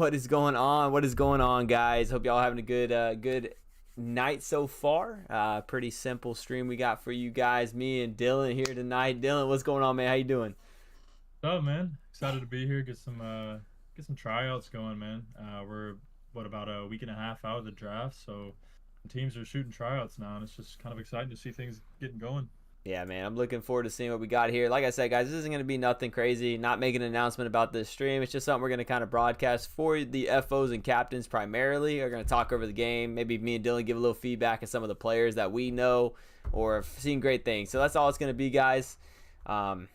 What is going on? What is going on, guys? Hope y'all having a good night so far. Pretty simple stream we got for you guys. Me and Dylan here tonight. Dylan, what's going on, man? How you doing? What's up, man? Excited to be here. Get some tryouts going, man. We're about a week and a half out of the draft, so teams are shooting tryouts now, and it's just kind of exciting to see things getting going. Yeah, man, I'm looking forward to seeing what we got here. Like I said, guys, this isn't going to be nothing crazy. Not making an announcement about this stream. It's just something we're going to kind of broadcast for the FOs and captains primarily. We're going to talk over the game. Maybe me and Dylan give a little feedback of some of the players that we know or have seen great things. So that's all it's going to be, guys. So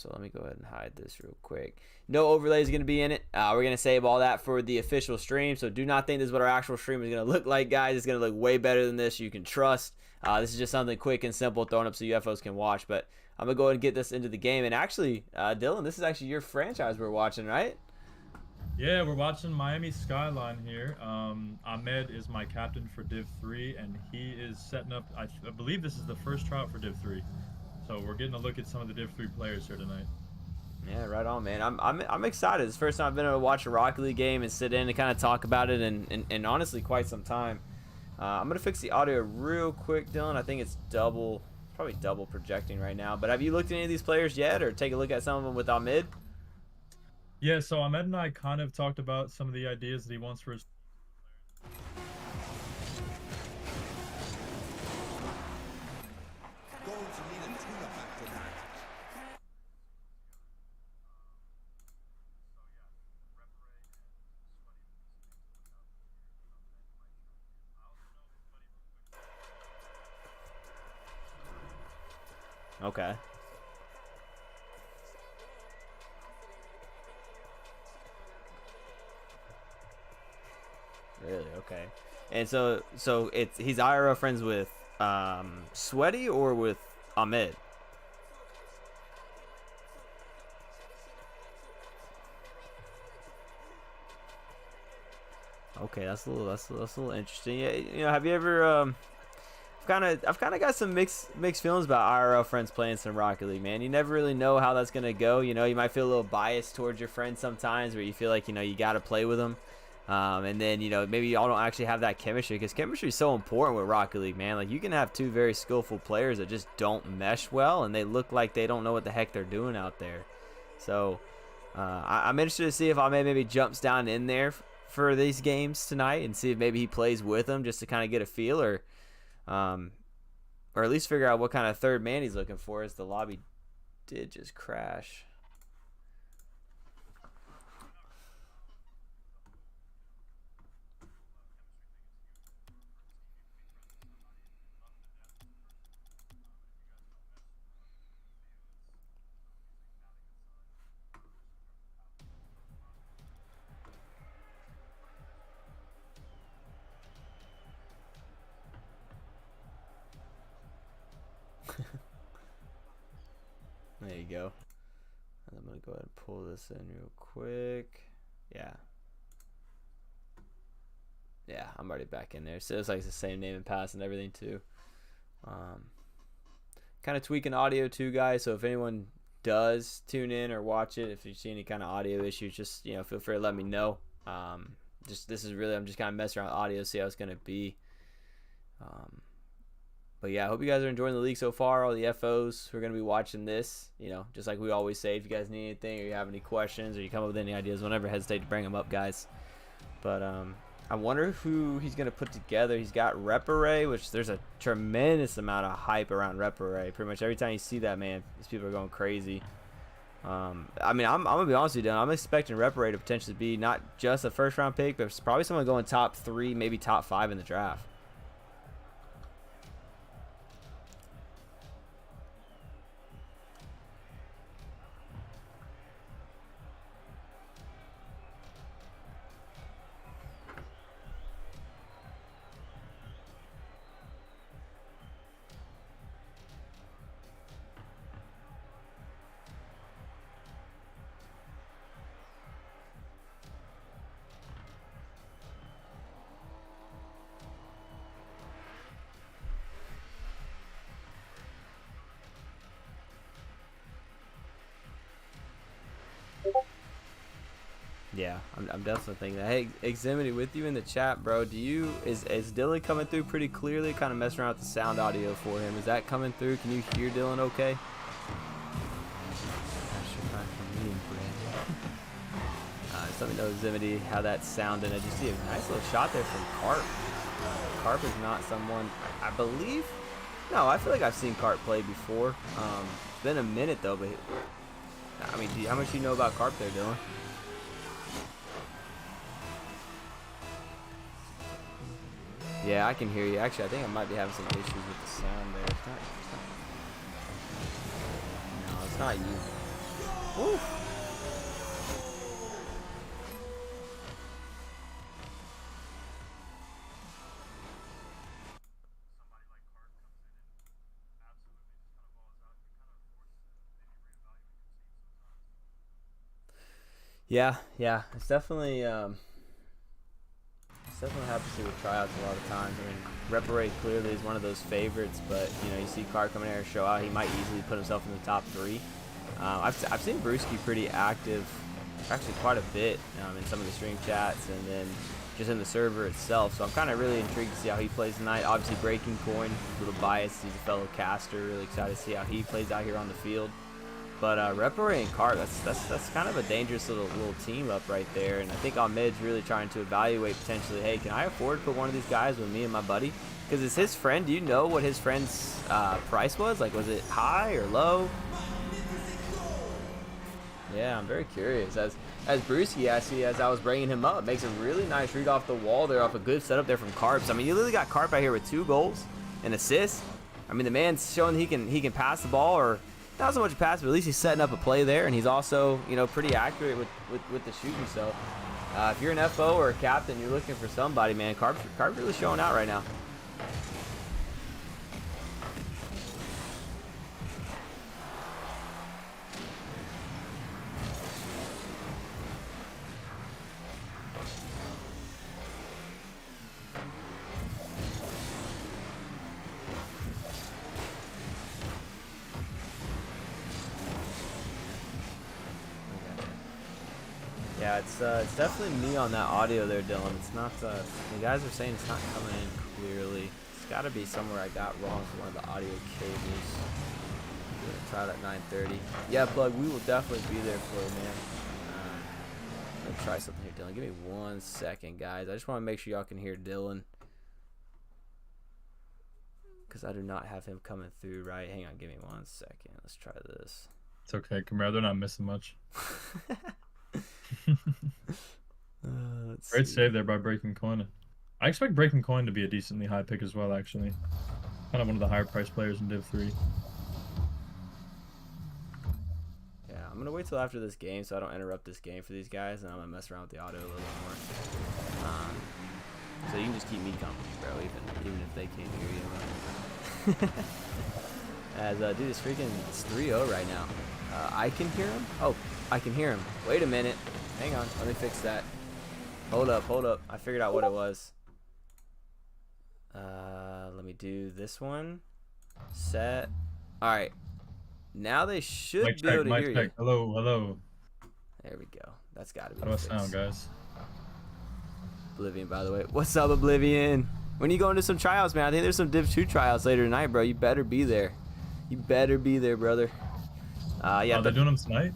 let me go ahead and hide this real quick. No overlays going to be in it. We're going to save all that for the official stream. So do not think this is what our actual stream is going to look like, guys. It's going to look way better than this. You can trust. This is just something quick and simple thrown up so UFOs can watch. But I'm going to go ahead and get this into the game. And actually, Dylan, this is actually your franchise we're watching, right? Yeah, we're watching Miami Skyline here. Ahmed is my captain for Div3, and he is setting up, I believe this is the first tryout for Div3. So we're getting a look at some of the Div3 players here tonight. Yeah, right on, man. I'm excited. It's the first time I've been able to watch a Rocket League game and sit in and kind of talk about it and honestly quite some time. I'm going to fix the audio real quick, Dylan. I think it's probably double projecting right now. But have you looked at any of these players yet or take a look at some of them with Ahmed? Yeah, so Ahmed and I kind of talked about some of the ideas that he wants for his... Okay. Really? Okay. And so he's IRL friends with Sweaty or with Ahmed? Okay, that's a little interesting. Yeah, you know, have you ever I've kind of got some mixed feelings about IRL friends playing some Rocket League, man. You never really know how that's gonna go. You know, you might feel a little biased towards your friends sometimes, where you feel like, you know, you got to play with them, and then, you know, maybe y'all don't actually have that chemistry, because chemistry is so important with Rocket League, man. Like, you can have two very skillful players that just don't mesh well, and they look like they don't know what the heck they're doing out there. So I'm interested to see if Ahmed maybe jumps down in there for these games tonight, and see if maybe he plays with them just to kind of get a feel, or at least figure out what kind of third man he's looking for, as the lobby did just crash. There you go. And I'm going to go ahead and pull this in real quick. Yeah. Yeah, I'm already back in there. So it's like the same name and pass and everything too. Kind of tweaking audio too, guys. So if anyone does tune in or watch it, if you see any kind of audio issues, just, you know, feel free to let me know. This is really, I'm just kind of messing around with audio, see how it's going to be. But yeah, I hope you guys are enjoying the league so far. All the FOs who are going to be watching this, you know, just like we always say, if you guys need anything or you have any questions or you come up with any ideas, don't ever hesitate to bring them up, guys. But I wonder who he's going to put together. He's got Repare, which there's a tremendous amount of hype around Repare. Pretty much every time you see that, man, these people are going crazy. I mean, I'm going to be honest with you, I'm expecting Repare to potentially be not just a first-round pick, but probably someone going top 3, maybe top 5 in the draft. Yeah, I'm definitely thinking that. Hey, Eximity, with you in the chat, bro. Is Dylan coming through pretty clearly? Kind of messing around with the sound audio for him. Is that coming through? Can you hear Dylan okay? Just let me know, Eximity, how that sounded. I just see a nice little shot there from Carp. Carp is not someone, I believe. No, I feel like I've seen Carp play before. It's been a minute though, but I mean, how much do you know about Carp there, Dylan? Yeah, I can hear you. Actually, I think I might be having some issues with the sound there. No, it's not you. Woo. Yeah, it's definitely happens to see with tryouts a lot of times. I mean, Repare clearly is one of those favorites, but you know, you see Carr coming here and show out, he might easily put himself in the top 3. I've seen Brewski pretty active, actually quite a bit, in some of the stream chats and then just in the server itself. So I'm kind of really intrigued to see how he plays tonight. Obviously, Breaking Coin, a little biased. He's a fellow caster. Really excited to see how he plays out here on the field. But Repare and Carp, that's kind of a dangerous little team up right there. And I think Ahmed's really trying to evaluate potentially, hey, can I afford to put one of these guys with me and my buddy? Because it's his friend. Do you know what his friend's price was? Like, was it high or low? Yeah, I'm very curious. As Brewski, I see, as I was bringing him up, makes a really nice read off the wall there, off a good setup there from Carp. I mean, you literally got Carp out here with 2 goals and assists. I mean, the man's showing he can pass the ball, or not so much a pass, but at least he's setting up a play there, and he's also, you know, pretty accurate with the shooting. So if you're an FO or a captain, you're looking for somebody, man. Carp's really showing out right now. Yeah, it's definitely me on that audio there, Dylan. It's not. The guys are saying it's not coming in clearly. It's got to be somewhere I got wrong for one of the audio cables. We're gonna try it at 9:30. Yeah, Plug. We will definitely be there for you, man. I'm gonna try something here, Dylan. Give me 1 second, guys. I just want to make sure y'all can hear Dylan, because I do not have him coming through right. Hang on, give me 1 second. Let's try this. It's okay, Camaro. They're not missing much. Great save there by Breaking Coin. I expect Breaking Coin to be a decently high pick as well, actually. Kind of one of the higher priced players in Div 3. Yeah, I'm going to wait till after this game so I don't interrupt this game for these guys, and I'm going to mess around with the audio a little more. So you can just keep me company, bro, even if they can't hear you. As, dude, it's freaking, it's 3-0 right now. I can hear him? Oh, I can hear him. Wait a minute. Hang on. Let me fix that. Hold up. I figured out what it was. Let me do this one. Set. All right. Now they should be able to hear you. Hello. There we go. That's got to be How do I sound, guys? Oblivion, by the way. What's up, Oblivion? When you going to some tryouts, man? I think there's some Div 2 tryouts later tonight, bro. You better be there. You better be there, brother. Yeah. They're doing them tonight?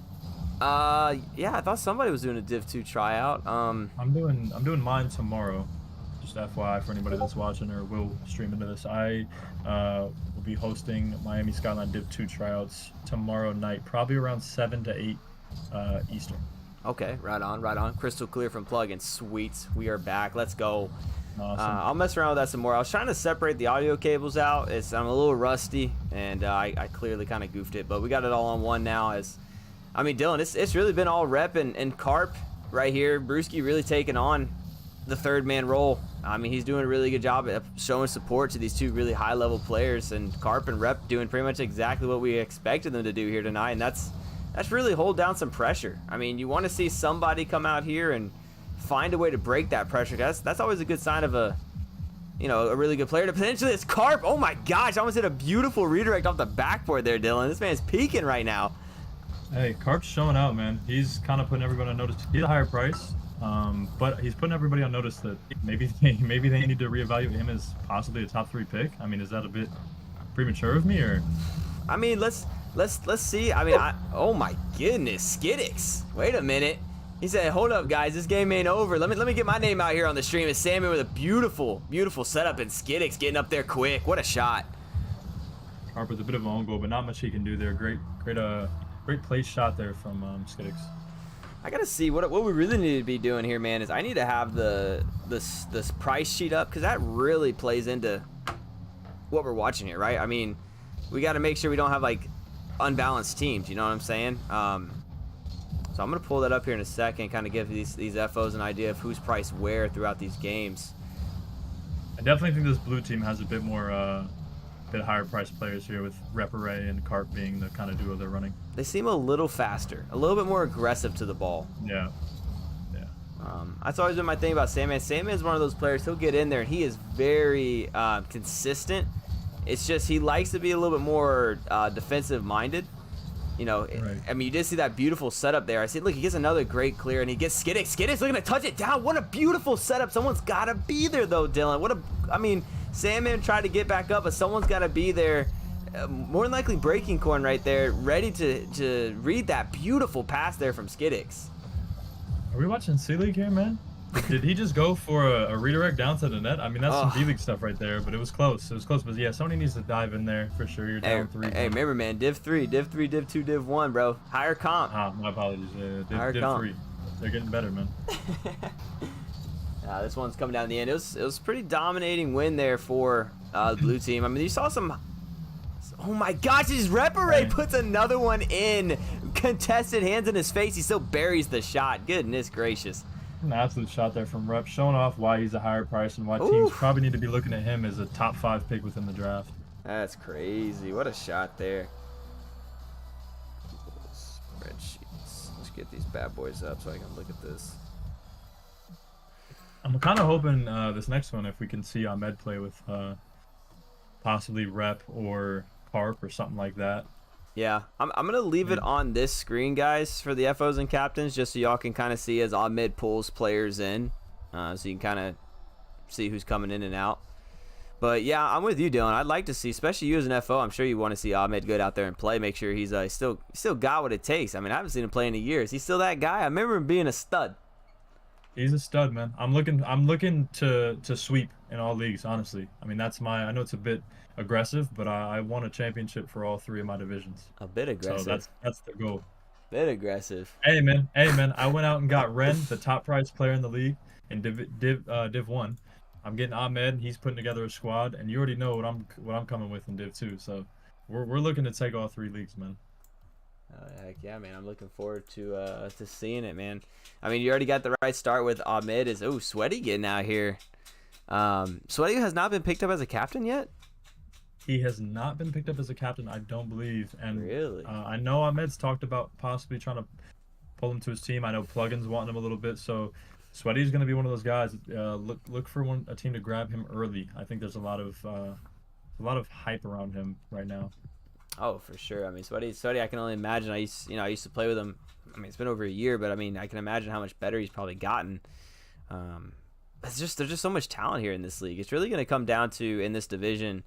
Yeah, I thought somebody was doing a Div 2 tryout. I'm doing mine tomorrow. Just FYI for anybody that's watching or will stream into this. I will be hosting Miami Skyline Div 2 tryouts tomorrow night, probably around 7 to 8 Eastern. Okay, right on. Crystal clear from plugin. Sweet. We are back. Let's go. Awesome. I'll mess around with that some more. I was trying to separate the audio cables out. I'm a little rusty, and I clearly kind of goofed it, but we got it all on one now. I mean, Dylan, it's really been all rep and Carp right here. Brewski really taking on the third man role. I mean, he's doing a really good job of showing support to these two really high level players, and Carp and Rep doing pretty much exactly what we expected them to do here tonight, and that's really hold down some pressure. I mean, you want to see somebody come out here and find a way to break that pressure. That's always a good sign of a really good player. To potentially, it's Carp. Oh my gosh, I almost hit a beautiful redirect off the backboard there, Dylan. This man's peaking right now. Hey, Carp's showing out, man. He's kind of putting everybody on notice. He's a higher price, but he's putting everybody on notice that maybe they need to reevaluate him as possibly a top 3 pick. I mean, is that a bit premature of me, or? I mean, let's see. I mean, oh my goodness, Skiddix. Wait a minute. He said, "Hold up, guys. This game ain't over. Let me get my name out here on the stream." It's Sammy with a beautiful setup, and Skiddix getting up there quick. What a shot. Carp with a bit of an own goal, but not much he can do there. Great place shot there from Skiddix. I gotta see what we really need to be doing here, man. Is I need to have this price sheet up, because that really plays into what we're watching here, right? I mean, we got to make sure we don't have like unbalanced teams. You know what I'm saying? So I'm gonna pull that up here in a second, kind of give these FOs an idea of who's priced where throughout these games. I definitely think this blue team has a bit more, bit higher priced players here, with Repare and Carp being the kind of duo they're running. They seem a little faster, a little bit more aggressive to the ball. Yeah. That's always been my thing about Sandman. Sandman is one of those players, he'll get in there and he is very consistent. It's just he likes to be a little bit more defensive minded. You know, right. I mean, you did see that beautiful setup there. I see, look, he gets another great clear, and he gets Skiddix looking to touch it down. What a beautiful setup. Someone's got to be there, though, Dylan. I mean, Sandman tried to get back up, but someone's got to be there. More than likely Breaking Corn right there, ready to read that beautiful pass there from Skiddix. Are we watching C-League here, man? Did he just go for a redirect down to the net? I mean, that's some D-League stuff right there, but it was close. But yeah, somebody needs to dive in there for sure. You're down 3. Hey, remember, man, Div 3, Div 2, Div 1, bro. Higher comp. My apologies. Higher Div comp. 3. They're getting better, man. This one's coming down the end. It was a pretty dominating win there for the blue team. I mean, you saw some. Oh my gosh, his Repare puts another one in. Contested, hands in his face. He still buries the shot. Goodness gracious. An absolute shot there from Rep, showing off why he's a higher price and why teams probably need to be looking at him as a top 5 pick within the draft. That's crazy. What a shot there. Spreadsheets. Let's get these bad boys up so I can look at this. I'm kind of hoping this next one, if we can see Ahmed play with possibly Rep or Carp or something like that. Yeah, I'm gonna leave it on this screen, guys, for the FOs and captains, just so y'all can kind of see as Ahmed pulls players in, so you can kind of see who's coming in and out. But yeah, I'm with you, Dylan. I'd like to see, especially you as an FO. I'm sure you want to see Ahmed get out there and play. Make sure he's still got what it takes. I mean, I haven't seen him play in a year. Is he still that guy? I remember him being a stud. He's a stud, man. I'm looking to sweep in all leagues, honestly. I mean, I know it's a bit aggressive, but I won a championship for all 3 of my divisions. A bit aggressive. So that's the goal. Bit aggressive. Hey man, I went out and got Ren, the top prize player in the league in Div 1. I'm getting Ahmed, he's putting together a squad, and you already know what I'm coming with in Div 2. So we're looking to take all 3 leagues, man. Heck yeah, man. I'm looking forward to seeing it, man. I mean, you already got the right start with Ahmed. Sweaty getting out here. Sweaty has not been picked up as a captain yet? He has not been picked up as a captain, I don't believe. And really? I know Ahmed's talked about possibly trying to pull him to his team. I know Pluggin's wanting him a little bit, so Sweaty's going to be one of those guys. Look for a team to grab him early. I think there's a lot of hype around him right now. Oh, for sure. I mean, Sweaty, I can only imagine. I used to play with him. I mean, it's been over a year, but I mean, I can imagine how much better he's probably gotten. There's just so much talent here in this league. It's really going to come down to, in this division,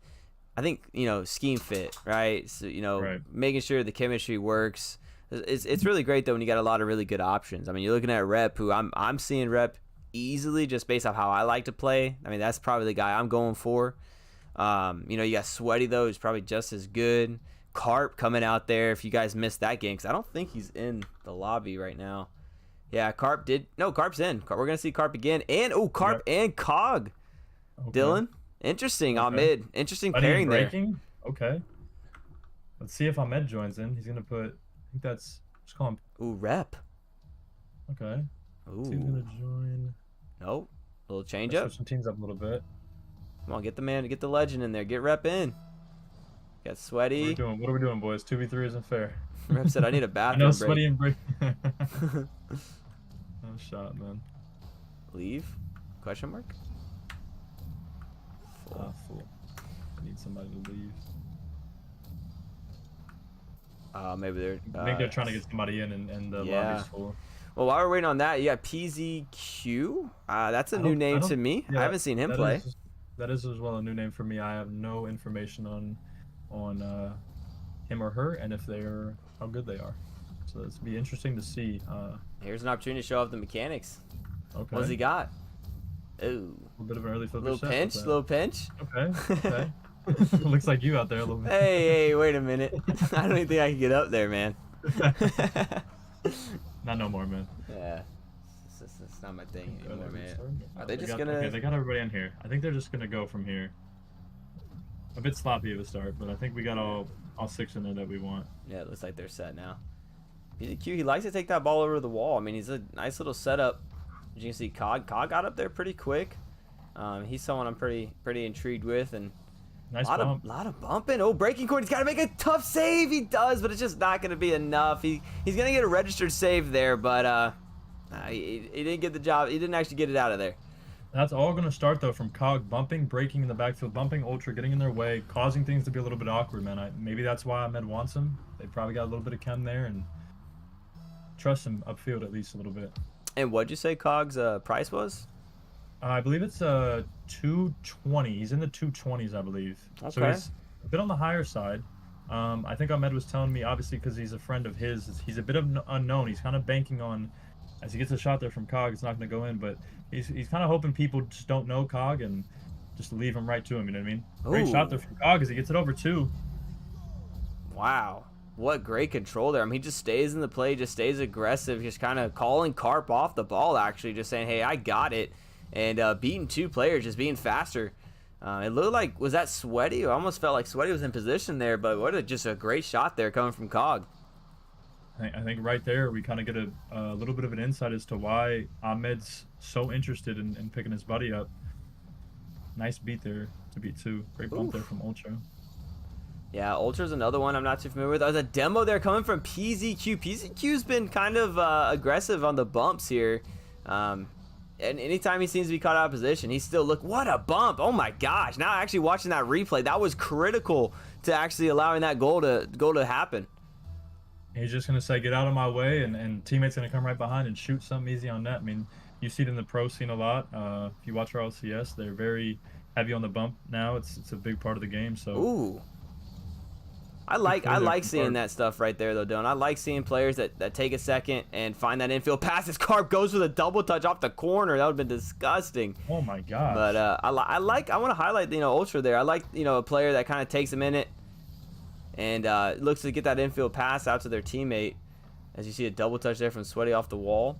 I think, scheme fit, right? So, Right. Making sure the chemistry works. It's really great though when you got a lot of really good options. I mean, you're looking at Rep, who I'm seeing Rep easily just based off how I like to play. I mean, that's probably the guy I'm going for. You got Sweaty though, who's probably just as good. Carp coming out there. If you guys missed that game, because I don't think he's in the lobby right now. Yeah, Carp's in. We're gonna see Carp again, and Carp and Cog. Okay. Dylan, interesting. Okay. Ahmed, interesting pairing there. Okay. Let's see if Ahmed joins in. He's gonna put. I think that's. Let's call him. Rep. Okay. Ooh. He's gonna join. Nope. Little change Let's up. switch some teams up a little bit. Come on, get the legend in there. Get Rep in. Got Sweaty. What are we doing, boys? 2v3 isn't fair. Rep said, "I need a bathroom I know break." Sweaty and break. No shot, man. Leave? Question mark? Full. I need somebody to leave. Maybe they're. I think they're trying to get somebody in, and the lobby's full. Well, while we're waiting on that, you got PZQ. That's a new name to me. Yeah, I haven't seen him play. That is as well a new name for me. I have no information on him or her, and if how good they are. So it's be interesting to see. Here's an opportunity to show off the mechanics. Okay. What's he got? Ooh. A little bit of an early flipper. Little pinch. Okay. Looks like you out there a little bit. Hey, wait a minute. I don't even think I can get up there, man. Not no more, man. Yeah. It's not my thing anymore, man. Are they just gonna... Okay, they got everybody in here. I think they're just gonna go from here. A bit sloppy of a start, but I think we got all 6 in there that we want. Yeah, it looks like they're set now. PZQ, he likes to take that ball over the wall. I mean, he's a nice little setup. As you can see, Cog got up there pretty quick. He's someone I'm pretty intrigued with, and nice lot of bumping. Breaking court. He's got to make a tough save. He does, but it's just not going to be enough. He's going to get a registered save there, but he didn't get the job. He didn't actually get it out of there. That's all going to start, though, from Cog bumping, breaking in the backfield, bumping Ultra, getting in their way, causing things to be a little bit awkward, man. Maybe that's why Ahmed wants him. They probably got a little bit of chem there, and trust him upfield at least a little bit. And what'd you say Cog's price was? I believe it's 220. He's in the 220s, I believe. Okay. So he's a bit on the higher side. I think Ahmed was telling me, obviously, because he's a friend of his, he's a bit of unknown. He's kind of banking on, as he gets a shot there from Cog, it's not going to go in, but he's kind of hoping people just don't know Cog and just leave him right to him, you know what I mean? Great shot there from Cog as he gets it over 2. Wow. What great control there. I mean, he just stays in the play, just stays aggressive, just kind of calling Carp off the ball, actually, just saying, hey, I got it. And beating 2 players, just being faster. It looked like, was that Sweaty? I almost felt like Sweaty was in position there, but just a great shot there coming from Cog. I think right there we kind of get a little bit of an insight as to why Ahmed's so interested in picking his buddy up. Nice beat there to beat 2. Great bump there from Ultra. Yeah, Ultra's another one I'm not too familiar with. There's a demo there coming from PZQ. PZQ's been kind of aggressive on the bumps here. And anytime he seems to be caught out of position, he still what a bump. Oh my gosh. Now actually watching that replay, that was critical to actually allowing that goal to happen. He's just gonna say, "Get out of my way," and teammates gonna come right behind and shoot something easy on net. I mean, you see it in the pro scene a lot. If you watch RLCS, they're very heavy on the bump now. It's a big part of the game. So Ooh. I good play there like from seeing Carp. that stuff right there though, Dylan. I like seeing players that take a second and find that infield pass. This Carp goes with a double touch off the corner. That would have been disgusting. Oh my But gosh. I want to highlight Ultra there. I like a player that kind of takes a minute and looks to get that infield pass out to their teammate. As you see a double touch there from Sweaty off the wall.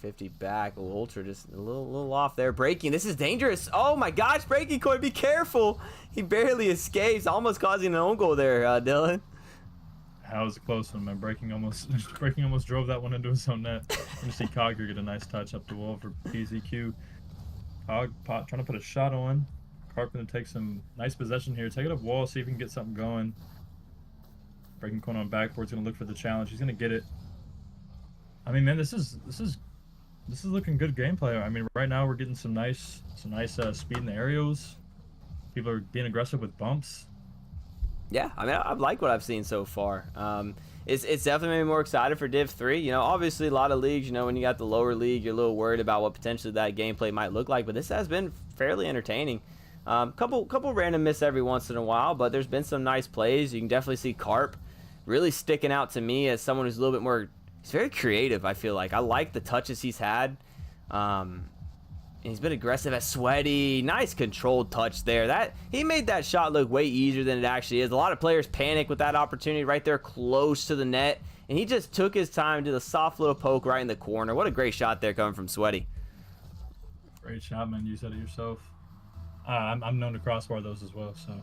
50 back. Oh, Ultra just a little off there. Breaking. This is dangerous. Oh my gosh, breaking Coin. Be careful. He barely escapes, almost causing an own goal there, Dylan. That was a close one, man. Breaking almost drove that one into his own net. You see Cog here get a nice touch up the wall for PZQ. Cog pot trying to put a shot on. Carp gonna take some nice possession here. Take it up wall, see if he can get something going. Breaking Coin on backboard's gonna look for the challenge. He's gonna get it. I mean, man, this is looking good gameplay. I mean, right now we're getting some nice speed in the aerials. People are being aggressive with bumps. Yeah, I mean, I like what I've seen so far. It's definitely made me more excited for Div3. Obviously a lot of leagues, when you got the lower league, you're a little worried about what potentially that gameplay might look like. But this has been fairly entertaining. Couple random miss every once in a while, but there's been some nice plays. You can definitely see Carp really sticking out to me as someone who's a little bit more. He's very creative. I feel like I like the touches he's had. And he's been aggressive at Sweaty. Nice controlled touch there. That he made that shot look way easier than it actually is. A lot of players panic with that opportunity right there close to the net, and he just took his time to the soft little poke right in the corner. What a great shot there coming from Sweaty. Great shot, man. You said it yourself. I'm known to crossbar those as well, so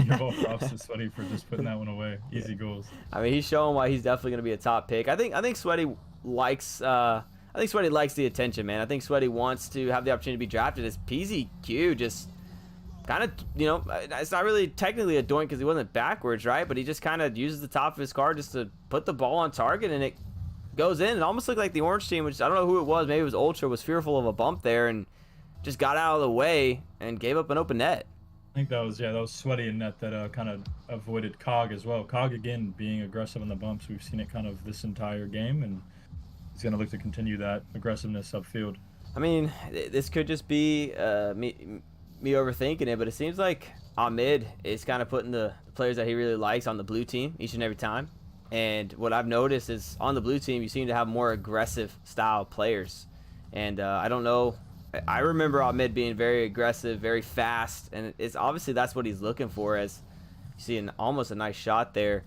give all props to Sweaty for just putting that one away. Easy goals. I mean, he's showing why he's definitely going to be a top pick. I think Sweaty likes. I think Sweaty likes the attention, man. I think Sweaty wants to have the opportunity to be drafted. As PZQ just kind of, it's not really technically a doink because he wasn't backwards, right? But he just kind of uses the top of his card just to put the ball on target, and it goes in. It almost looked like the orange team, which I don't know who it was. Maybe it was Ultra, was fearful of a bump there and just got out of the way and gave up an open net. I think that was Sweaty in net that kind of avoided Cog as well. Cog again being aggressive on the bumps. We've seen it kind of this entire game, and he's going to look to continue that aggressiveness upfield. I mean, this could just be me overthinking it, but it seems like Ahmed is kind of putting the players that he really likes on the blue team each and every time. And what I've noticed is on the blue team, you seem to have more aggressive style players. And I don't know. I remember Ahmed being very aggressive, very fast, and it's obviously that's what he's looking for. As you see, almost a nice shot there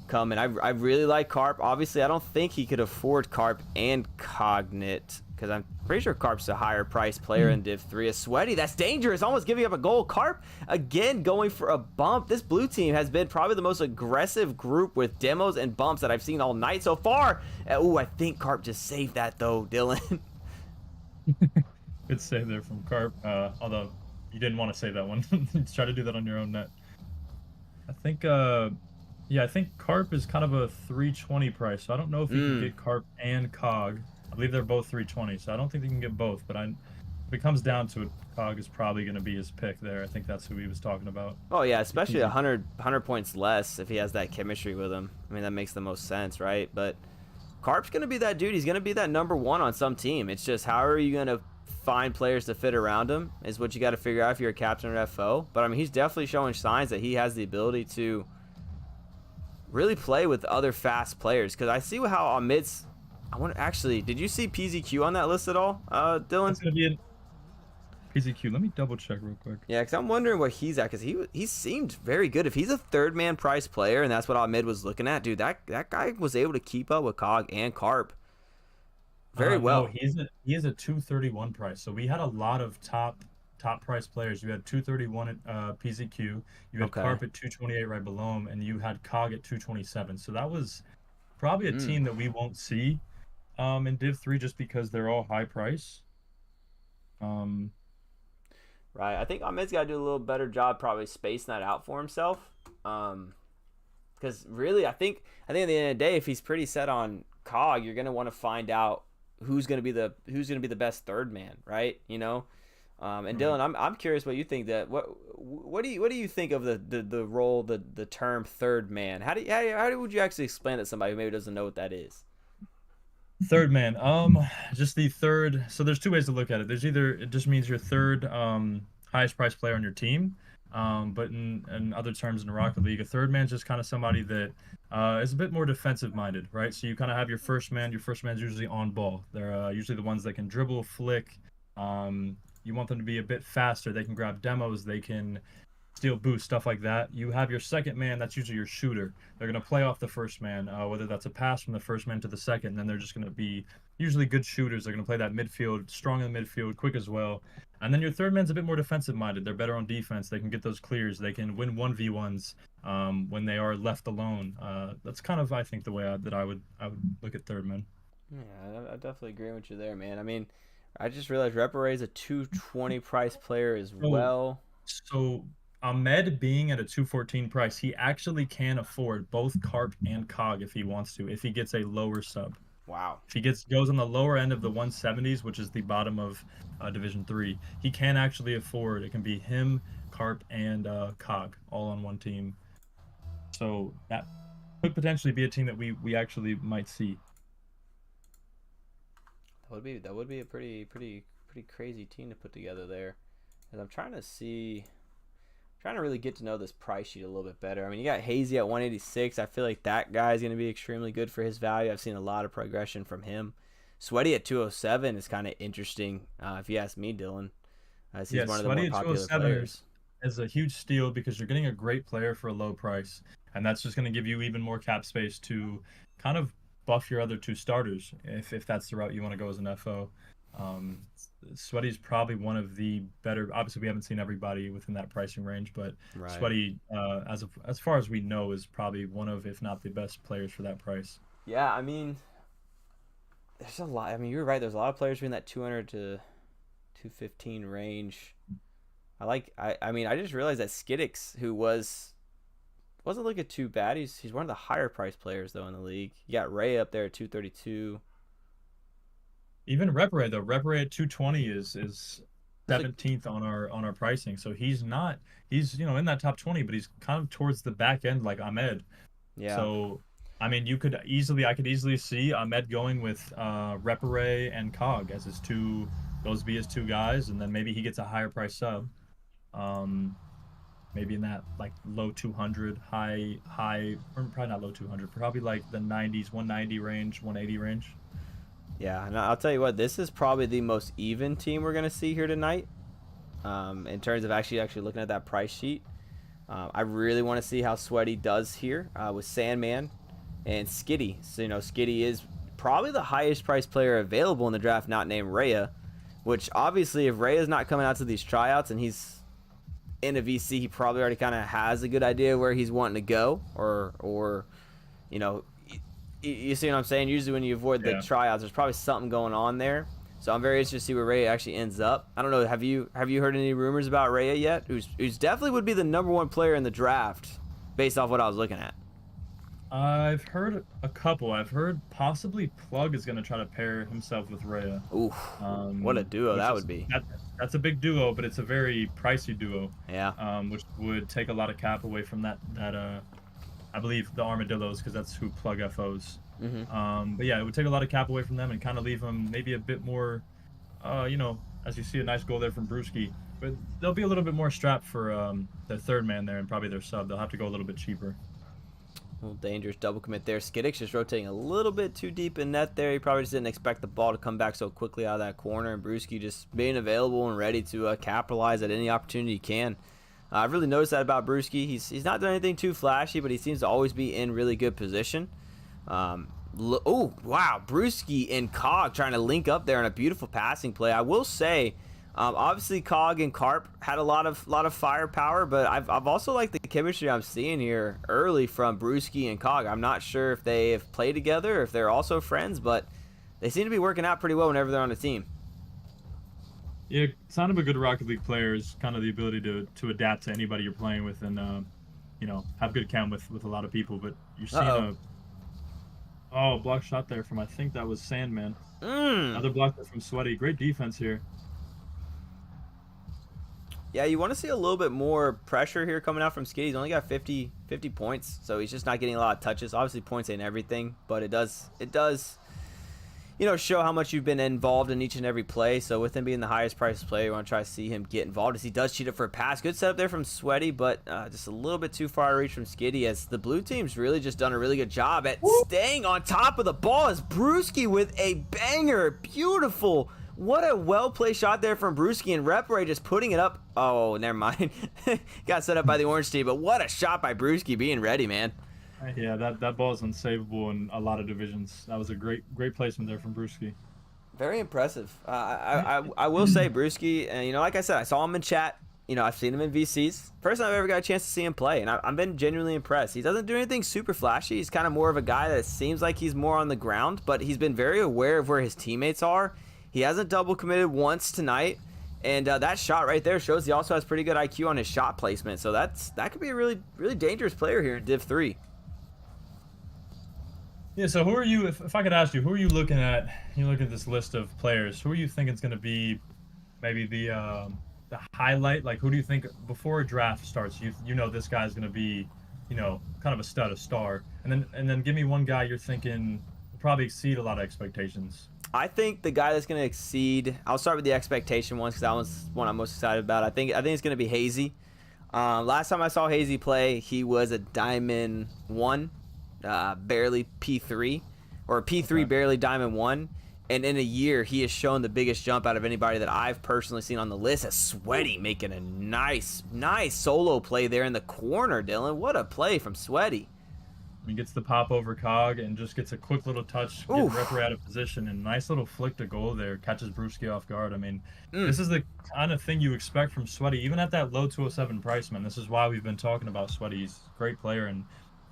coming. I really like Carp. Obviously, I don't think he could afford Carp and Cognit because I'm pretty sure Carp's a higher price player in Div3. A Sweaty, that's dangerous, almost giving up a goal. Carp again going for a bump. This blue team has been probably the most aggressive group with demos and bumps that I've seen all night so far. Ooh, I think Carp just saved that though, Dylan. Good save there from Carp, although you didn't want to save that one. Try to do that on your own net. I think Carp is kind of a 320 price, so I don't know if you can get Carp and Cog. I believe they're both 320, so I don't think they can get both, but if it comes down to it, Cog is probably going to be his pick there. I think that's who he was talking about. Oh yeah, especially 100 points less if he has that chemistry with him. I mean, that makes the most sense, right? But Carp's going to be that dude. He's going to be that number one on some team. It's just how are you going to find players to fit around him is what you got to figure out if you're a captain or FO. But I mean, he's definitely showing signs that he has the ability to really play with other fast players. Because I see how Ahmed's. I wonder, actually, did you see PZQ on that list at all, Dylan? It's going to be in PZQ. Let me double check real quick. Yeah, because I'm wondering what he's at. Because he seemed very good. If he's a third man price player, and that's what Ahmed was looking at, dude, that guy was able to keep up with Cog and Carp very well. No, he is a 231 price. So we had a lot of top price players. You had 231 at PZQ. You had Carp at 228 right below him, and you had Cog at 227. So that was probably a team that we won't see in Div3 just because they're all high price. Right. I think Ahmed's got to do a little better job probably spacing that out for himself. Because really, I think at the end of the day, if he's pretty set on Cog, you're going to want to find out who's going to be the best third man, right? And Right. Dylan, I'm curious what you think that what do you think of the role the term third man? How would you actually explain it to somebody who maybe doesn't know what that is? Third man. Just the third. So there's two ways to look at it. There's either it just means your third highest priced player on your team. But in other terms in the Rocket League, a third man's just kind of somebody that is a bit more defensive minded, right? So you kind of have your first man. Your first man's usually on ball. They're usually the ones that can dribble, flick. You want them to be a bit faster. They can grab demos. They can steal boost, stuff like that. You have your second man. That's usually your shooter. They're going to play off the first man, whether that's a pass from the first man to the second. And then they're just going to be usually good shooters. They're going to play that midfield, strong in the midfield, quick as well. And then your third man's a bit more defensive minded. They're better on defense. They can get those clears. They can win 1v1s when they are left alone. That's kind of, I think, the way that I would look at third man. Yeah, I definitely agree with you there, man. I mean, I just realized Repare is a 220 price player as well. So Ahmed being at a 214 price, he actually can afford both Carp and Cog if he wants to, if he gets a lower sub. Wow. If he goes on the lower end of the 170s, which is the bottom of Division 3, he can actually afford. It can be him, Carp, and Cog all on one team. So that could potentially be a team that we actually might see. That would be a pretty crazy team to put together there. And I'm trying to really get to know this price sheet a little bit better. I mean, you got Hazy at 186. I feel like that guy's going to be extremely good for his value. I've seen a lot of progression from him. Sweaty at 207 is kind of interesting, if you ask me, Dylan. He's one of the more popular players. Is a huge steal because you're getting a great player for a low price, and that's just going to give you even more cap space to kind of buff your other two starters if that's the route you want to go as an FO. Sweaty's probably one of the better. Obviously, we haven't seen everybody within that pricing range, but right. Sweaty, as far as we know, is probably one of, if not the best players for that price. Yeah, I mean, there's a lot. I mean, you're right. There's a lot of players between that 200 to 215 range. I mean, I just realized that Skiddix, who wasn't looking too bad. He's one of the higher priced players though in the league. You got Ray up there at 232. Even Repare though, Repare at 220 is 17th on our pricing. So he's in that top 20, but he's kind of towards the back end like Ahmed. Yeah. So I mean, I could easily see Ahmed going with Repare and Cog as those be his two guys, and then maybe he gets a higher price sub. Maybe in that like low 200, high, or probably not low 200, probably like the 90s, 190 range, 180 range. Yeah, and I'll tell you what, this is probably the most even team we're gonna see here tonight. In terms of actually looking at that price sheet, I really want to see how Sweaty does here with Sandman and Skitty. So Skitty is probably the highest priced player available in the draft, not named Rhea. Which obviously, if Rhea's not coming out to these tryouts and he's in a VC, he probably already kind of has a good idea where he's wanting to go, or you see what I'm saying? Usually when you avoid the tryouts, there's probably something going on there. So I'm very interested to see where Rhea actually ends up. I don't know. Have you heard any rumors about Rhea yet? Who's definitely would be the #1 player in the draft based off what I was looking at. I've heard a couple. I've heard possibly Plug is going to try to pair himself with Rhea. Ooh, what a duo that would be. That's a big duo, but it's a very pricey duo. Yeah. Which would take a lot of cap away from that I believe the Armadillos, because that's who Plug FOs. Mm-hmm. But yeah, it would take a lot of cap away from them and kind of leave them maybe a bit more, as you see a nice goal there from Brewski. But they'll be a little bit more strapped for their third man there and probably their sub. They'll have to go a little bit cheaper. A little dangerous double commit there. Skiddix just rotating a little bit too deep in net there. He probably just didn't expect the ball to come back so quickly out of that corner. And Brewski just being available and ready to capitalize at any opportunity he can. I've really noticed that about Brewski. He's not doing anything too flashy, but he seems to always be in really good position. Oh, wow. Brewski and Cog trying to link up there in a beautiful passing play. I will say, obviously Cog and Carp had a lot of firepower, but I've also liked the chemistry I'm seeing here early from Brewski and Cog. I'm not sure if they have played together or if they're also friends, but they seem to be working out pretty well whenever they're on a team. Yeah, sign of a good Rocket League player is kind of the ability to adapt to anybody you're playing with and have good chem with a lot of people. But you're seeing block shot there from, I think that was Sandman. Another block there from Sweaty. Great defense here. Yeah, you want to see a little bit more pressure here coming out from Skid. He's only got 50 points, so he's just not getting a lot of touches. Obviously, points ain't everything, but it does show how much you've been involved in each and every play. So with him being the highest priced player, you want to try to see him get involved as he does cheat it for a pass. Good setup there from Sweaty, but just a little bit too far to reach from Skiddy, as the blue team's really just done a really good job at staying on top of the ball. As Brewski with a banger. Beautiful. What a well-placed shot there from Brewski, and Repray just putting it up. Oh, never mind. Got set up by the orange team, but what a shot by Brewski, being ready, man. Yeah, that ball is unsavable in a lot of divisions. That was a great placement there from Brewski. Very impressive. I will say Brewski, and like I said, I saw him in chat. I've seen him in VCs. First time I've ever got a chance to see him play, and I've been genuinely impressed. He doesn't do anything super flashy. He's kind of more of a guy that seems like he's more on the ground, but he's been very aware of where his teammates are. He hasn't double committed once tonight, and that shot right there shows he also has pretty good IQ on his shot placement. So that could be a really, really dangerous player here in Div 3. Yeah, so who are you, if I could ask you, who are you looking at? You look at this list of players. Who are you thinking is going to be maybe the highlight? Like, who do you think before a draft starts, you know this guy's going to be, kind of a stud, a star? And then give me one guy you're thinking will probably exceed a lot of expectations. I think the guy that's going to exceed, I'll start with the expectation ones because that one's one I'm most excited about. I think it's going to be Hazy. Last time I saw Hazy play, he was a Diamond 1, barely P3, or P3 okay. Barely Diamond 1. And in a year, he has shown the biggest jump out of anybody that I've personally seen on the list. As Sweaty making a nice solo play there in the corner, Dylan. What a play from Sweaty. He gets the pop over Cog and just gets a quick little touch, get Ripper out of position, and nice little flick to goal there. Catches Brewski off guard. I mean, this is the kind of thing you expect from Sweaty, even at that low 207 price, man. This is why we've been talking about Sweaty. He's a great player, and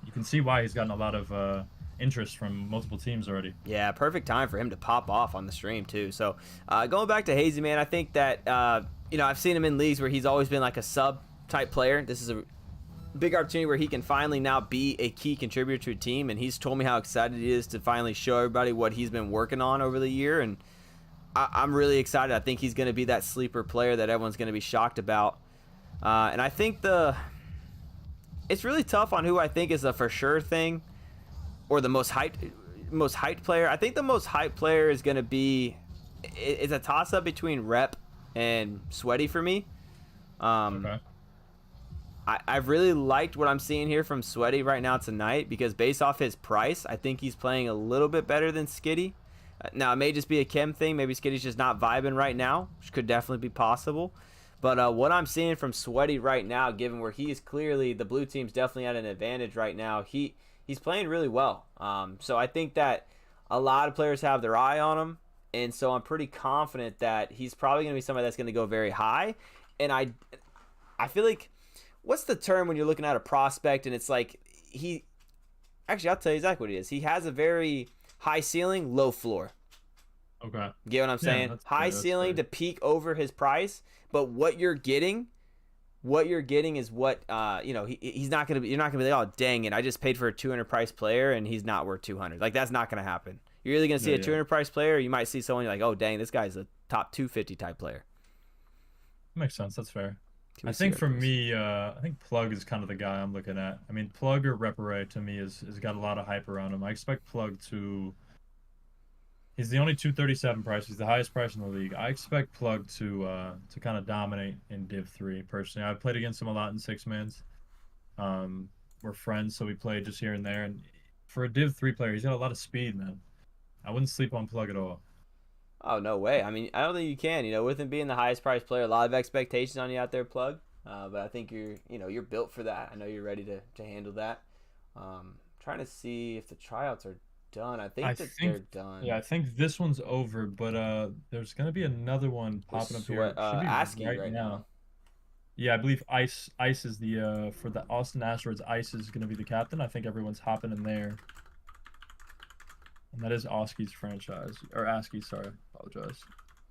you can see why he's gotten a lot of interest from multiple teams already. Yeah, perfect time for him to pop off on the stream, too. So, going back to Hazy, man, I think that, I've seen him in leagues where he's always been like a sub-type player. This is a big opportunity where he can finally now be a key contributor to a team, and he's told me how excited he is to finally show everybody what he's been working on over the year, and I'm really excited. I think he's going to be that sleeper player that everyone's going to be shocked about, and I think it's really tough on who I think is a for sure thing or the most hyped player. I think the most hyped player is going to be, it's a toss-up between Rep and Sweaty for me. Okay. I've really liked what I'm seeing here from Sweaty right now tonight, because based off his price, I think he's playing a little bit better than Skiddy. Now, it may just be a chem thing. Maybe Skiddy's just not vibing right now, which could definitely be possible. But what I'm seeing from Sweaty right now, given where he is clearly, the blue team's definitely at an advantage right now, he's playing really well. So I think that a lot of players have their eye on him, and so I'm pretty confident that he's probably going to be somebody that's going to go very high. And I feel like, what's the term when you're looking at a prospect and it's like actually, I'll tell you exactly what it is. He has a very high ceiling, low floor. Okay. Get what I'm saying? High ceiling to peak over his price, but what you're getting is what he's not going to be, you're not going to be like, oh, dang it, I just paid for a 200 price player and he's not worth 200. Like, that's not going to happen. You're either going to see a 200 price player, or you might see someone you're like, oh, dang, this guy's a top 250 type player. Makes sense. That's fair. I think for me, I think Plug is kind of the guy I'm looking at. I mean, Plug or Repare to me has got a lot of hype around him. I expect Plug to... He's the only 237 price. He's the highest price in the league. I expect Plug to kind of dominate in Div 3, personally. I've played against him a lot in 6-mans. We're friends, so we play just here and there. And for a Div 3 player, he's got a lot of speed, man. I wouldn't sleep on Plug at all. Oh, no way. I mean, I don't think you can. With him being the highest priced player, a lot of expectations on you out there, Plug. But I think you're built for that. I know you're ready to handle that. Trying to see if the tryouts are done. I think they're done. Yeah, I think this one's over, but there's gonna be another one popping up here. ASCII right now. Yeah, I believe Ice is the for the Austin Asteroids. Ice is gonna be the captain. I think everyone's hopping in there. And that is ASCII's franchise. Or ASCII, sorry. Apologize.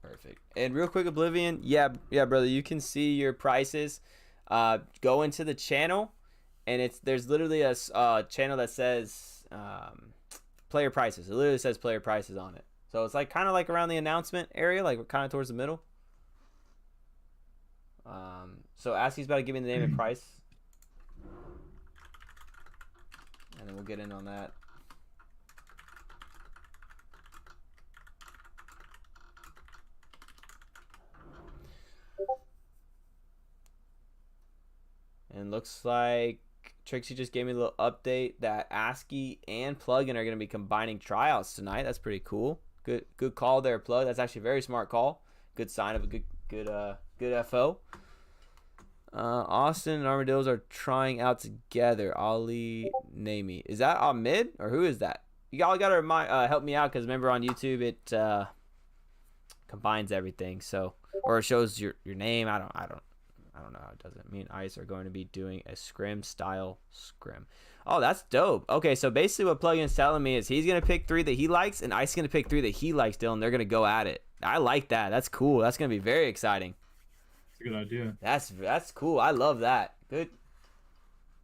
Perfect. And real quick, Oblivion. Yeah, brother. You can see your prices. Go into the channel, and there's literally a channel that says player prices. It literally says player prices on it. So it's like kind of like around the announcement area, like we're kind of towards the middle. So Askey's about to give me the name and price. And then we'll get in on that. And looks like Trixie just gave me a little update that Askey and Plugin are going to be combining tryouts tonight. That's pretty cool. Good call there, Plug. That's actually a very smart call. Good sign of a good FO. Austin and Armadillos are trying out together. Ali Nami. Is that mid or who is that? Y'all got to help me out because remember on YouTube it combines everything. So or it shows your name. I don't know how it does it. Me and Ice are going to be doing a scrim style scrim. Oh, that's dope. Okay, so basically what Plugin's telling me is he's going to pick 3 that he likes, and Ice is going to pick 3 that he likes, Dylan. They're going to go at it. I like that. That's cool. That's going to be very exciting. It's a good idea. That's cool. I love that. Good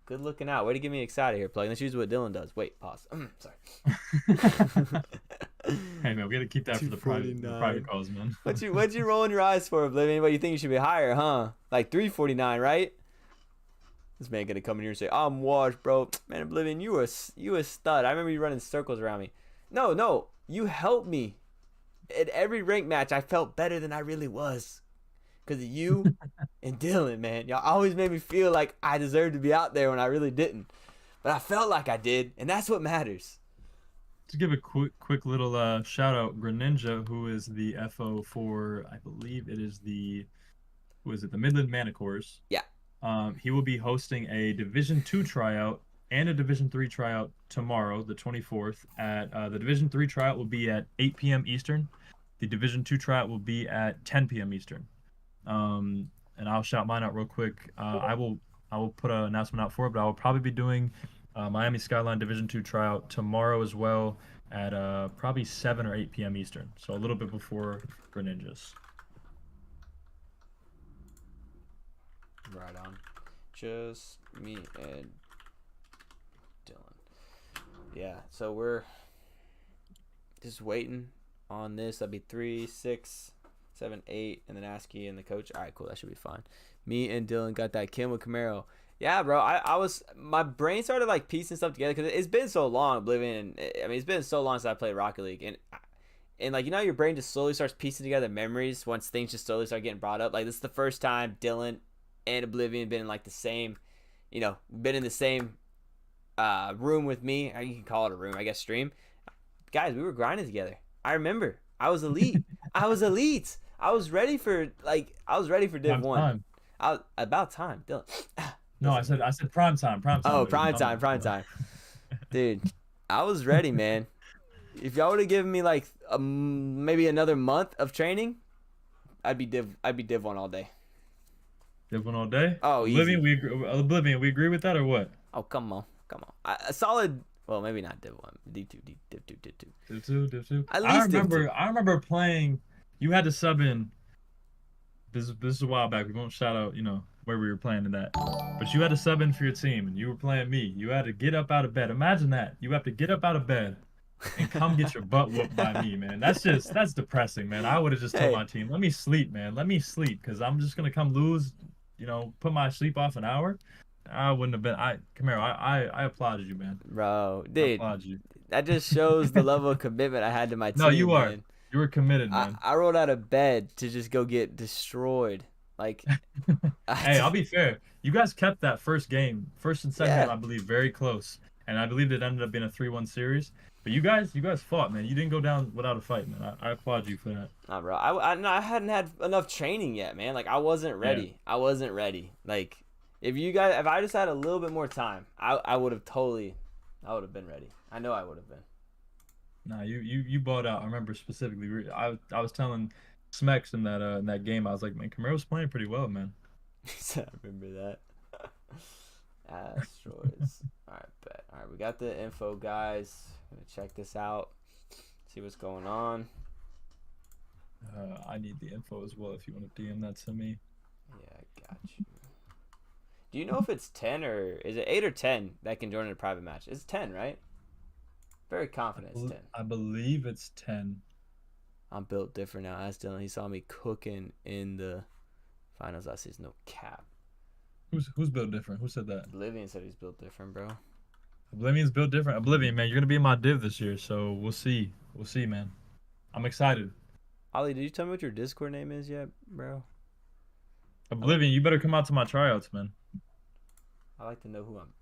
looking out. Way to get me excited here, Plugin. Let's use what Dylan does. Wait, pause. Sorry. Hey, man, we got to keep that for the private calls, man. What'd you rolling your eyes for, Oblivion? But you think you should be higher, huh? Like 349, right? This man gonna come in here and say, I'm washed, bro. Man, Oblivion, you a stud. I remember you running circles around me. No, you helped me. At every rank match, I felt better than I really was. Because of you and Dylan, man. Y'all always made me feel like I deserved to be out there when I really didn't. But I felt like I did, and that's what matters. To give a quick little shout out, Greninja, who is the FO for, I believe it is the Midland Manicores. Yeah. He will be hosting a Division 2 tryout and a Division 3 tryout tomorrow, the 24th. At the Division 3 tryout will be at 8 p.m. Eastern. The Division 2 tryout will be at 10 p.m. Eastern. And I'll shout mine out real quick. I will put an announcement out for it, but I will probably be doing Miami Skyline Division 2 tryout tomorrow as well at probably 7 or 8 p.m. Eastern. So a little bit before Greninjas. Right on. Just me and Dylan. Yeah, so we're just waiting on this. That'd be 3, 6, 7, 8, and then Askey and the coach. All right, cool. That should be fine. Me and Dylan got that Kim with Camaro. Yeah, bro. My brain started like piecing stuff together because it's been so long, Oblivion. I mean, it's been so long since I played Rocket League, and like your brain just slowly starts piecing together memories once things just slowly start getting brought up. Like this is the first time Dylan and Oblivion been in like the same, been in the same room with me. You can call it a room, I guess. Stream, guys. We were grinding together. I remember. I was elite. I was elite. I was ready for Div 1. About time, Dylan. No, I said prime time. Oh, prime time. Dude, I was ready, man. If y'all would have given me like maybe another month of training, I'd be Div 1 all day. Div 1 all day? Oh, Oblivion, Oblivion, we agree with that or what? Oh, come on. A solid, well, maybe not Div 1, Div 2. Div 2. At least I remember playing. You had to sub in. This is a while back. We won't shout out, where we were playing in that. But you had to sub in for your team, and you were playing me. You had to get up out of bed. Imagine that. You have to get up out of bed and come get your butt whooped by me, man. That's depressing, man. I would have just told my team, let me sleep, man. Let me sleep, because I'm just going to come lose, put my sleep off an hour. I wouldn't have been. I applaud you, man. Bro, dude. I applaud you. That just shows the level of commitment I had to my team. No, you are. Man. You were committed, man. I rolled out of bed to just go get destroyed. Like, hey, I'll be fair. You guys kept that first and second game, I believe, very close, and I believe it ended up being a 3-1 series. But you guys fought, man. You didn't go down without a fight, man. I applaud you for that. Nah, bro. I hadn't had enough training yet, man. Like, I wasn't ready. Yeah. I wasn't ready. Like, if I just had a little bit more time, I would have been ready. I know I would have been. Nah, you bought out. I remember specifically. I was telling Smex in that game. I was like, man, Camaro's playing pretty well, man. I remember that. Asteroids. All right, bet. All right, we got the info, guys. Gonna check this out. See what's going on. I need the info as well. If you want to DM that to me. Yeah, I got you. Do you know if it's 10 or is it 8 or 10 that can join in a private match? It's 10, right? Very confident it's 10. I believe it's 10. I'm built different now. As Dylan, he saw me cooking in the finals last season. No cap. Who's built different? Who said that? Oblivion said he's built different, bro. Oblivion's built different. Oblivion, man, you're gonna be in my div this year, so we'll see. We'll see, man. I'm excited. Ollie, did you tell me what your Discord name is yet, bro? Oblivion, you better come out to my tryouts, man. I like to know who I'm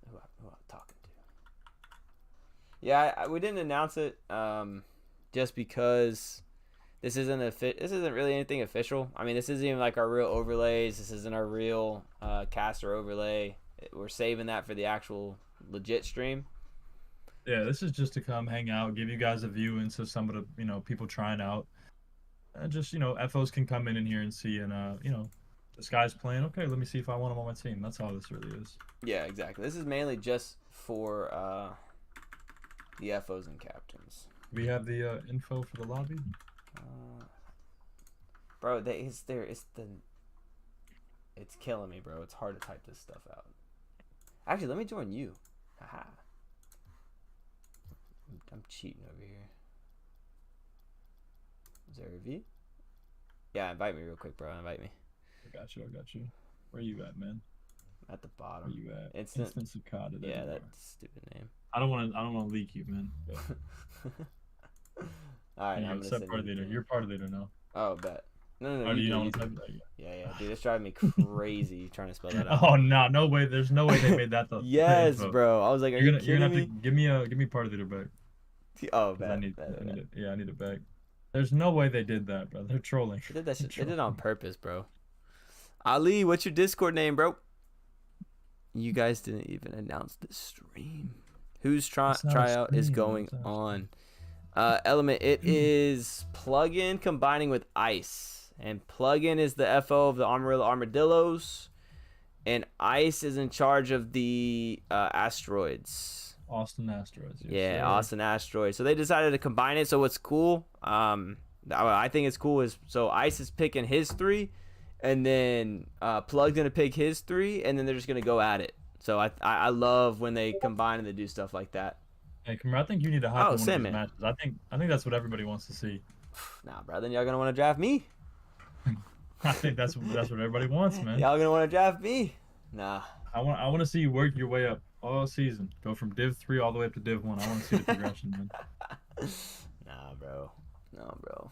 talking to. Yeah, we didn't announce it just because this isn't really anything official. I mean, this isn't even like our real overlays. This isn't our real caster overlay. We're saving that for the actual legit stream. Yeah, this is just to come hang out, give you guys a view into some of the people trying out. Just FOs can come in here and see, and this guy's playing. Okay, let me see if I want him on my team. That's all this really is. Yeah, exactly. This is mainly just for the FOs and captains. We have the info for the lobby. Bro, it's killing me, bro. It's hard to type this stuff out. Actually, let me join you. Haha. I'm cheating over here. Is there a V? Yeah, invite me real quick, bro. Invite me. I got you. Where you at, man? At the bottom. Where you at? Instant Cicada. Yeah, that stupid name. I don't want to leak you, man. All right, I'm except party leader. You're party leader now. Oh, bet. No. Oh, you don't want to type that? Yeah, dude, it's driving me crazy trying to spell that out. Oh no way! There's no way they made that though. Yes, bro. I was like, you're gonna have to give me party leader back. Oh, bet. I need it back. There's no way they did that, bro. They're trolling. They did that shit. They did it on purpose, bro. Ali, what's your Discord name, bro? You guys didn't even announce the stream. Whose tryout is going on? Element, it is Plugin combining with Ice. And Plugin is the FO of the Armadillos. And Ice is in charge of the Asteroids. Austin Asteroids. Yes, yeah, sir. Austin Asteroids. So they decided to combine it. So what's cool, I think it's cool is, so Ice is picking his 3. And then Plug's going to pick his 3. And then they're just going to go at it. So I love when they combine and they do stuff like that. Hey, Kamar, I think you need to hop in one of these matches. I think that's what everybody wants to see. Nah, bro, then y'all gonna want to draft me. I think that's what everybody wants, man. Y'all gonna want to draft me. Nah. I want to see you work your way up all season. Go from Div 3 all the way up to Div 1. I want to see the progression, man. Nah, bro. No, bro.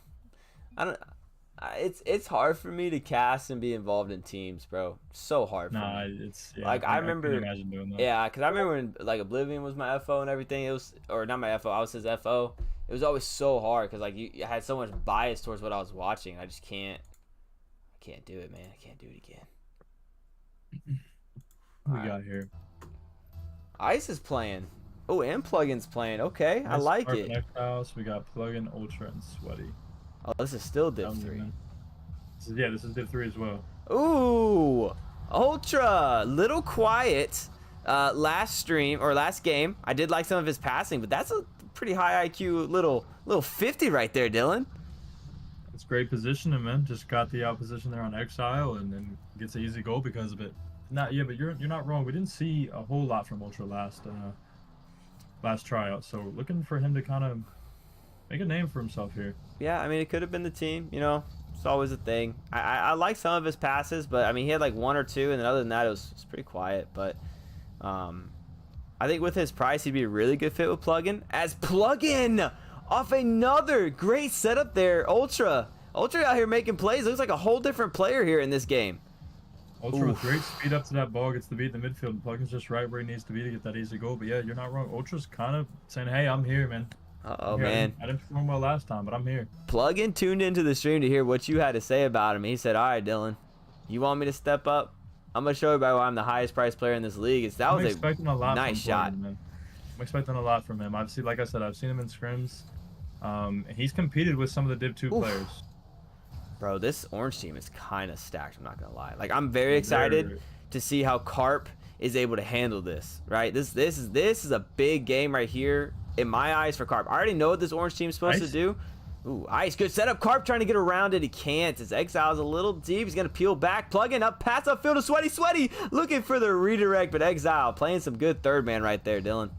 It's hard for me to cast and be involved in teams, bro. So hard for me. It's like I remember. I can imagine doing that. Yeah, because I remember when like Oblivion was my FO and everything. It was, or not my FO. I was his FO. It was always so hard because like you had so much bias towards what I was watching. I just can't. I can't do it, man. I can't do it again. What we got here? Ice is playing. Oh, and Plugin's playing. Okay, I like it. Next house, we got Plugin, Ultra, and Sweaty. Oh, this is still Div 3. This is Div 3 as well. Ooh, Ultra, little quiet. Last stream or last game, I did like some of his passing, but that's a pretty high IQ little 50 right there, Dylan. It's great positioning, man. Just got the opposition there on Exile, and then gets an easy goal because of it. But you're not wrong. We didn't see a whole lot from Ultra last tryout, so looking for him to kind of make a name for himself here. Yeah, I mean, it could have been the team. It's always a thing. I like some of his passes, but I mean, he had like 1 or 2, and then other than that, it was pretty quiet. But I think with his price, he'd be a really good fit with Plugin. As Plugin off another great setup there, Ultra out here making plays. Looks like a whole different player here in this game. Ultra with great speed up to that ball, gets the beat in the midfield, and Plugin's just right where he needs to be to get that easy goal. But yeah, you're not wrong. Ultra's kind of saying, "Hey, I'm here, man." Man. I didn't perform well last time, but I'm here. Plugin tuned into the stream to hear what you had to say about him. He said, "All right, Dylan, you want me to step up? I'm gonna show everybody why I'm the highest priced player in this league." That was a nice shot. I'm expecting a lot from him. Like I said, I've seen him in scrims. He's competed with some of the Div 2 players. Bro, this orange team is kind of stacked. I'm not gonna lie. Like, I'm very excited to see how Carp is able to handle this. Right? This is a big game right here in my eyes for Carp. I already know what this orange team's supposed to do. Ooh, Ice, good setup. Carp trying to get around it. He can't. His Exile's a little deep. He's gonna peel back. Plugin up, pass upfield to Sweaty. Looking for the redirect, but Exile playing some good third man right there, Dylan.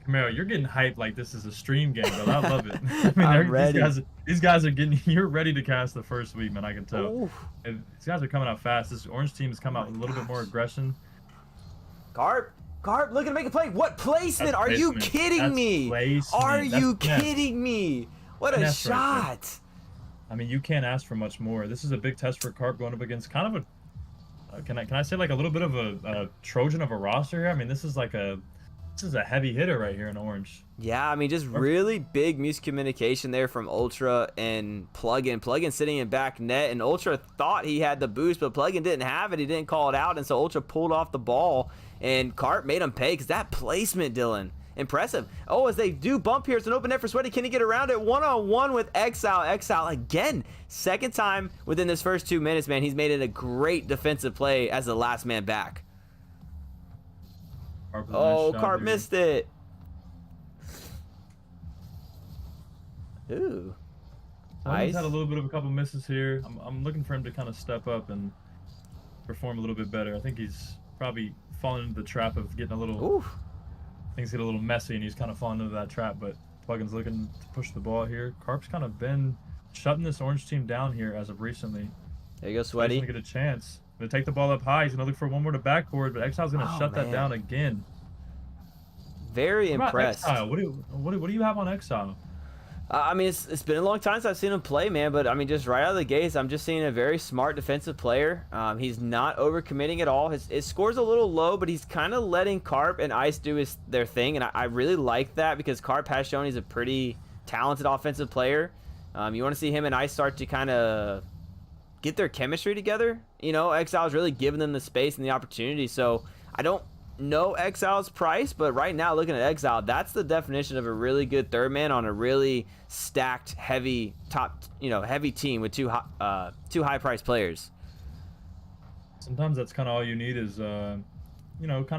Camaro, you're getting hyped like this is a stream game, but I love it. I mean, I'm ready. these guys are getting. You're ready to cast the first week, man. I can tell. Ooh. These guys are coming out fast. This orange team has come out with a little bit more aggression. Carp, looking to make a play. What placement? That's Are you placement. kidding That's me? placement. Are That's you finesse. kidding me? What a Finesse right there. shot. I mean, you can't ask for much more. This is a big test for Carp going up against kind of a. Can I say like a little bit of a Trojan of a roster here? I mean, this is a heavy hitter right here in orange. Yeah, I mean, just really big miscommunication there from Ultra and Plugin. Plugin sitting in back net, and Ultra thought he had the boost, but Plugin didn't have it. He didn't call it out, and so Ultra pulled off the ball, and Carp made him pay because that placement, Dylan. Impressive. Oh, as they do bump here, it's an open net for Sweaty. Can he get around it? One-on-one with Exile. Exile again. Second time within this first 2 minutes, man. He's made it a great defensive play as the last man back. Oh, Carp missed it. Ooh. Nice. He's had a little bit of a couple misses here. I'm looking for him to kind of step up and perform a little bit better. I think he's probably fallen into the trap of getting a little... Ooh. Things get a little messy, and he's kind of fallen into that trap, but Plugin's looking to push the ball here. Carp's kind of been shutting this orange team down here as of recently. There you go, Sweaty. He's going to get a chance. Going to take the ball up high. He's going to look for one more to backboard, but Exile's going to shut that down again. Very impressed. Exile? What do you have on Exile? I mean, it's been a long time since I've seen him play, man. But I mean, just right out of the gates, I'm just seeing a very smart defensive player. He's not overcommitting at all. His score's a little low, but he's kind of letting Carp and Ice do their thing, and I really like that because Carp has shown he's a pretty talented offensive player. You want to see him and Ice start to kind of get their chemistry together. You know, Exile's really giving them the space and the opportunity. So I don't know Exile's price, but right now looking at Exile, that's the definition of a really good third man on a really stacked, heavy heavy team with two high priced players. Sometimes that's kind of all you need is kind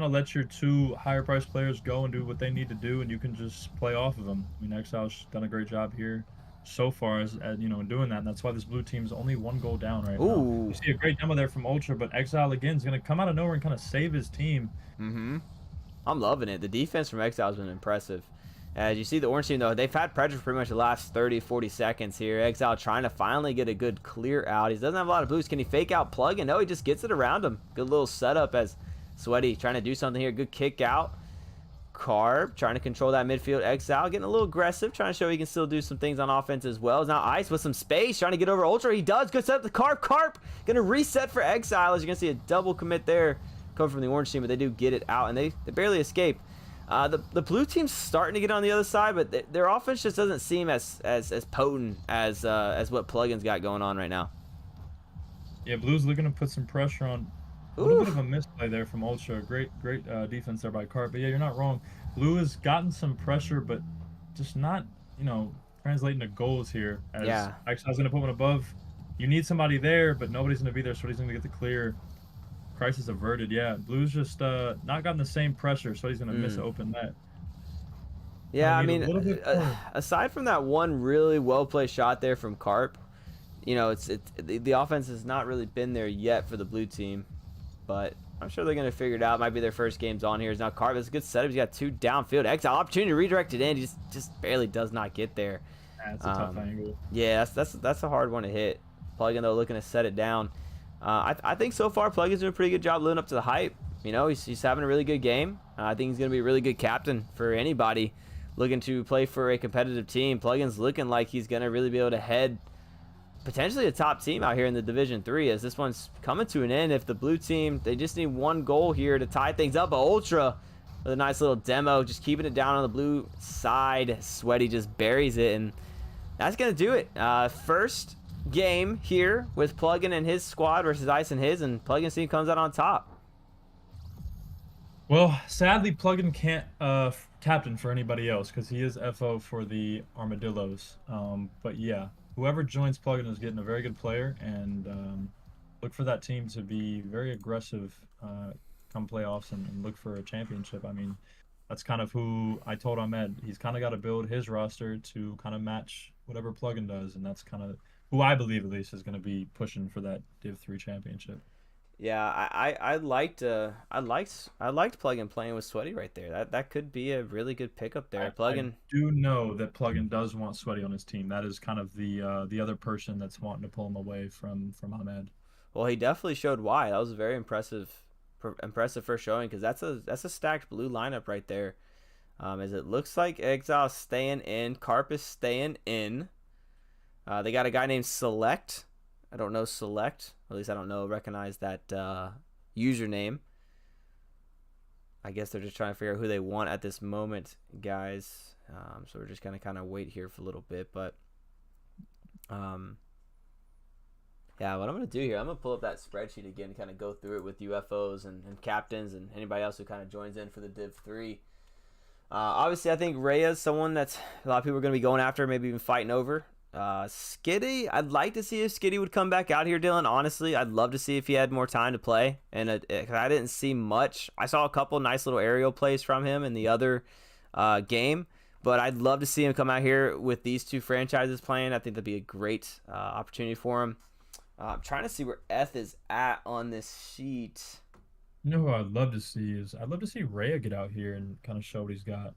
of let your two higher priced players go and do what they need to do, and you can just play off of them. I mean, Exile's done a great job here so far as in doing that, and that's why this blue team's only 1 goal down right now. You see a great demo there from Ultra, but Exile again is going to come out of nowhere and kind of save his team. I'm loving it. The defense from Exile has been impressive. As you see the orange team, though, they've had pressure for pretty much the last 30-40 seconds here. Exile trying to finally get a good clear out. He doesn't have a lot of boost. Can he fake out Plugin? No, he just gets it around him. Good little setup as Sweaty trying to do something here. Good kick out. Carp trying to control that midfield. Exile getting a little aggressive, trying to show he can still do some things on offense as well. Now Ice with some space, trying to get over Ultra. He does. Good setup to Carp. Carp going to reset for Exile. As you're going to see a double commit there coming from the orange team, but they do get it out, and they barely escape. The blue team's starting to get on the other side, but their offense just doesn't seem as potent as what Plugin's got going on right now. Yeah, blue's looking to put some pressure on. A little bit of a misplay there from Ultra. Great defense there by Carp. But yeah, you're not wrong. Blue has gotten some pressure, but just not, translating to goals here. As Exile's going to put one above. You need somebody there, but nobody's going to be there, so he's going to get the clear. Crisis averted. Yeah, Blue's just not gotten the same pressure, so he's going to miss an open net. Yeah, I mean, aside from that one really well-placed shot there from Carp, the offense has not really been there yet for the blue team. But I'm sure they're going to figure it out. Might be their first games on here. Now Carp has a good setup. He's got 2 downfield. Exile opportunity to redirect it in. He just barely does not get there. That's a tough angle. Yeah, that's a hard one to hit. Plugin, though, looking to set it down. I think so far Plugin's doing a pretty good job living up to the hype. He's having a really good game. I think he's going to be a really good captain for anybody looking to play for a competitive team. Plugin's looking like he's going to really be able to head potentially a top team out here in the Division 3, as this one's coming to an end. If the blue team, they just need 1 goal here to tie things up. But Ultra with a nice little demo, just keeping it down on the blue side. Sweaty just buries it, and that's going to do it. First game here with Plugin and his squad versus Ice and his, and Plugin's team comes out on top. Well, sadly, Plugin can't captain for anybody else because he is FO for the Armadillos. But yeah, whoever joins Plugin is getting a very good player, and look for that team to be very aggressive come playoffs and look for a championship. I mean, that's kind of who I told Ahmed. He's kind of got to build his roster to kind of match whatever Plugin does, and that's kind of who I believe at least is going to be pushing for that Div3 championship. Yeah, I liked Plug and playing with Sweaty right there. That could be a really good pickup there. I Plugin. do know that Plugin does want Sweaty on his team. That is kind of the other person that's wanting to pull him away from Ahmed. Well, he definitely showed why. That was a very impressive first showing because that's a stacked blue lineup right there. As it looks like Exile's staying in, Carp is staying in. They got a guy named Select. I don't know Select. At least I don't recognize that username. I guess they're just trying to figure out who they want at this moment, guys. So we're just gonna kind of wait here for a little bit, but yeah, what I'm gonna do here, I'm gonna pull up that spreadsheet again, kind of go through it with UFOs and captains and anybody else who kind of joins in for the Div3. Obviously, I think Rhea's someone that's a lot of people are gonna be going after, maybe even fighting over. Skitty, I'd like to see if Skitty would come back out here, Dylan. Honestly, I'd love to see if he had more time to play. And I didn't see much. I saw a couple nice little aerial plays from him in the other game. But I'd love to see him come out here with these two franchises playing. I think that'd be a great opportunity for him. I'm trying to see where Eth is at on this sheet. You know who I'd love to see Rhea get out here and kind of show what he's got.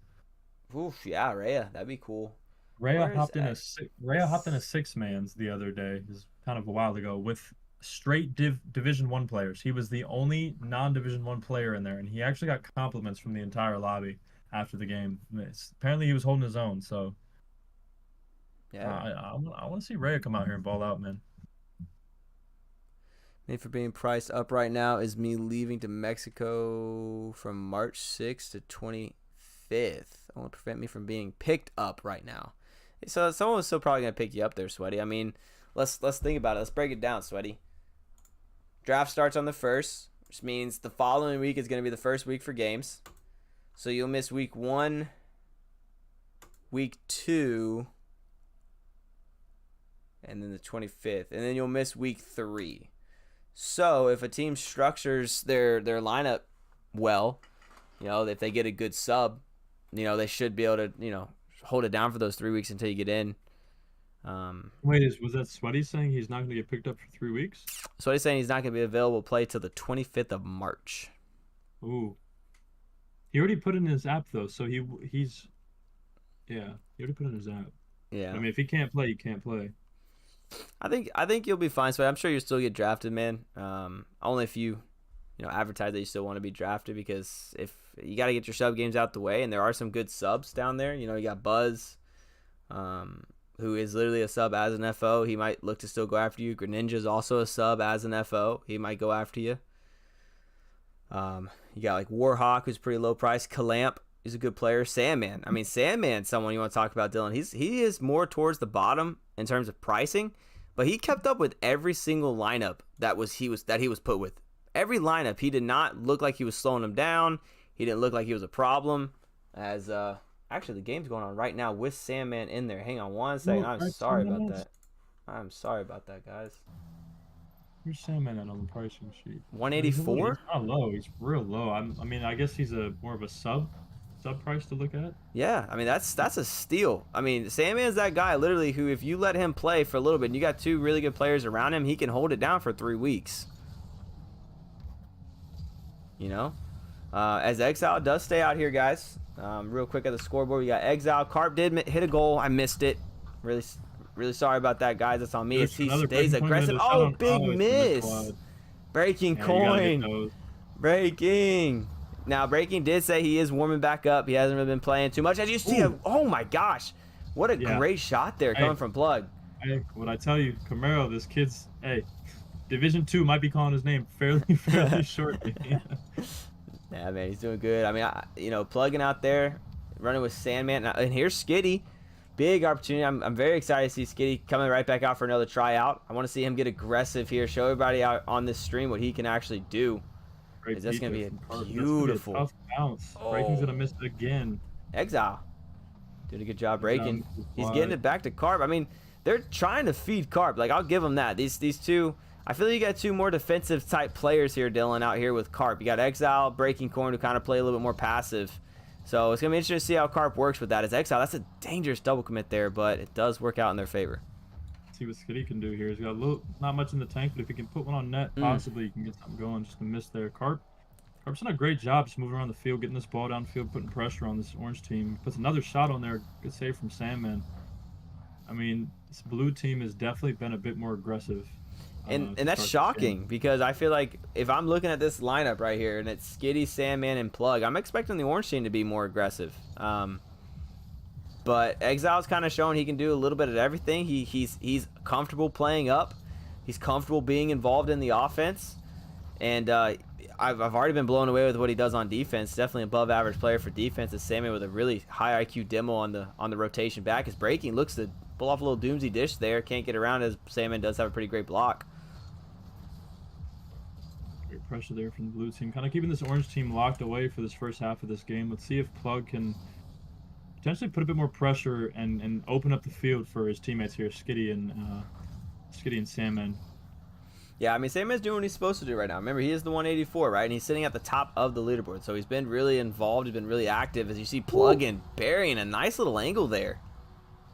Oof, yeah, Rhea. That'd be cool. Rhea hopped in a six man's the other day. This is kind of a while ago with straight Division 1 players. He was the only non-Division 1 player in there, and he actually got compliments from the entire lobby after the game. Apparently, he was holding his own. So, yeah, I want to see Rhea come out here and ball out, man. Made for being priced up right now is me leaving to Mexico from March 6th to 25th. I want to prevent me from being picked up right now. So someone was still probably gonna pick you up there, Sweaty. I mean, let's think about it. Let's break it down, Sweaty. Draft starts on the 1st, which means the following week is gonna be the first week for games. So you'll miss week 1, week 2, and then the 25th, and then you'll miss week 3. So if a team structures their lineup well, if they get a good sub, they should be able to, hold it down for those 3 weeks until you get in. Wait, was that Sweaty saying he's not going to get picked up for 3 weeks? Sweaty's saying he's not going to be available to play till the 25th of March. Ooh. He already put in his app, though, so he already put in his app. Yeah. I mean, if he can't play, he can't play. I think you'll be fine, Sweaty. I'm sure you'll still get drafted, man. Only if you advertise that you still want to be drafted, because if you got to get your sub games out the way, and there are some good subs down there. You got Buzz, who is literally a sub as an FO. He might look to still go after you. Greninja's also a sub as an FO. He might go after you. You got like Warhawk, who's pretty low price. Kalamp is a good player. Sandman. I mean, Sandman's someone you want to talk about, Dylan. He is more towards the bottom in terms of pricing, but he kept up with every single lineup that he was put with. Every lineup, he did not look like he was slowing him down. He didn't look like he was a problem. As actually, the game's going on right now with Sandman in there. Hang on one second. I'm sorry about that. I'm sorry about that, guys. Where's Sandman at on the pricing sheet? 184. He's not low. He's real low. I mean, I guess he's more of a sub price to look at. Yeah, I mean that's a steal. I mean, Sandman's that guy literally who, if you let him play for a little bit, and you got two really good players around him, he can hold it down for 3 weeks. As Exile does stay out here, guys. Real quick at the scoreboard, we got Exile. Carp did hit a goal. I missed it. Really sorry about that, guys. That's on me. He stays aggressive. Oh, big miss. Breaking coin. Breaking. Now, Breaking did say he is warming back up. He hasn't really been playing too much. As you see, oh my gosh. What a great shot there coming from Plug. Hey, what I tell you, Camaro, this kid's, Division 2 might be calling his name fairly shortly. Yeah, man, he's doing good. I mean, plugging out there, running with Sandman. And here's Skitty. Big opportunity. I'm very excited to see Skitty coming right back out for another tryout. I want to see him get aggressive here, show everybody out on this stream what he can actually do. That's going to be a beautiful. Tough bounce. Breaking's going to miss it again. Exile. Doing a good job breaking. He's getting it back to Carp. I mean, they're trying to feed Carp. Like, I'll give them that. These two, I feel like you got two more defensive type players here, Dylan, out here with Carp. You got Exile, Breaking Corn, who kind of play a little bit more passive. So it's going to be interesting to see how Carp works with that. As Exile, that's a dangerous double commit there, but it does work out in their favor. see what Skitty can do here. He's got a little, not much in the tank, but if he can put one on net, possibly he can get something going. Just a miss there. Carp's done a great job just moving around the field, getting this ball downfield, putting pressure on this orange team. Puts another shot on there. Good save from Sandman. I mean, this blue team has definitely been a bit more aggressive. And that's shocking because I feel like if I'm looking at this lineup right here and it's Skitty, Sandman, and Plug, I'm expecting the orange team to be more aggressive. But Exile's kind of showing he can do a little bit of everything. He's comfortable playing up. He's comfortable being involved in the offense. And I've already been blown away with what he does on defense. Definitely above average player for defense. Is Sandman with a really high IQ demo on the rotation back. His breaking looks to pull off a little doomsy dish there. Can't get around as Sandman does have a pretty great block. Great pressure there from the blue team. Kind of keeping this orange team locked away for this first half of this game. Let's see if Plug can potentially put a bit more pressure and open up the field for his teammates here, Skitty and Sandman. Yeah, I mean, Sandman's doing what he's supposed to do right now. Remember, he is the 184, right? And he's sitting at the top of the leaderboard. So he's been really involved. He's been really active. As you see Plug and burying a nice little angle there.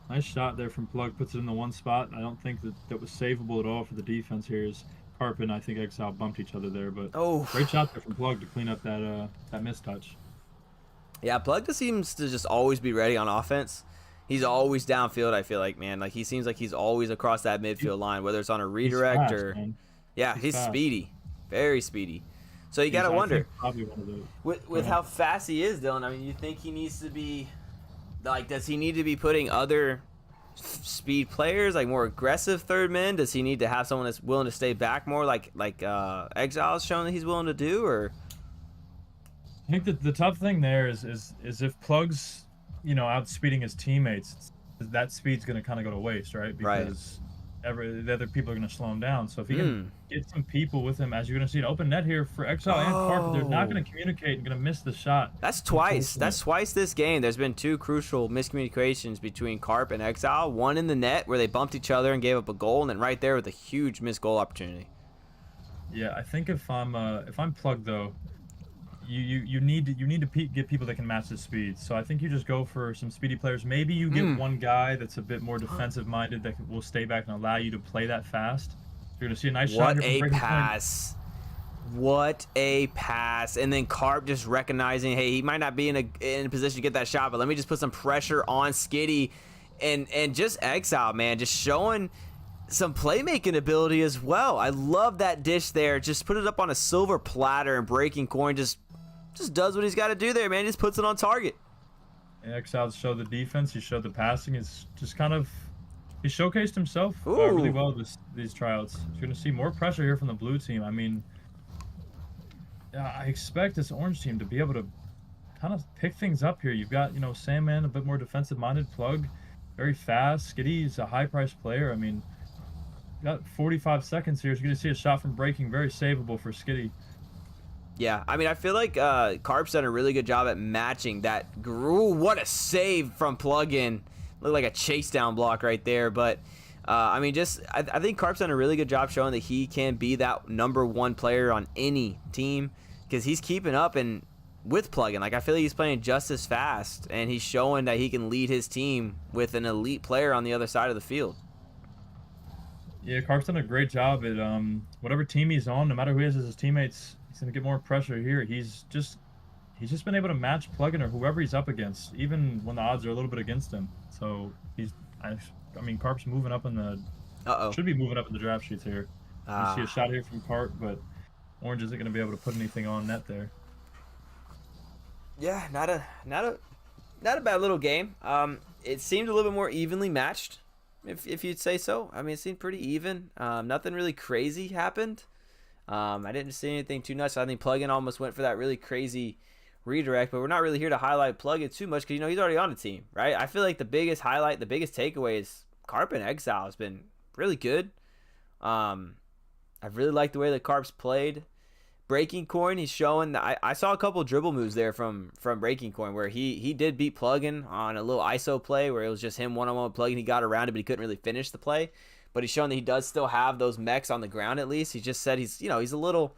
Nice shot there from Plug. Puts it in the one spot. I don't think that was savable at all for the defense here. As Carp and I think Exile bumped each other there. But great shot there from Plug to clean up that mistouch. Yeah, Plug just seems to just always be ready on offense. He's always downfield, I feel like, man. Like, he seems like he's always across that midfield line, whether it's on a redirect or... Man. Yeah, he's speedy. Very speedy. So you got to wonder, with how fast he is, Dylan, I mean, you think he needs to be... Like, does he need to be putting other speed players, like more aggressive third men? Does he need to have someone that's willing to stay back more, like Exile's shown that he's willing to do, or... I think that the tough thing there is if Plug's, outspeeding his teammates, that speed's going to kind of go to waste, right? Because the other people are going to slow him down. So if he can get some people with him, as you're going to see an open net here for Exile and Carp, they're not going to communicate and going to miss the shot. That's twice. That's twice this game. There's been two crucial miscommunications between Carp and Exile. One in the net where they bumped each other and gave up a goal, and then right there with a huge missed goal opportunity. Yeah, I think if I'm Plug though, you need to get people that can match the speed. So I think you just go for some speedy players. Maybe you get one guy that's a bit more defensive minded that will stay back and allow you to play that fast. You're gonna see a nice shot. What a pass! What a pass! And then Carp just recognizing, hey, he might not be in a position to get that shot, but let me just put some pressure on Skitty, and just Exile, man, just showing some playmaking ability as well. I love that dish there. Just put it up on a silver platter, and Breaking Coin just does what he's got to do there, man. He just puts it on target. Exile showed the defense. He showed the passing. He's just he showcased himself really well these tryouts. You're going to see more pressure here from the blue team. I mean, I expect this orange team to be able to kind of pick things up here. You've got, Sandman, a bit more defensive-minded. Plug, very fast. Skitty's a high-priced player. I mean, you got 45 seconds here. So you're going to see a shot from Breaking. Very savable for Skitty. Yeah, I mean, I feel like Carp's done a really good job at matching that. Ooh, what a save from Plug-in. Looked like a chase down block right there. But, I mean, I think Carp's done a really good job showing that he can be that number one player on any team because he's keeping up with Plug-in. Like, I feel like he's playing just as fast, and he's showing that he can lead his team with an elite player on the other side of the field. Yeah, Carp's done a great job at whatever team he's on, no matter who he is as his teammates. He's going to get more pressure here. He's just been able to match Plug-in or whoever he's up against, even when the odds are a little bit against him. So I mean, Carp's moving up in the should be moving up in the draft sheets here. You see a shot here from Carp, but Orange isn't going to be able to put anything on net there. Yeah, not a bad little game. It seemed a little bit more evenly matched, if you'd say so. I mean, it seemed pretty even. Nothing really crazy happened. I didn't see anything too nuts. I think Plug-in almost went for that really crazy redirect, but we're not really here to highlight Plug-in too much because, he's already on the team, right? I feel like the biggest highlight, the biggest takeaway is Carp and Exile has been really good. I've really liked the way that Carp's played. Breaking Coin, he's showing that I saw a couple dribble moves there from Breaking Coin where he did beat Plug-in on a little ISO play where it was just him one-on-one with Plug-in. He got around it, but he couldn't really finish the play. But he's shown that he does still have those mechs on the ground at least. He just said he's a little,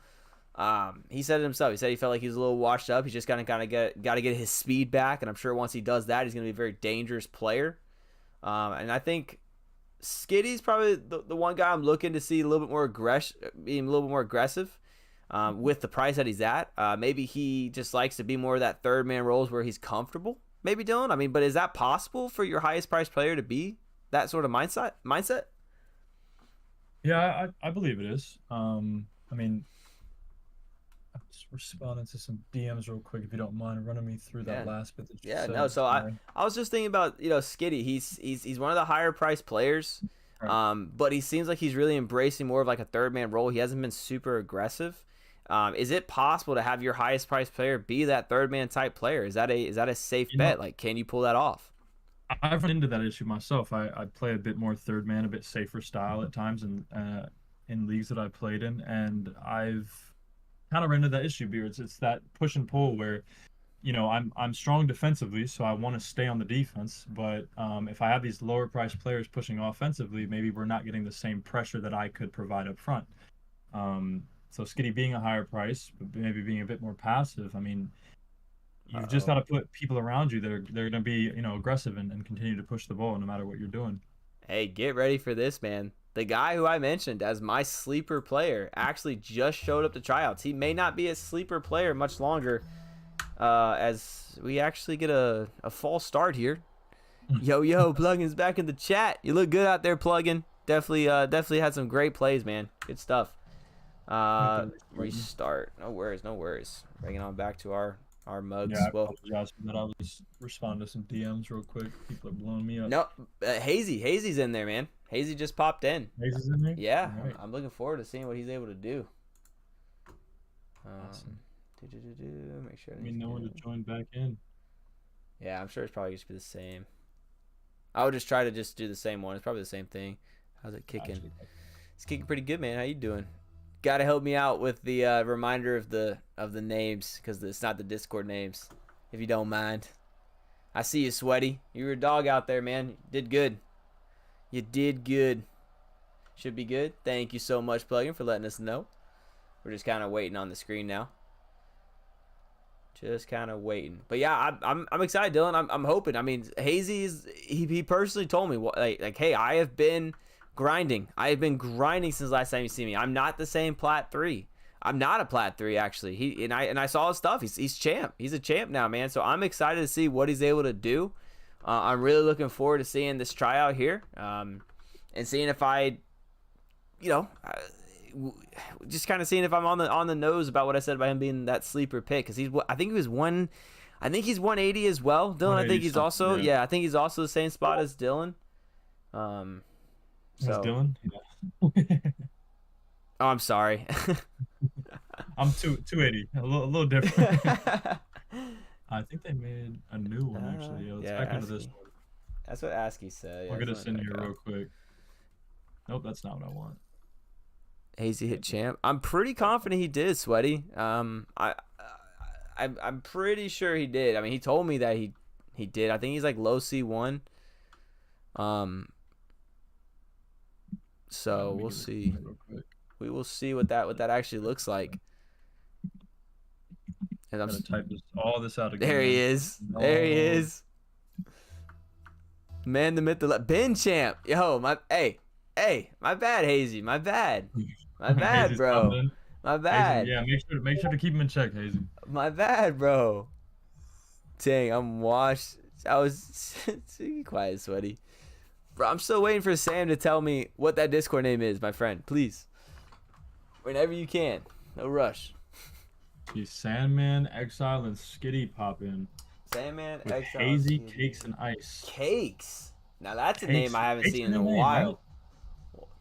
he said it himself. He said he felt like he's a little washed up. He's just got to get his speed back. And I'm sure once he does that, he's going to be a very dangerous player. And I think Skitty's probably the one guy I'm looking to see a little bit more being a little bit more aggressive with the price that he's at. Maybe he just likes to be more of that third man roles where he's comfortable. Maybe Dylan. I mean, but is that possible for your highest priced player to be that sort of mindset? Yeah, I believe it is. I mean, I'm just responding to some DMs real quick if you don't mind running me through that last bit that you said. No. So I was just thinking about Skitty. He's one of the higher priced players, Right. but he seems like he's really embracing more of like a third man role. He hasn't been super aggressive. Is it possible to have your highest priced player be that third man type player? Is that a safe bet? Like, can you pull that off? I've run into that issue myself. I play a bit more third man, a bit safer style at times in leagues that I played in, and I've kind of run into that issue, Beards. It's that push and pull where, I'm strong defensively, so I want to stay on the defense. But if I have these lower priced players pushing offensively, maybe we're not getting the same pressure that I could provide up front. So Skitty being a higher price, but maybe being a bit more passive. I mean, you've just got to put people around you that they're going to be, aggressive and continue to push the ball no matter what you're doing. Hey, get ready for this, man. The guy who I mentioned as my sleeper player actually just showed up to tryouts. He may not be a sleeper player much longer as we actually get a false start here. Yo, Pluggin's back in the chat. You look good out there, Pluggin. Definitely had some great plays, man. Good stuff. Restart. No worries. Bringing on back to our mugs. Yeah, I apologize for that. I was responding to some DMs real quick. People are blowing me up. No, Hazy's in there, man. Hazy just popped in. Hazy's in there? Yeah, right. I'm looking forward to seeing what he's able to do. Awesome. Make sure. I mean, no one to join back in. Yeah, I'm sure it's probably just be the same. I would just try to just do the same one. It's probably the same thing. How's it kicking? It's kicking pretty good, man. How you doing? Got to help me out with the reminder of the names because it's not the Discord names, if you don't mind. I see you, Sweaty. You were a dog out there, man. You did good. Should be good. Thank you so much, Plugin, for letting us know. We're just kind of waiting on the screen now. Just kind of waiting. But yeah, I'm excited, Dylan. I'm hoping. I mean, Hazy he personally told me like, hey, I have been grinding. I have been grinding since last time you see me. I'm not the same Plat 3. I'm not a Plat 3 actually. I saw his stuff. He's champ. He's a champ now, man. So I'm excited to see what he's able to do. I'm really looking forward to seeing this tryout here, and seeing if just kind of seeing if I'm on the nose about what I said about him being that sleeper pick, because I think he's 180 as well. Dylan, I think he's also I think he's also the same spot as Dylan. So Dylan? Yeah. Oh, I'm sorry. I'm 280. A little different. I think they made a new one actually. Let's back into this one. That's what ASCII said. I'll get us in here real quick. Nope, that's not what I want. Hazy hit champ. I'm pretty confident he did, Sweaty. I'm pretty sure he did. I mean, he told me that he did. I think he's like low C1. So we'll see. We will see what that actually looks like. And I'm gonna type all this out again. There he is. No. There he is. Man, the myth, the Ben champ. Yo, my bad, Hazy. My bad, bro. My bad. Hazy, yeah, make sure to keep him in check, Hazy. My bad, bro. Dang, I'm washed. I was quiet, Sweaty. Bro, I'm still waiting for Sam to tell me what that Discord name is, my friend. Please. Whenever you can. No rush. Sandman, Exile, and Skitty pop in. Sandman, with Exile, Hazy, Skitty. Cakes, and Ice. Cakes. Now that's a name I haven't seen in a while.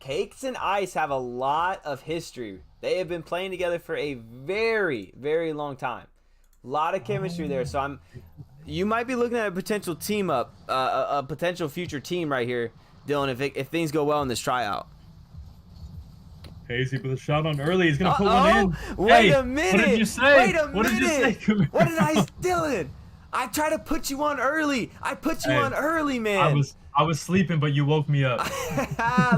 Cakes and Ice have a lot of history. They have been playing together for a very, very long time. A lot of chemistry there. So you might be looking at a potential team up, a potential future team right here, Dylan, if things go well in this tryout. Hazy with a shot on early. He's going to put one in. Wait a minute. What did you say? Wait a minute. What did you say? What did I, Dylan? I tried to put you on early. I put you on early, man. I was sleeping, but you woke me up.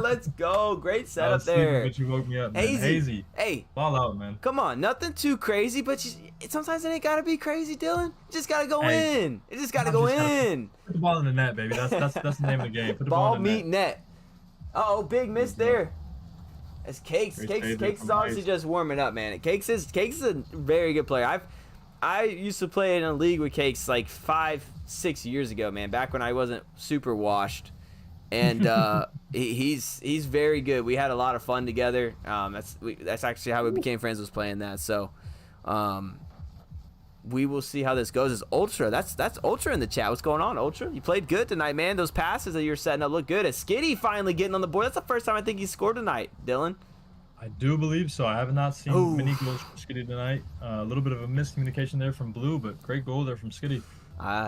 Let's go. Great setup there. But you woke me up, man. Hazy. Hey. Ball out, man. Come on. Nothing too crazy, but sometimes it ain't got to be crazy, Dylan. You just got to go in. It just got to go in. Put the ball in the net, baby. That's the name of the game. Put the ball in the net. Meet net. Oh, big miss there. It's Cakes. Cakes is obviously just warming up, man. Cakes is a very good player. I used to play in a league with Cakes like 5-6 years ago, man. Back when I wasn't super washed, and he's very good. We had a lot of fun together. That's actually how we became friends, was playing that. So, we will see how this goes. Is Ultra? That's Ultra in the chat. What's going on, Ultra? You played good tonight, man. Those passes that you're setting up look good. Is Skitty finally getting on the board? That's the first time I think he scored tonight, Dylan. I do believe so. I have not seen many goals from Skitty tonight. A little bit of a miscommunication there from Blue, but great goal there from Skitty.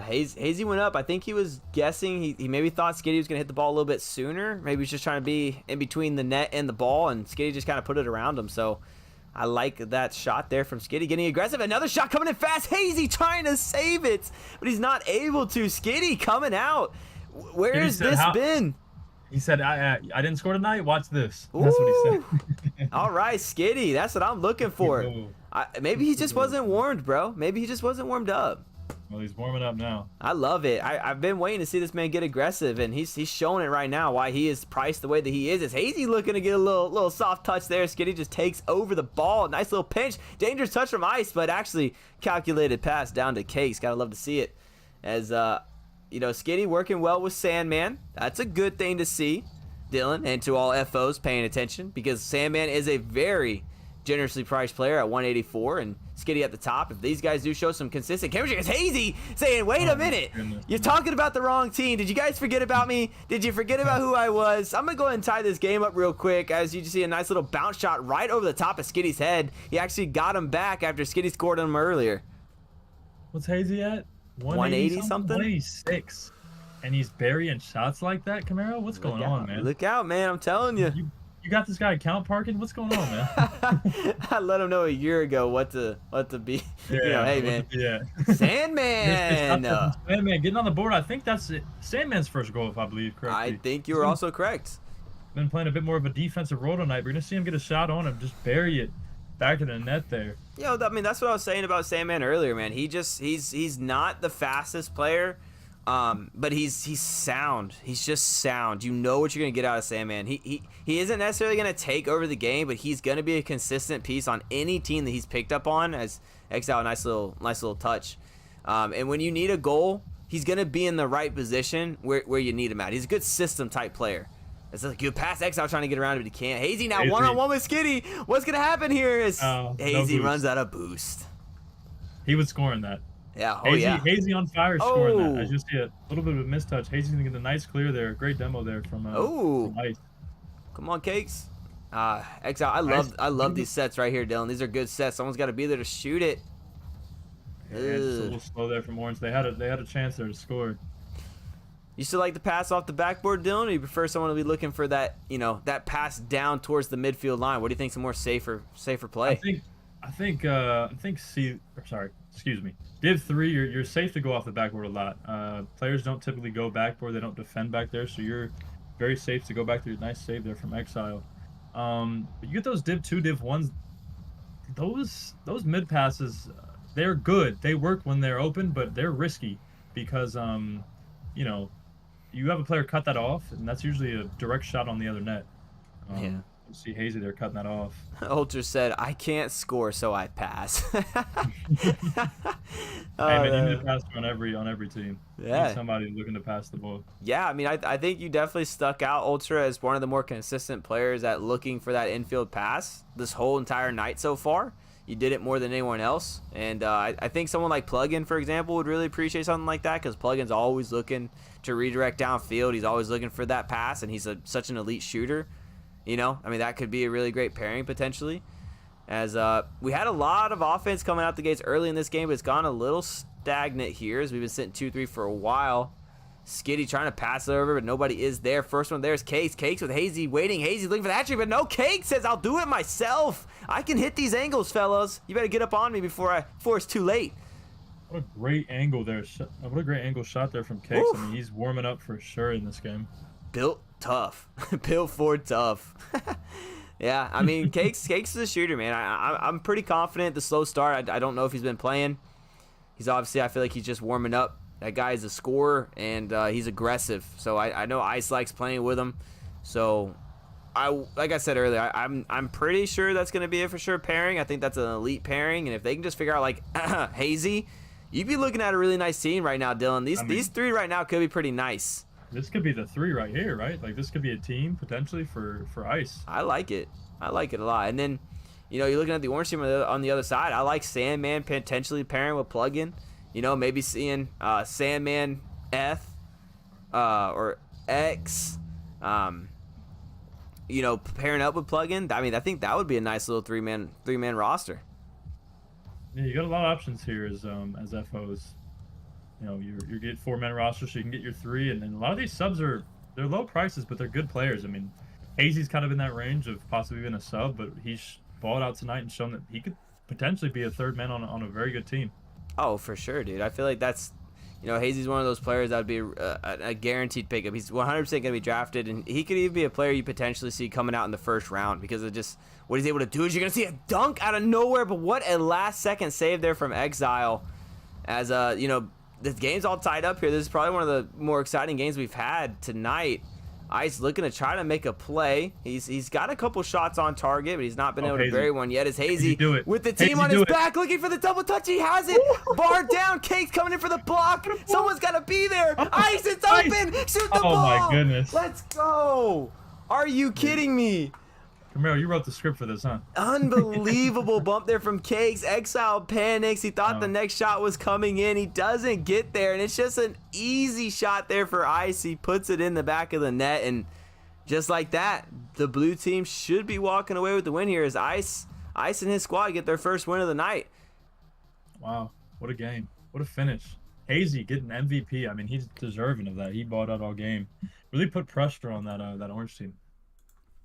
Hazy went up. I think he was guessing. He maybe thought Skitty was going to hit the ball a little bit sooner. Maybe he was just trying to be in between the net and the ball, and Skitty just kind of put it around him. So I like that shot there from Skitty, getting aggressive. Another shot coming in fast. Hazy trying to save it, but he's not able to. Skitty coming out. Where has this been? He said, I didn't score tonight. Watch this. That's what he said. All right, Skitty. That's what I'm looking for. Maybe he just wasn't warmed, bro. Maybe he just wasn't warmed up. Well, he's warming up now. I love it. I've been waiting to see this man get aggressive, and he's showing it right now why he is priced the way that he is. Is Hazy looking to get a little soft touch there? Skitty just takes over the ball. Nice little pinch. Dangerous touch from Ice, but actually calculated pass down to Cakes. Gotta love to see it. As Skitty working well with Sandman. That's a good thing to see, Dylan, and to all FOs paying attention, because Sandman is a very generously priced player at 184, and Skitty at the top. If these guys do show some consistent chemistry, it's Hazy saying, wait a minute, you're talking about the wrong team. Did you guys forget about me? Did you forget about who I was? I'm going to go ahead and tie this game up real quick, as you just see a nice little bounce shot right over the top of Skitty's head. He actually got him back after Skitty scored on him earlier. What's Hazy at? 180 something? 186. And he's burying shots like that, Camaro? What's going on, man? Look out, man. I'm telling you. You got this guy account parking? What's going on, man? I let him know a year ago what to be. Yeah, hey, man. Yeah. Sandman. Sandman getting on the board. I think that's it. Sandman's first goal, if I believe correctly. I think you were also correct. Been playing a bit more of a defensive role tonight. We're going to see him get a shot on him, just bury it back in the net there. I mean, that's what I was saying about Sandman earlier, man. He's not the fastest player. But he's sound. He's just sound. You know what you're gonna get out of Sandman. He isn't necessarily gonna take over the game, but he's gonna be a consistent piece on any team that he's picked up on. As Exile, nice little touch. And when you need a goal, he's gonna be in the right position where you need him at. He's a good system type player. It's a good pass. Exile trying to get around it, but he can't. Hazy now one-on-one with Skitty. What's gonna happen here is Hazy runs out of boost. He was scoring that. Yeah. Hazy on fire scoring that. I just see a little bit of a mistouch. Hazy's gonna get a nice clear there. Great demo there from Ice. Come on, Cakes. Exile. I love these sets right here, Dylan. These are good sets. Someone's got to be there to shoot it. Yeah, just a little slow there from Orange. They had a chance there to score. You still like the pass off the backboard, Dylan, or you prefer someone to be looking for that, that pass down towards the midfield line? What do you think's a more safer play? Div3, you're safe to go off the backboard a lot. Players don't typically go backboard. They don't defend back there, so you're very safe to go back there. Nice save there from Exile. But you get those Div2, Div1s. Those mid passes, they're good. They work when they're open, but they're risky because you have a player cut that off, and that's usually a direct shot on the other net. You see Hazy there cutting that off. Ultra said, I can't score, so I pass. Hey, man, you need to pass on every team. Yeah. You need somebody looking to pass the ball. Yeah, I mean, I think you definitely stuck out, Ultra, as one of the more consistent players at looking for that infield pass this whole entire night so far. You did it more than anyone else. And I think someone like Plugin, for example, would really appreciate something like that, because Plugin's always looking to redirect downfield. He's always looking for that pass, and he's such an elite shooter. I mean, that could be a really great pairing potentially. As we had a lot of offense coming out the gates early in this game, but it's gone a little stagnant here as we've been sitting 2-3 for a while. Skitty trying to pass it over, but nobody is there. First one there's Cakes. Cakes with Hazy waiting. Hazy looking for the hat trick, but no. Cakes says, I'll do it myself. I can hit these angles, fellas. You better get up on me before it's too late. What a great angle there. What a great angle shot there from Cakes. Oof. I mean, he's warming up for sure in this game. Built tough. Built for tough. Yeah, I mean, Cakes is a shooter, man. I'm pretty confident the slow start. I don't know if he's been playing. He's obviously, I feel like he's just warming up. That guy is a scorer, and he's aggressive. So I know Ice likes playing with him. So like I said earlier, I'm pretty sure that's going to be a for sure pairing. I think that's an elite pairing, and if they can just figure out like Hazy, you'd be looking at a really nice team right now, Dylan. These three right now could be pretty nice. This could be the three right here, right? Like this could be a team potentially for Ice. I like it. I like it a lot. And then, you're looking at the orange team on the other side. I like Sandman potentially pairing with Plugin. Maybe seeing Sandman F or X. Pairing up with Plugin. I mean, I think that would be a nice little three-man roster. Yeah, you got a lot of options here as FOs. You get 4-man roster, so you can get your 3, and a lot of these subs they're low prices, but they're good players. I mean, Hazy's kind of in that range of possibly being a sub, but he's balled out tonight and shown that he could potentially be a 3rd man on a very good team. Oh, for sure, dude. I feel like that's, Hazy's one of those players that would be a guaranteed pickup. He's 100% going to be drafted, and he could even be a player you potentially see coming out in the first round because of just what he's able to do. Is you're going to see a dunk out of nowhere, but what a last-second save there from Exile. As this game's all tied up here. This is probably one of the more exciting games we've had tonight. Ice looking to try to make a play. He's got a couple shots on target, but he's not been able to bury one yet. As Hazy with the team on his back looking for the double touch. He has it. Bar down. Cake's coming in for the block. Someone's got to be there. Ice, it's open. Shoot the ball. Oh, my goodness. Let's go. Are you kidding me? Camaro, you wrote the script for this, huh? Unbelievable bump there from Cakes. Exile panics. He thought the next shot was coming in. He doesn't get there, and it's just an easy shot there for Ice. He puts it in the back of the net, and just like that, the blue team should be walking away with the win here as Ice and his squad get their first win of the night. Wow, what a game. What a finish. Hazy getting MVP. I mean, he's deserving of that. He balled out all game. Really put pressure on that orange team.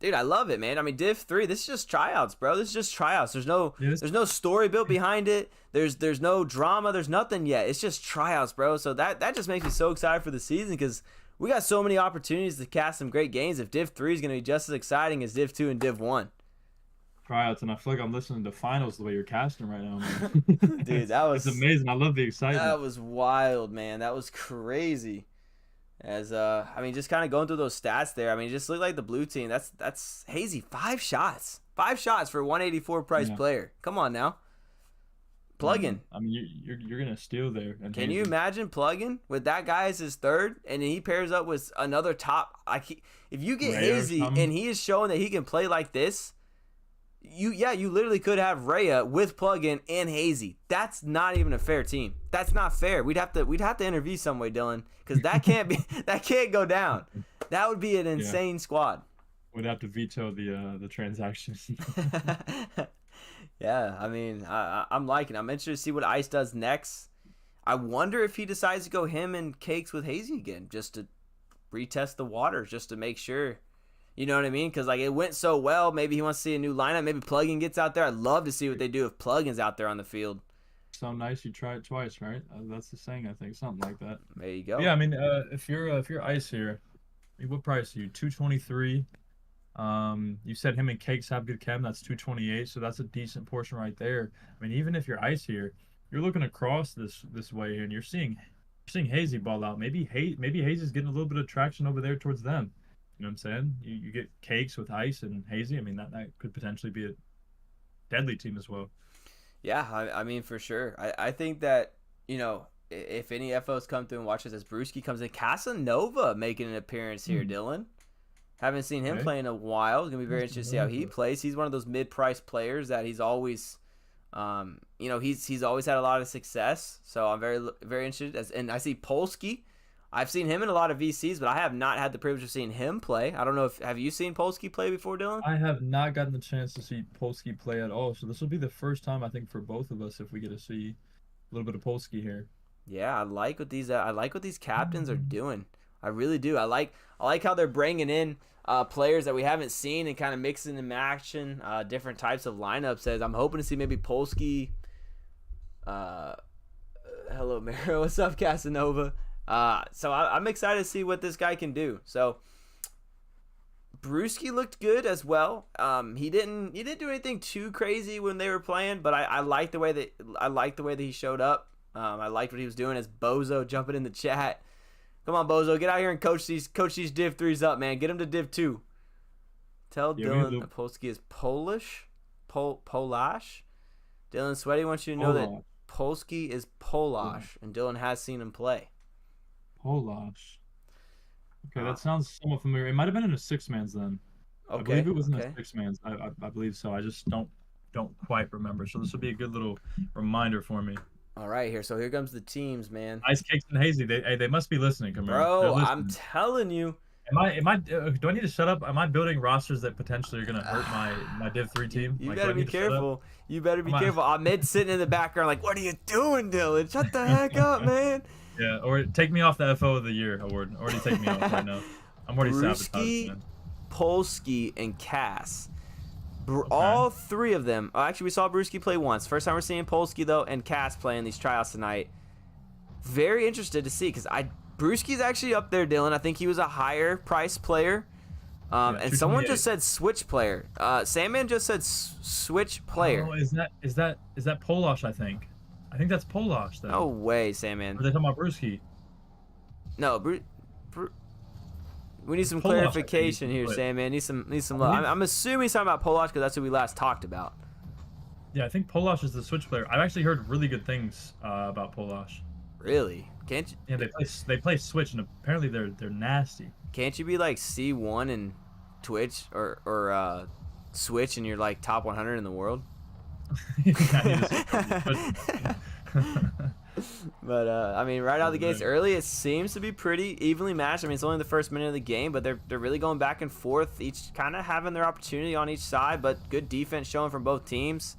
Dude, I love it, man. I mean, Div3, this is just tryouts, bro. This is just tryouts. There's no story built behind it. There's no drama. There's nothing yet. It's just tryouts, bro. So that just makes me so excited for the season because we got so many opportunities to cast some great games. If Div3 is going to be just as exciting as Div2 and Div1. Tryouts, and I feel like I'm listening to finals the way you're casting right now, man. Dude, that was it's amazing. I love the excitement. That was wild, man. That was crazy. As just kind of going through those stats there. I mean, just look like the blue team. That's Hazy. 5 shots for a 184 price player. Come on now. Plugin. I mean, you're gonna steal there. And can you imagine Plugin with that guy as his 3rd, and he pairs up with another top? If you get Hazy and he is showing that he can play like this, you literally could have Rhea with Plugin and Hazy. That's not even a fair team. That's not fair. We'd have to interview some way, Dylan, because that can't go down. That would be an insane squad. We'd have to veto the transactions. Yeah, I mean, I'm liking it. I'm interested to see what Ice does next. I wonder if he decides to go him and Cakes with Hazy again, just to retest the waters, just to make sure. You know what I mean? Because it went so well. Maybe he wants to see a new lineup. Maybe Plugin gets out there. I'd love to see what they do if Plugin's out there on the field. So nice, you try it twice, right? That's the saying, I think, something like that. There you go. Yeah, I mean, if you're Ice here, what price are you? 223. You said him and Cakes have good chem. That's 228. So that's a decent portion right there. I mean, even if you're Ice here, you're looking across this way here, and you're seeing Hazy ball out. Maybe Hazy's getting a little bit of traction over there towards them. You know what I'm saying? You get Cakes with Ice and Hazy. I mean, that could potentially be a deadly team as well. Yeah, I mean, for sure. I think that, if any FOs come through and watch this as Brewski comes in, Casanova making an appearance here, Dylan. Haven't seen him play in a while. It's going to be very interesting to see how he plays. He's one of those mid-priced players that he's always, he's always had a lot of success. So I'm very, very interested. And I see Polsky. I've seen him in a lot of VCs, but I have not had the privilege of seeing him play. I don't know have you seen Polsky play before, Dylan? I have not gotten the chance to see Polsky play at all. So this will be the first time, I think, for both of us if we get to see a little bit of Polsky here. Yeah, I like what these captains are doing. I really do. I like how they're bringing in players that we haven't seen and kind of mixing and matching different types of lineups. As I'm hoping to see maybe Polsky. Hello, Mero. What's up, Casanova? So I'm excited to see what this guy can do. So Brewski looked good as well. He didn't do anything too crazy when they were playing, but I like the way that he showed up. I liked what he was doing as Bozo jumping in the chat. Come on, Bozo, get out here and coach these Div 3s up, man. Get them to Div 2. Tell Yeah, we need Dylan to- Polsky is Polish. Polish. Dylan Sweaty wants you to know that Polsky is Polish, and Dylan has seen him play. Polish. Okay, that sounds somewhat familiar. It might have been in a six-man's then. Okay. I believe it was in a six-man's. I believe so. I just don't quite remember. So this will be a good little reminder for me. All right, so here comes the teams, man. Ice Cakes and Hazy. They must be listening, Bro, I'm telling you. Am I? Do I need to shut up? Am I building rosters that potentially are gonna hurt my Div3 team? You better be careful. You better be careful. Ahmed's sitting in the background like, what are you doing, Dylan? Shut the heck up, man. Yeah, or take me off the FO of the Year award. Already take me off right now. I'm already sabotaged, man. Polsky, and Cass. All three of them. Actually, we saw Brewski play once. First time we're seeing Polsky, though, and Cass playing these tryouts tonight. Very interested to see, because Brewski's actually up there, Dylan. I think he was a higher price player. And someone just said switch player. Sandman just said switch player. Oh, is that Polosh? I think that's Polosh. Then. No way, Sandman. Are they talking about Brewski? No, we need some clarification here, Sandman. Need some love. I'm assuming he's talking about Polosh because that's who we last talked about. Yeah, I think Polosh is the switch player. I've actually heard really good things about Polosh. Really? Can't you? Yeah, they play switch, and apparently they're nasty. Can't you be like C1 in Twitch or Switch and you're like top 100 in the world? But I mean, right out of the gates early, it seems to be pretty evenly matched. I mean, it's only the first minute of the game, but they're really going back and forth, each kind of having their opportunity on each side, but good defense showing from both teams.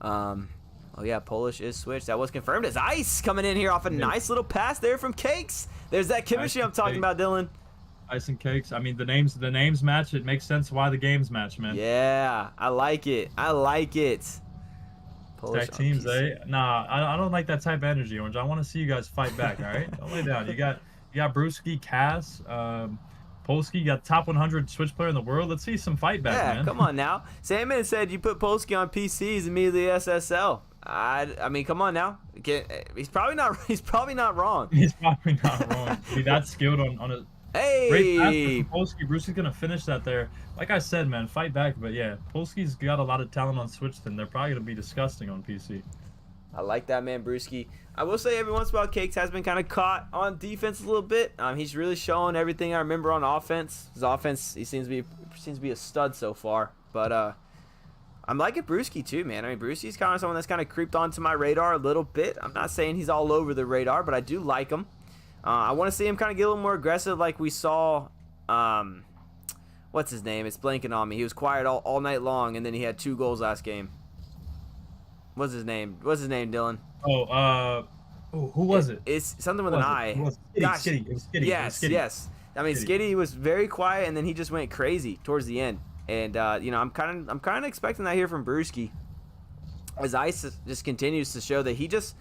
Oh yeah, Polish is switched. That was confirmed as Ice coming in here off a nice little pass there from Cakes. There's that chemistry I'm talking about, Dylan. Ice and Cakes. I mean, the names match. It makes sense why the games match, man. Yeah, I like it. Stack teams, eh? Nah, I don't like that type of energy, Orange. I want to see you guys fight back, all right? Don't lay down. You got Brewski, Cass, Polsky. You got top 100 Switch player in the world. Let's see some fight back, man. Yeah, come on now. Sandman said you put Polsky on PCs immediately SSL. I mean, come on now. He's probably not wrong. He's probably not wrong. Be that skilled on a great pass from Polsky. Bruce is gonna finish that there. Like I said, man, fight back. But yeah, Polsky's got a lot of talent on Switch. Then they're probably gonna be disgusting on PC. I like that, man, Brewski. I will say every once in a while, Cakes has been kind of caught on defense a little bit. He's really showing everything I remember on offense. His offense, he seems to be a stud so far. But I'm liking Brewski too, man. I mean, Brewski's kind of someone that's kind of creeped onto my radar a little bit. I'm not saying he's all over the radar, but I do like him. I want to see him kind of get a little more aggressive, like we saw. What's his name? It's blanking on me. He was quiet all night long, and then he had 2 goals last game. What's his name, Dylan? Who was it? It's something with an I. It was Skitty. It was Skitty. Yes. I mean, Skitty was very quiet, and then he just went crazy towards the end. And I'm kind of expecting that here from Brewski, as Ice just continues to show that he just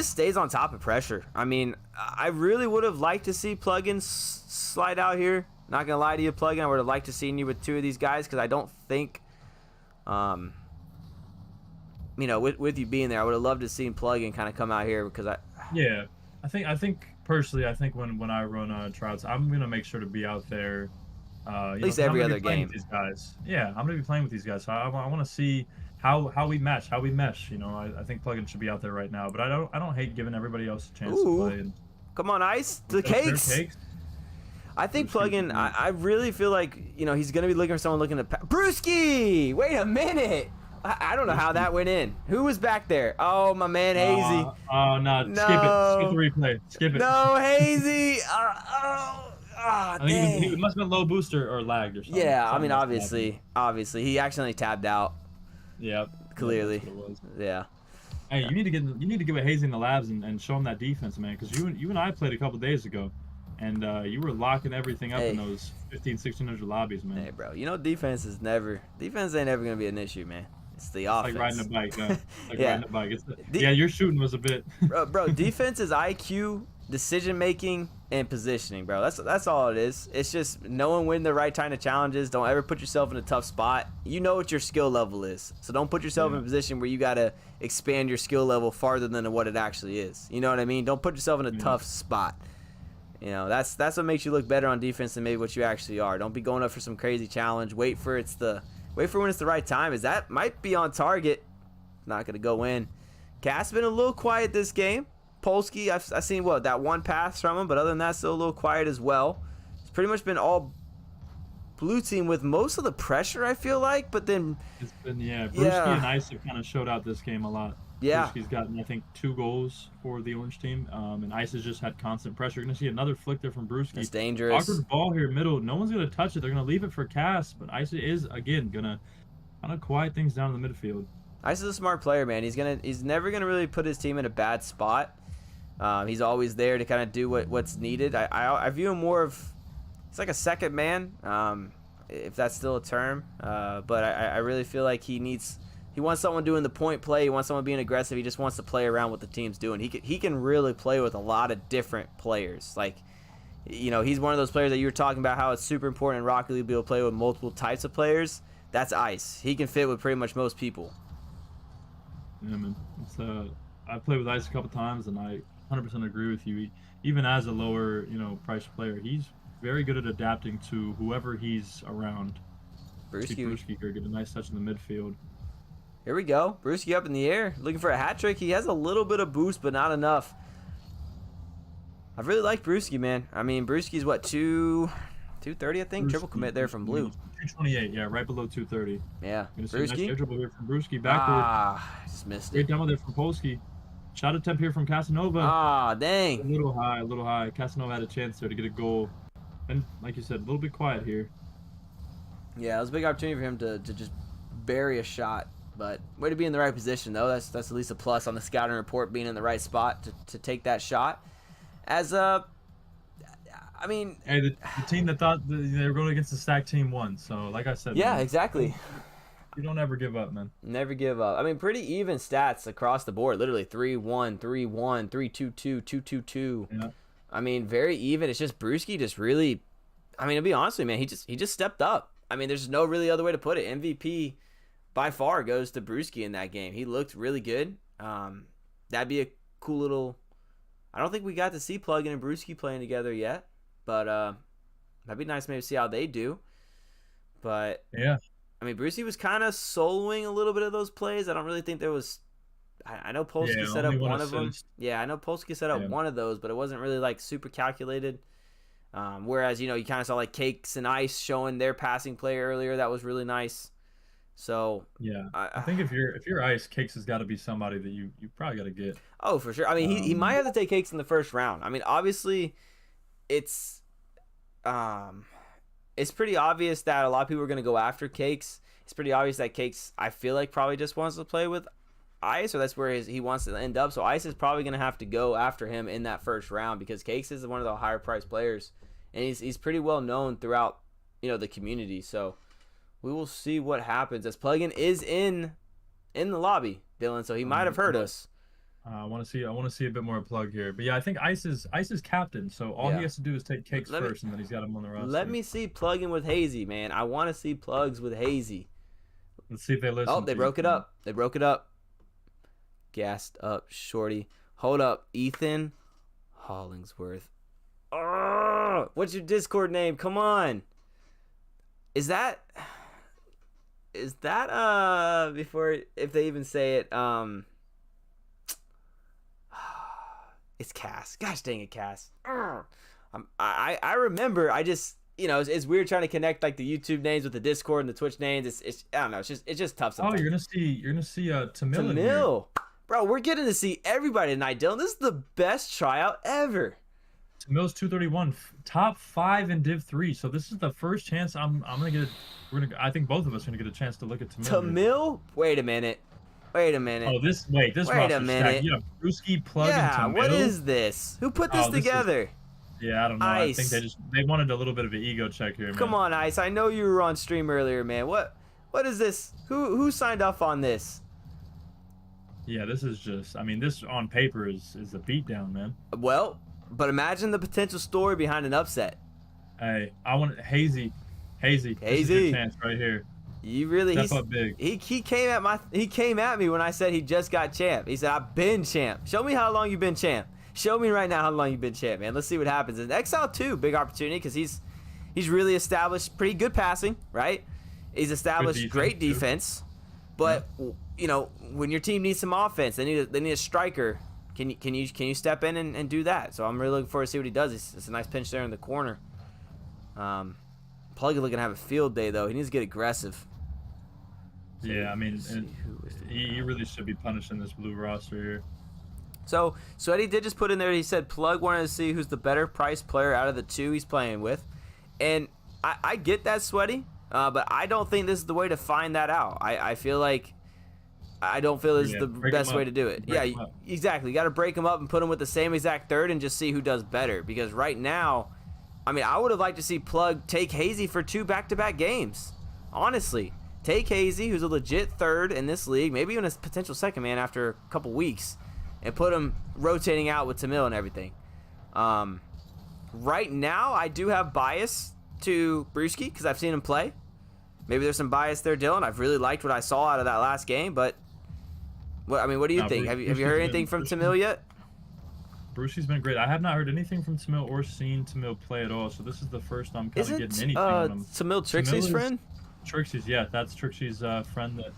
stays on top of pressure. I mean, I really would have liked to see Plugin slide out here. Not gonna lie to you, Plugin. I would have liked to seen you with 2 of these guys because I don't think, with you being there, I would have loved to see Plugin kind of come out here because I think personally, when I run Tryouts, I'm gonna make sure to be out there. At least every other game. These guys. Yeah, I'm gonna be playing with these guys. So I want to see how we mesh. I think Plugin should be out there right now, but I don't hate giving everybody else a chance to play. Come on, Ice. The Cakes. I think Plugin. I really feel like he's gonna be looking for someone looking to. Brewski. Wait a minute. I don't know how that went in. Who was back there? Oh, my man, Hazy. Oh no! Skip it. Skip the replay. Skip it. No, Hazy. I think he must have been low booster or lagged or something. Yeah, I mean, obviously, he accidentally tabbed out. Yeah, clearly. That's what it was. Yeah. Hey, you need to get with Hazy in the labs and show him that defense, man. Because you and I played a couple days ago, and you were locking everything up in those 1,500-1,600 lobbies, man. Hey, bro, defense ain't ever gonna be an issue, man. It's the offense. Like riding a bike, huh? Riding a bike. Your shooting was a bit. bro, defense is IQ, decision making, and positioning, bro. That's all it is. It's just knowing when the right time to challenge is. Don't ever put yourself in a tough spot. You know what your skill level is, so don't put yourself in a position where you gotta expand your skill level farther than what it actually is. You know what I mean? Don't put yourself in a tough spot. You know, that's what makes you look better on defense than maybe what you actually are. Don't be going up for some crazy challenge. Wait for when it's the right time. As that might be on target. Not gonna go in. Cass been a little quiet this game. Polsky, I've seen that one pass from him, but other than that, still a little quiet as well. It's pretty much been all blue team with most of the pressure, I feel like, but then it's been Brewski and Ice have kind of showed out this game a lot. Yeah, Brewski's gotten, I think, 2 goals for the orange team, and Ice has just had constant pressure. You're gonna see another flick there from Brewski. It's dangerous. Awkward ball here, middle. No one's gonna touch it. They're gonna leave it for Cass, but Ice is again gonna kind of quiet things down in the midfield. Ice is a smart player, man. He's never gonna really put his team in a bad spot. He's always there to kind of do what's needed. I view him more of, it's like a second man, if that's still a term. But I really feel like he wants someone doing the point play. He wants someone being aggressive. He just wants to play around what the team's doing. He can really play with a lot of different players. Like, you know, he's one of those players that you were talking about how it's super important in Rocket League to be able to play with multiple types of players. That's Ice. He can fit with pretty much most people. Yeah, man. I've played with Ice a couple times, and I 100% agree with you. Even as a lower, priced player, he's very good at adapting to whoever he's around. Brewski here get a nice touch in the midfield. Here we go. Brewski up in the air, looking for a hat trick. He has a little bit of boost, but not enough. I really like Brewski, man. I mean, Brewski's what, 230, I think. Triple commit there from blue. 228, yeah, right below 230. Yeah. Brewski. Nice dribble here from Brewski backward. Just missed it. Great demo there from Polsky. Shot attempt here from Casanova. Dang. A little high. Casanova had a chance there to get a goal. And like you said, a little bit quiet here. Yeah, it was a big opportunity for him to just bury a shot. But way to be in the right position, though. That's at least a plus on the scouting report, being in the right spot to take that shot. Hey, the team that thought they were going against the stack team won. So, like I said, yeah, man, exactly. You don't ever give up, man. Never give up. I mean, pretty even stats across the board. Literally 3-1, 3-1, 3-2-2, 2-2-2. Yeah. I mean, very even. It's just Brewski just really. I mean, to be honest with you, man, he just stepped up. I mean, there's no really other way to put it. MVP by far goes to Brewski in that game. He looked really good. That'd be a cool little. I don't think we got to see Plugin and Brewski playing together yet, but that'd be nice maybe to see how they do. But yeah, I mean, Brewski was kind of soloing a little bit of those plays. I don't really think there was. I know Polsky set up one of them. Yeah, I know Polsky set up one of those, but it wasn't really like super calculated. Whereas you kind of saw like Cakes and Ice showing their passing play earlier. That was really nice. So yeah, I think if you're Ice, Cakes has got to be somebody that you probably got to get. Oh, for sure. I mean, he might have to take Cakes in the first round. I mean, obviously, it's pretty obvious that a lot of people are going to go after Cakes. It's pretty obvious that Cakes, I feel like, probably just wants to play with Ice, or that's where he wants to end up. So Ice is probably going to have to go after him in that first round because Cakes is one of the higher priced players, and he's pretty well known throughout the community. So we will see what happens as Plugin is in the lobby, Dylan. So he might have heard us. I want to see a bit more Plug here, but yeah, I think Ice is captain. So all he has to do is take Cakes first, and then he's got him on the roster. Let me see Plugin with Hazy, man. I want to see Plugs with Hazy. Let's see if they listen. Oh, they broke it up. They broke it up. Gassed up, shorty. Hold up, Ethan Hollingsworth. Oh, what's your Discord name? Come on. Is that before, if they even say it, it's Cass. Gosh dang it, Cass. I remember. I just it's weird trying to connect like the YouTube names with the Discord and the Twitch names. It's I don't know. It's just tough sometimes. Oh, you're gonna see Tamil. Tamil, bro. We're getting to see everybody tonight, Dylan. This is the best tryout ever. Tamil's 231, top 5 in Div 3. So this is the first chance I think both of us are gonna get a chance to look at Tamil. Tamil? Wait a minute. Oh, this roster stack. You have Brewski, Plug, and Tamil. What is this? Who put this together? Yeah, I don't know. Ice. I think they wanted a little bit of an ego check here, man. Come on, Ice. I know you were on stream earlier, man. What is this? Who signed off on this? Yeah, this is just. I mean, this on paper is a beatdown, man. Well, but imagine the potential story behind an upset. Hey, I want Hazy. This is your chance right here. You really step up big. He came at me when I said he just got champ. He said, I've been champ. Show me how long you've been champ. Show me right now how long you've been champ, man. Let's see what happens. And Exile too, big opportunity because he's really established pretty good passing, right? He's established great defense, but you know, when your team needs some offense, they need a striker. Can you step in and do that? So I'm really looking forward to see what he does. It's a nice pinch there in the corner. Plug is looking to have a field day though. He needs to get aggressive. So yeah, I mean, he really should be punishing this blue roster here. So Eddie did just put in there. He said Plug wanted to see who's the better price player out of the two he's playing with, and I get that, Sweaty, but I don't think this is the way to find that out. I feel like I don't feel this is the best way to do it. Yeah, exactly. You got to break them up and put them with the same exact third and just see who does better. Because right now, I mean, I would have liked to see Plug take Hazy for 2 back-to-back games. Honestly, take Hazy, who's a legit third in this league, maybe even a potential second man after a couple weeks, and put him rotating out with Tamil and everything. Right now, I do have bias to Brewski because I've seen him play. Maybe there's some bias there, Dylan. I've really liked what I saw out of that last game, but what do you think? Have you heard anything from Tamil yet? Brewski's been great. I have not heard anything from Tamil or seen Tamil play at all, so this is the first I'm kind of getting anything on him. Tamil Trixie's friend? Trixie's, yeah, that's Trixie's friend that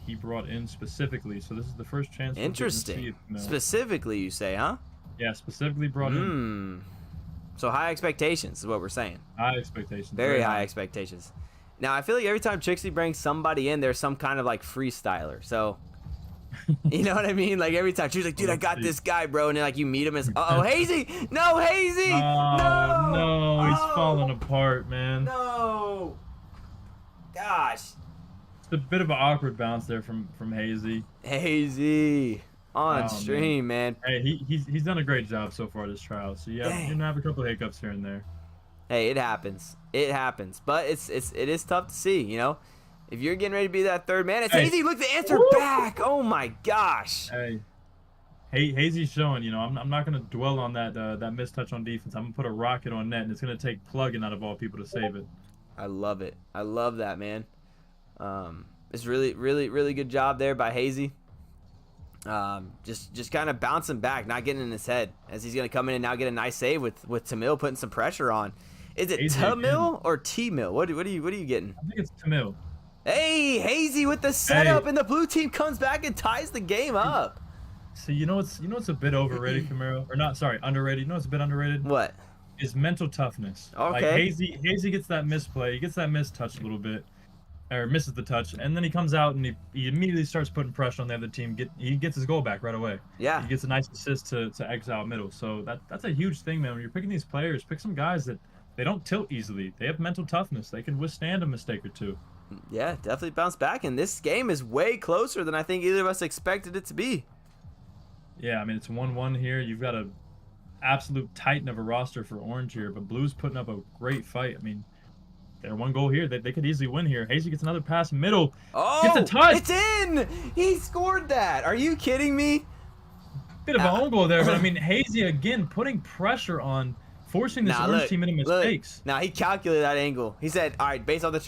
he brought in specifically. So this is the first chance. Interesting. Specifically, you say, huh? Yeah, specifically brought in. So high expectations is what we're saying. High expectations. Very high expectations. Now, I feel like every time Trixie brings somebody in, there's some kind of like freestyler. So, you know what I mean? Like every time she's like, dude, I got this guy, bro. And then like you meet him as, uh-oh, Hazy! No, Hazy! No, he's falling apart, man. No! Gosh. It's a bit of an awkward bounce there from Hazy. Hazy. On stream, man. Hey, he's done a great job so far this trial. So yeah, you're gonna have a couple of hiccups here and there. Hey, it happens. It happens. But it is tough to see, you know. If you're getting ready to be that third man, it's Hazy. Look, the answer back. Oh my gosh. Hey, Hazy's showing. You know, I'm not gonna dwell on that mistouch on defense. I'm gonna put a rocket on net, and it's gonna take Plugging out of all people to save it. I love it. I love that, man. It's really, really, really good job there by Hazy. Just kind of bouncing back, not getting in his head, as he's gonna come in and now get a nice save with Tamil putting some pressure on. Is it Tamil or T-Mill? What are you getting? I think it's Tamil. Hey, Hazy with the setup, and the blue team comes back and ties the game up. So you know it's a bit overrated, Camaro, or not? Sorry, underrated. You know it's a bit underrated. What? Is mental toughness. Okay. Like Hazy gets that misplay, he gets that mistouch a little bit, or misses the touch, and then he comes out and he immediately starts putting pressure on the other team. He gets his goal back right away. Yeah. He gets a nice assist to Exile middle. So that's a huge thing, man. When you're picking these players, pick some guys that they don't tilt easily. They have mental toughness. They can withstand a mistake or two. Yeah, definitely bounce back. And this game is way closer than I think either of us expected it to be. Yeah, I mean, it's 1-1 here. You've got a absolute titan of a roster for Orange here, but Blue's putting up a great fight. I mean, they're 1 goal here. They could easily win here. Hazy gets another pass middle. Oh, gets a touch. It's in. He scored that. Are you kidding me? Bit of a own goal there, but I mean, Hazy again putting pressure on, forcing this Orange team into mistakes. Now he calculated that angle. He said, all right, based off the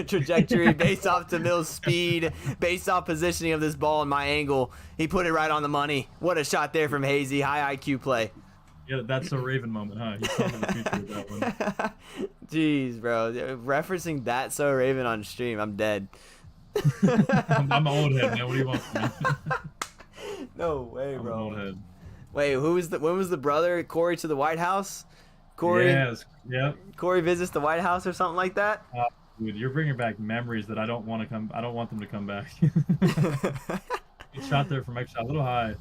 trajectory, based off Tamil's speed, based off positioning of this ball and my angle, he put it right on the money. What a shot there from Hazy. High IQ play. Yeah, that's a Raven moment, huh? He saw in the future with that one. Jeez, bro. Referencing that So Raven on stream, I'm dead. I'm an old head, man. What do you want from me? No way, bro. I'm an old head. Wait, when was the brother? Corey to the White House? Corey? Yes, yep. Corey visits the White House or something like that? Dude, you're bringing back memories that I don't want them to come back. Good shot there from Exile, a little high.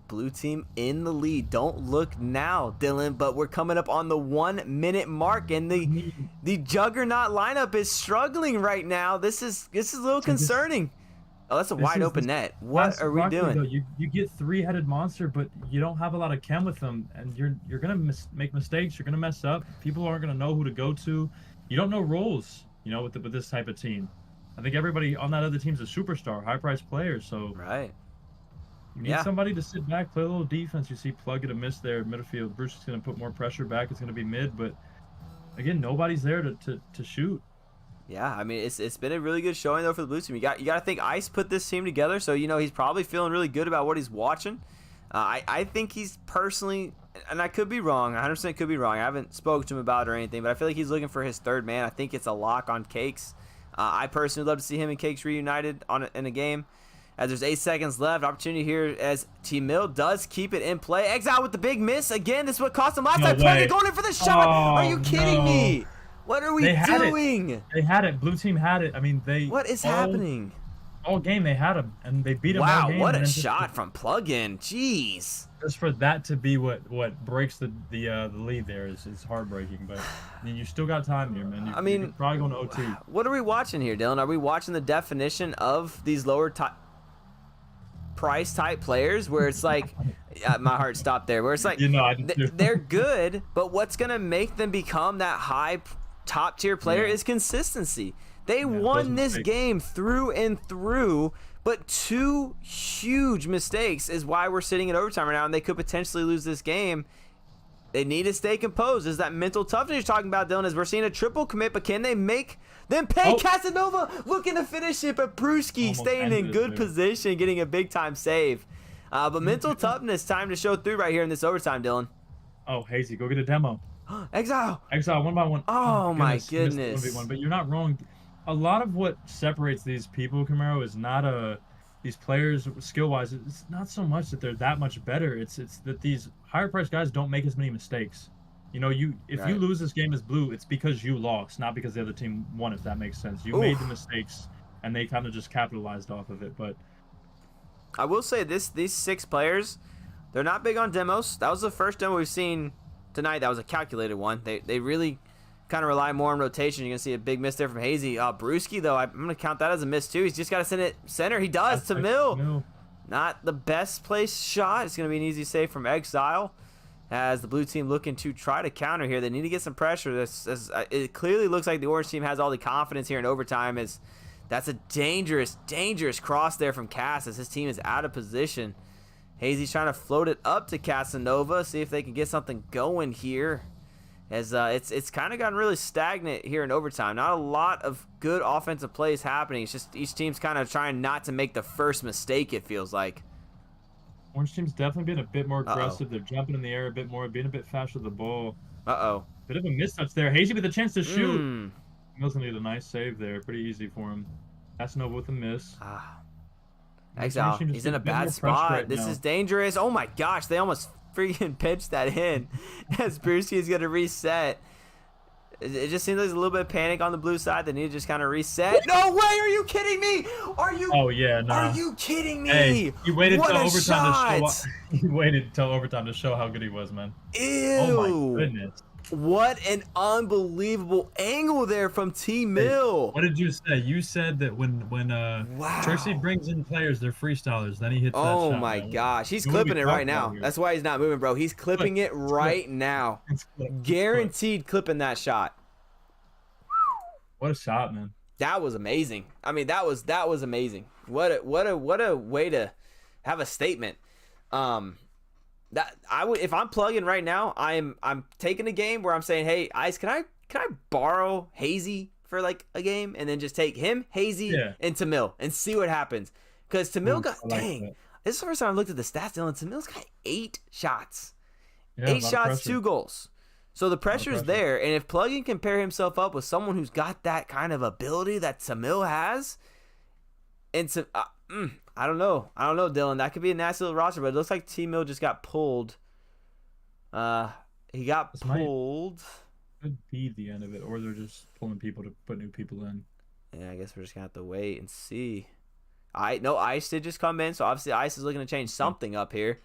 Blue team in the lead. Don't look now, Dylan, but we're coming up on the 1 minute mark, and the Juggernaut lineup is struggling right now. This is a little concerning. Oh, that's a wide open net. What are we doing? Though. You get 3-headed monster, but you don't have a lot of chem with them, and you're gonna make mistakes. You're gonna mess up. People aren't gonna know who to go to. You don't know roles, you know, with this type of team. I think everybody on that other team's a superstar, high-priced player. So right. You need somebody to sit back, play a little defense. You see Plug at a miss there, midfield. Bruce is going to put more pressure back. It's going to be mid, but again, nobody's there to shoot. Yeah, I mean it's been a really good showing though for the blue team. You got to think Ice put this team together, so he's probably feeling really good about what he's watching. I think he's personally, and I could be wrong, 100% could be wrong. I haven't spoken to him about it or anything, but I feel like he's looking for his third man. I think it's a lock on Cakes. I personally love to see him and Cakes reunited in a game. As there's 8 seconds left, opportunity here as T-Mill does keep it in play. Exile with the big miss again. This is what cost him last time. Plugin going in for the shot. Are you kidding me? What are we doing? They had it. Blue team had it. I mean, What is happening? All game they had him, and they beat him. Wow, all game, what a shot from Plugin. Jeez. Just for that to be what breaks the lead there is heartbreaking. But I mean, you still got time here, man. You're probably going to OT. What are we watching here, Dylan? Are we watching the definition of these lower price type players where it's like my heart stopped there, where it's like they're good, but what's gonna make them become that high top tier player is consistency. They won this game through and through, but 2 huge mistakes is why we're sitting in overtime right now, and they could potentially lose this game. They need to stay composed. Is that mental toughness you're talking about, Dylan? Is we're seeing a triple commit, but can they make them pay? Casanova looking to finish it, but Brewski staying in good position, getting a big-time save. But mental toughness, time to show through right here in this overtime, Dylan. Oh, Hazy, go get a demo. Exile 1 by 1. Oh, my goodness. 1v1, but you're not wrong. A lot of what separates these people, Camaro, is not these players skill-wise. It's not so much that they're that much better. It's that these higher-priced guys don't make as many mistakes. If you lose this game as blue, it's because you lost, not because the other team won. If that makes sense, you made the mistakes, and they kind of just capitalized off of it. But I will say these 6 players, they're not big on demos. That was the first demo we've seen tonight. That was a calculated one. They really kind of rely more on rotation. You're going to see a big miss there from Hazy. Brewski, though, I'm going to count that as a miss, too. He's just got to send it center. He does to Mill. Not the best place shot. It's going to be an easy save from Exile as the blue team looking to try to counter here. They need to get some pressure. It clearly looks like the orange team has all the confidence here in overtime. That's a dangerous, dangerous cross there from Cass as his team is out of position. Hazy's trying to float it up to Casanova, see if they can get something going here. As it's kind of gotten really stagnant here in overtime. Not a lot of good offensive plays happening. It's just each team's kind of trying not to make the first mistake, it feels like. Orange team's definitely been a bit more aggressive. They're jumping in the air a bit more, being a bit faster with the ball. Bit of a mistouch there. Hazy with a chance to shoot. Mills need a nice save there. Pretty easy for him. Casanova with a miss. Exile, he's in a bad spot. This is dangerous. Oh my gosh, they almost freaking pitched that in as Brewski is going to reset. It just seems like there's a little bit of panic on the blue side. They need to just kind of reset. No way! Are you kidding me? Are you? Oh yeah, no. Are you kidding me? Hey, he waited till overtime to show. He waited till overtime to show how good he was, man. Ew! Oh my goodness. What an unbelievable angle there from T-Mill. What did you say? You said that when Trixie brings in players, they're freestylers. Then he hits that shot. Oh my gosh. He's clipping it right now. That's why he's not moving, bro. He's clipping it right now. Guaranteed clipping that shot. What a shot, man. That was amazing. I mean, that was amazing. What a way to have a statement. That I would, if I'm plugging right now, I'm taking a game where I'm saying, hey, Ice, can I borrow Hazy for like a game and then just take him, Hazy, and Tamil and see what happens? Because Tamil got this is the first time I looked at the stats. Dylan, Tamil's got 8 shots, 8 shots, 2 goals. So the pressure's there, and if Plugin can pair himself up with someone who's got that kind of ability that Tamil has, and to I don't know, Dylan. That could be a nasty little roster, but it looks like T-Mill just got pulled. He got pulled. Could be the end of it, or they're just pulling people to put new people in. Yeah, I guess we're just gonna have to wait and see. Ice did just come in, so obviously Ice is looking to change something up here.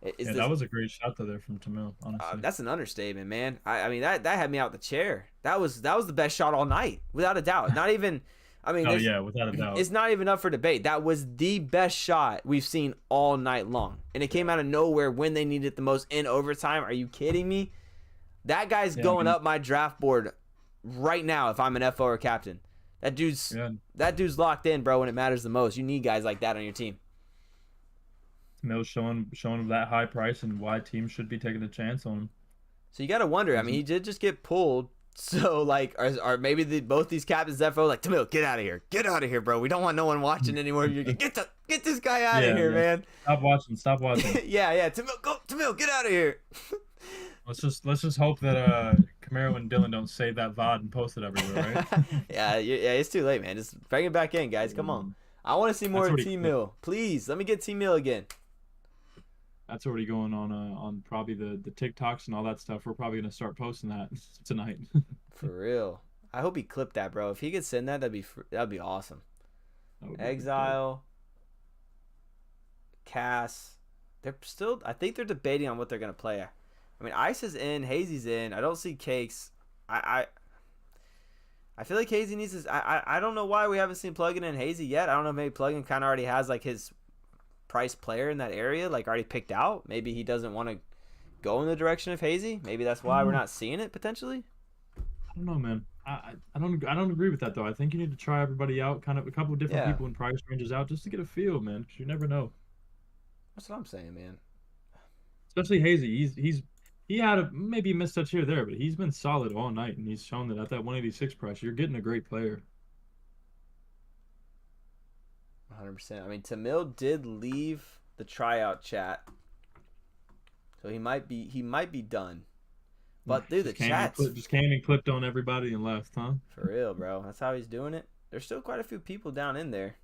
That was a great shot though there from Tamil. Honestly, that's an understatement, man. I mean that had me out the chair. That was the best shot all night, without a doubt. Not even. I mean, without a doubt. It's not even up for debate. That was the best shot we've seen all night long. And it came out of nowhere when they needed it the most in overtime. Are you kidding me? That guy's going up my draft board right now if I'm an FO or captain. That dude's locked in, bro, when it matters the most. You need guys like that on your team. Mill's showing that high price and why teams should be taking a chance on him. So you got to wonder. I mean, he did just get pulled So like, are maybe both these captains FO like, Tamil, get out of here, bro. We don't want no one watching anymore. You get this guy out of here, man. Stop watching. yeah, Tamil, get out of here. Let's just hope that Camaro and Dylan don't save that VOD and post it everywhere, right? yeah, it's too late, man. Just bring it back in, guys. Come on. I want to see more of T-Mill. Please, let me get T-Mill again. That's already going on probably the TikToks and all that stuff. We're probably gonna start posting that tonight. For real. I hope he clipped that, bro. If he could send that, that'd be awesome. Exile, Cass. They're still. I think they're debating on what they're gonna play. I mean, Ice is in, Hazy's in. I don't see Cakes. I feel like Hazy needs his. I don't know why we haven't seen Plugin and Hazy yet. I don't know if maybe Plugin kind of already has like his price player in that area, like already picked out. Maybe he doesn't want to go in the direction of Hazy. Maybe that's why we're not seeing it potentially. I don't know, man. I don't agree with that though. I think you need to try everybody out, kind of a couple of different people in price ranges out, just to get a feel, man. Because you never know. That's what I'm saying, man. Especially Hazy. He had maybe a mistouch here or there, but he's been solid all night, and he's shown that at that 186 price, you're getting a great player. 100%. I mean, Tamil did leave the tryout chat, so he might be done. But dude, the chat just came and clipped on everybody and left, huh? For real, bro. That's how he's doing it. There's still quite a few people down in there.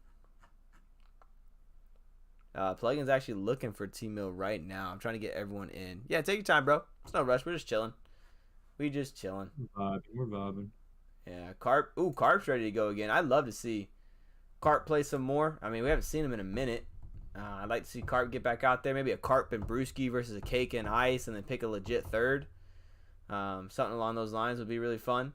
Plugin's actually looking for T-Mill right now. I'm trying to get everyone in. Yeah, take your time, bro. It's no rush. We're just chilling. We're vibing. Yeah, Carp. Ooh, Carp's ready to go again. I'd love to see Carp play some more. I mean, we haven't seen him in a minute. I'd like to see Carp get back out there. Maybe a Carp and Brewski versus a Cake and Ice, and then pick a legit third. Something along those lines would be really fun.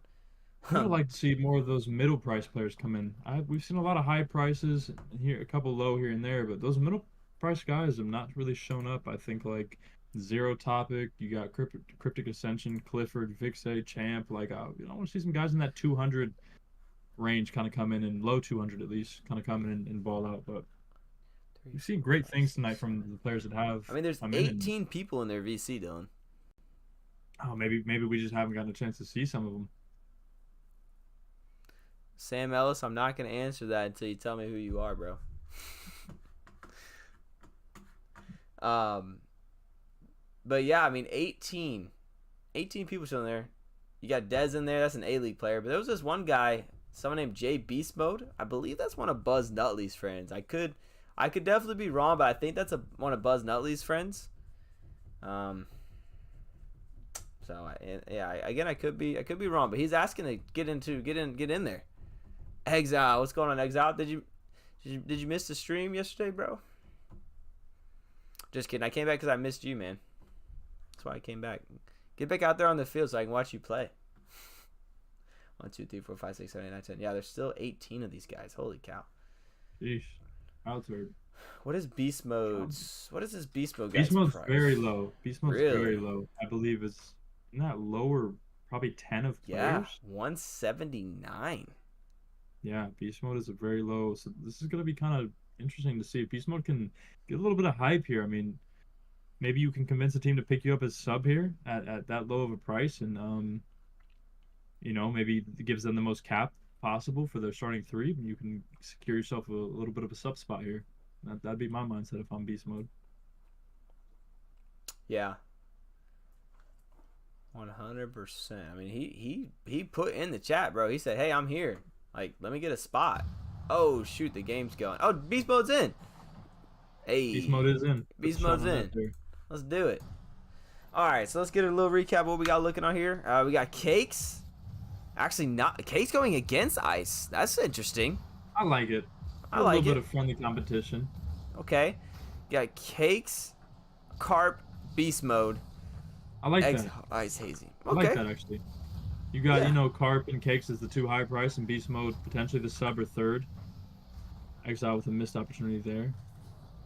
I would like to see more of those middle price players come in. We've seen a lot of high prices here, a couple low here and there, but those middle price guys have not really shown up. I think like Zero Topic, you got Cryptic Ascension, Clifford, Vixay, Champ. Like I want to see some guys in that 200 range kind of come in, and low 200 at least, kind of come in and ball out. But we've seen great things tonight from the players that have. I mean, there's 18 people in their VC, Dylan. Oh, maybe we just haven't gotten a chance to see some of them. Sam Ellis, I'm not going to answer that until you tell me who you are, bro. But yeah, I mean, 18 people still in there. You got Dez in there. That's an A-League player. But there was this one guy, someone named Jay Beast Mode. I believe that's one of Buzz Nutley's friends. I could definitely be wrong, but I think that's one of Buzz Nutley's friends. So yeah, again, I could be wrong, but he's asking to get in there. Exile, what's going on, Exile? Did you miss the stream yesterday, bro? Just kidding. I came back because I missed you, man. That's why I came back. Get back out there on the field so I can watch you play. 1, 2, 3, 4, 5, 6, 7, 8, 9, 10. Yeah, there's still 18 of these guys. Holy cow. Sheesh. Outside. What is beast modes? What is this beast mode? Beast mode's very low. Beast mode's very low. I believe it's not lower, probably 10 of players. Yeah, 179. Yeah, beast mode is a very low. So this is gonna be kind of interesting to see if beast mode can get a little bit of hype here. I mean, maybe you can convince a team to pick you up as sub here at that low of a price, and maybe it gives them the most cap possible for their starting three, and you can secure yourself a little bit of a sub spot here. That'd be my mindset if I'm beast mode. Yeah. 100%. I mean, he put in the chat, bro. He said, "Hey, I'm here. Like, let me get a spot." Oh shoot, the game's going. Oh, beast mode's in. Hey, beast mode is in. Beast mode's in. Let's do it. All right, so let's get a little recap of what we got looking on here. We got Cakes. Actually, not Cakes going against Ice. That's interesting. I like it. A little bit of friendly competition. Okay. You got Cakes, Carp, beast mode. I like that. Ice Hazy. Okay. I like that actually. You got Carp and Cakes as the two high price, and beast mode potentially the sub or third. Exile with a missed opportunity there.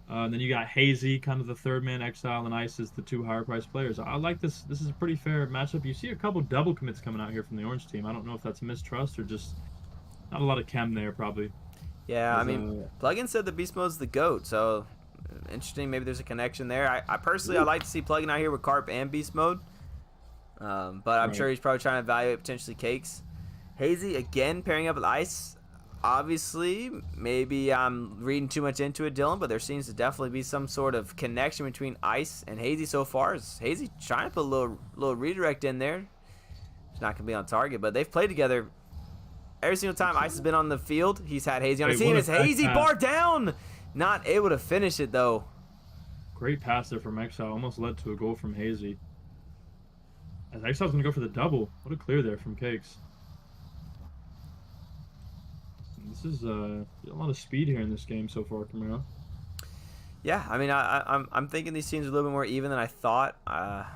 And then you got Hazy, kind of the third man, Exile, and Ice as the two higher price players. I like this. This is a pretty fair matchup. You see a couple double commits coming out here from the orange team. I don't know if that's mistrust or just not a lot of chem there, probably. Yeah, I mean, Plugin said the beast mode's the GOAT, so interesting. Maybe there's a connection there. I personally, I like to see Plugin out here with Carp and beast mode. But I'm sure he's probably trying to evaluate potentially Cakes. Hazy, again, pairing up with Ice. Obviously, maybe I'm reading too much into it, Dylan, but there seems to definitely be some sort of connection between Ice and Hazy so far. Is Hazy trying to put a little redirect in there? It's not going to be on target, but they've played together every single time Ice has been on the field. He's had Hazy on his team. It's Hazy, bar down! Not able to finish it, though. Great pass there from Exile. Almost led to a goal from Hazy. As Exile's going to go for the double. What a clear there from Cakes. This is a lot of speed here in this game so far, Camaro. Yeah, I mean, I'm thinking these teams are a little bit more even than I thought. I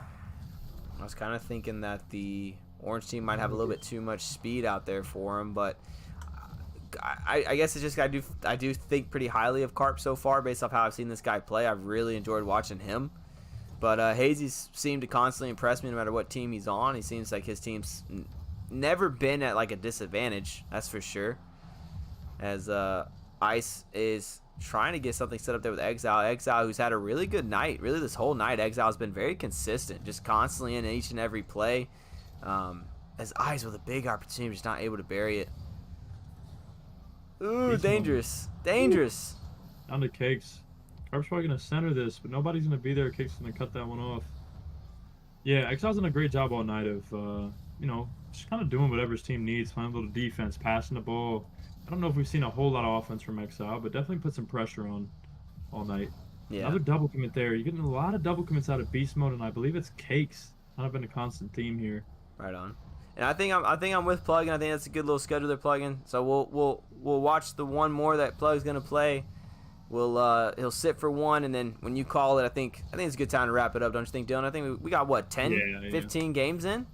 was kind of thinking that the Orange team might have a little bit too much speed out there for them, but I guess it's just I do think pretty highly of Carp so far based off how I've seen this guy play. I've really enjoyed watching him. But Hazy's seemed to constantly impress me no matter what team he's on. He seems like his team's never been at like a disadvantage, that's for sure. As Ice is trying to get something set up there with Exile. Exile, who's had a really good night. Really, this whole night, Exile's been very consistent, just constantly in each and every play. As Ice with a big opportunity, just not able to bury it. Ooh, dangerous. Dangerous. Down to Cakes. Carp's probably going to center this, but nobody's going to be there. Cakes going to cut that one off. Yeah, Exile's done a great job all night of, just kind of doing whatever his team needs, playing a little defense, passing the ball. I don't know if we've seen a whole lot of offense from Exile, but definitely put some pressure on all night. Yeah. Another double commit there. You're getting a lot of double commits out of Beast Mode, and I believe it's Cakes. Kind of been a constant theme here. Right on. And I think I'm with Plug, and I think that's a good little schedule they're plugging. So we'll watch the one more that Plug's gonna play. He'll sit for one, and then when you call it, I think it's a good time to wrap it up. Don't you think, Dylan? I think we got what 15 games in.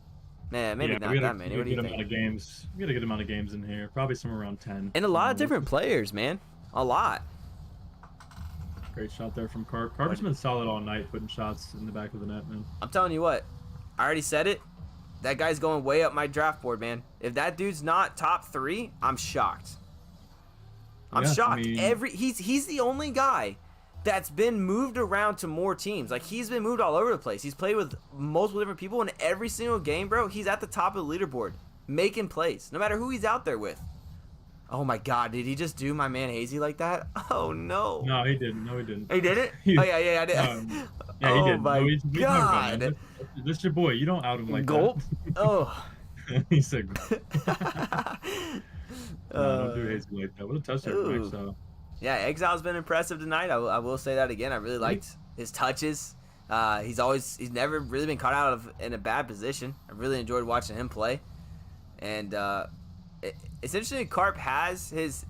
Man, maybe not that many. What do you think? We got a good amount of games in here. Probably somewhere around 10. And a lot of different players, man. A lot. Great shot there from Carp. Carp's been solid all night, putting shots in the back of the net, man. I'm telling you what. I already said it. That guy's going way up my draft board, man. If that dude's not top 3, I'm shocked. I'm shocked. I mean, he's the only guy that's been moved around to more teams. Like, he's been moved all over the place. He's played with multiple different people in every single game, bro. He's at the top of the leaderboard, making plays, no matter who he's out there with. Oh my God, did he just do my man Hazy like that? Oh no. No, he didn't. No, he didn't. He did it? Oh yeah, I did. Yeah, he did. My God. This your boy. You don't out him like Gulp? that. Oh. He said gulp. No, don't do Hazy like that. What a touchdown from Exile. Yeah, Exile's been impressive tonight. I will say that again. I really liked his touches. He's never really been caught out in a bad position. I really enjoyed watching him play. And it's interesting. Carp has his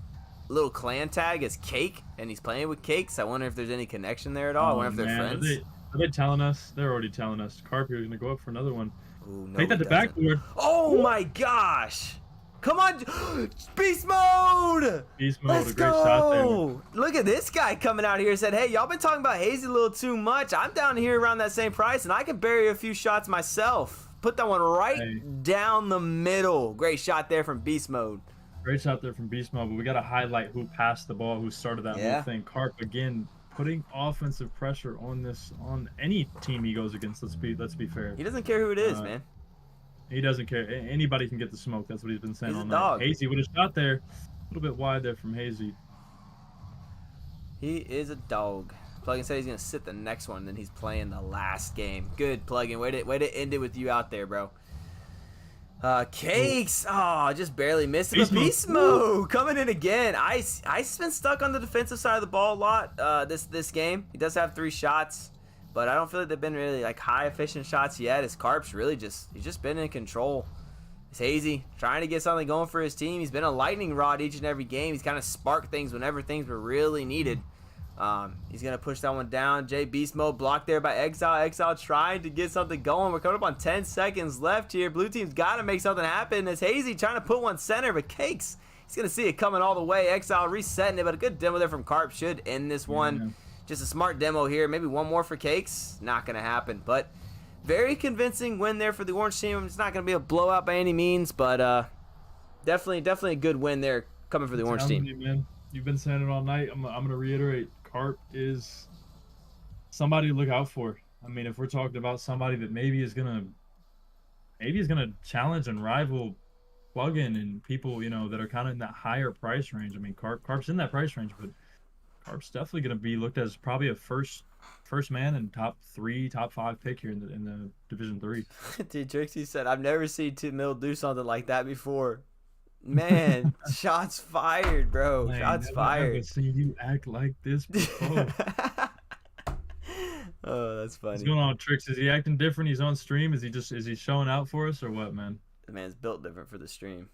little clan tag as Cake, and he's playing with Cakes. I wonder if there's any connection there at all. I wonder if they're friends. Are they telling us? They're already telling us. Carp here is going to go up for another one. Ooh, no, take that to backboard. Oh my gosh. Come on, Beast Mode! Beast Mode, Let's a great go! shot there. Look at this guy coming out here and said, hey, y'all been talking about Hazy a little too much. I'm down here around that same price, and I can bury a few shots myself. Put that one right down the middle. Great shot there from Beast Mode. Great shot there from Beast Mode, but we got to highlight who passed the ball, who started that whole thing. Carp, again, putting offensive pressure on any team he goes against. Let's be fair. He doesn't care who it is, man. He doesn't care. Anybody can get the smoke. That's what he's been saying all night. Hazy with a shot there. A little bit wide there from Hazy. He is a dog. Plugin said he's going to sit the next one, and then he's playing the last game. Good, Plugin. Way to end it with you out there, bro. Cakes. Oh, just barely missed it. Beast Mode coming in again. Ice's been stuck on the defensive side of the ball a lot this game. He does have 3 shots. But I don't feel like they've been really like high efficient shots yet. His Carp's really he's just been in control. It's Hazy trying to get something going for his team. He's been a lightning rod each and every game. He's kind of sparked things whenever things were really needed. He's gonna push that one down. Beast Mode blocked there by Exile. Exile trying to get something going. We're coming up on 10 seconds left here. Blue team's got to make something happen. It's Hazy trying to put one center, but Cakes, he's gonna see it coming all the way. Exile resetting it, but a good demo there from Carp should end this one. Yeah. Just a smart demo here. Maybe one more for Cakes. Not going to happen. But very convincing win there for the Orange team. It's not going to be a blowout by any means, but definitely a good win there coming for the Orange team. You, man. You've been saying it all night. I'm going to reiterate. Carp is somebody to look out for. I mean, if we're talking about somebody that maybe is going to maybe he's gonna challenge and rival plugin and people, that are kind of in that higher price range. I mean, Carp's in that price range, but Carp's definitely gonna be looked as probably a first man and top 3, top 5 pick here in the Division 3. Dude, Trixie said, I've never seen Tim Mill do something like that before. Man, shots fired, bro. Shots fired. I've seen you act like this before. Oh, that's funny. What's going on, Trix? Is he acting different? He's on stream. Is he showing out for us or what, man? The man's built different for the stream.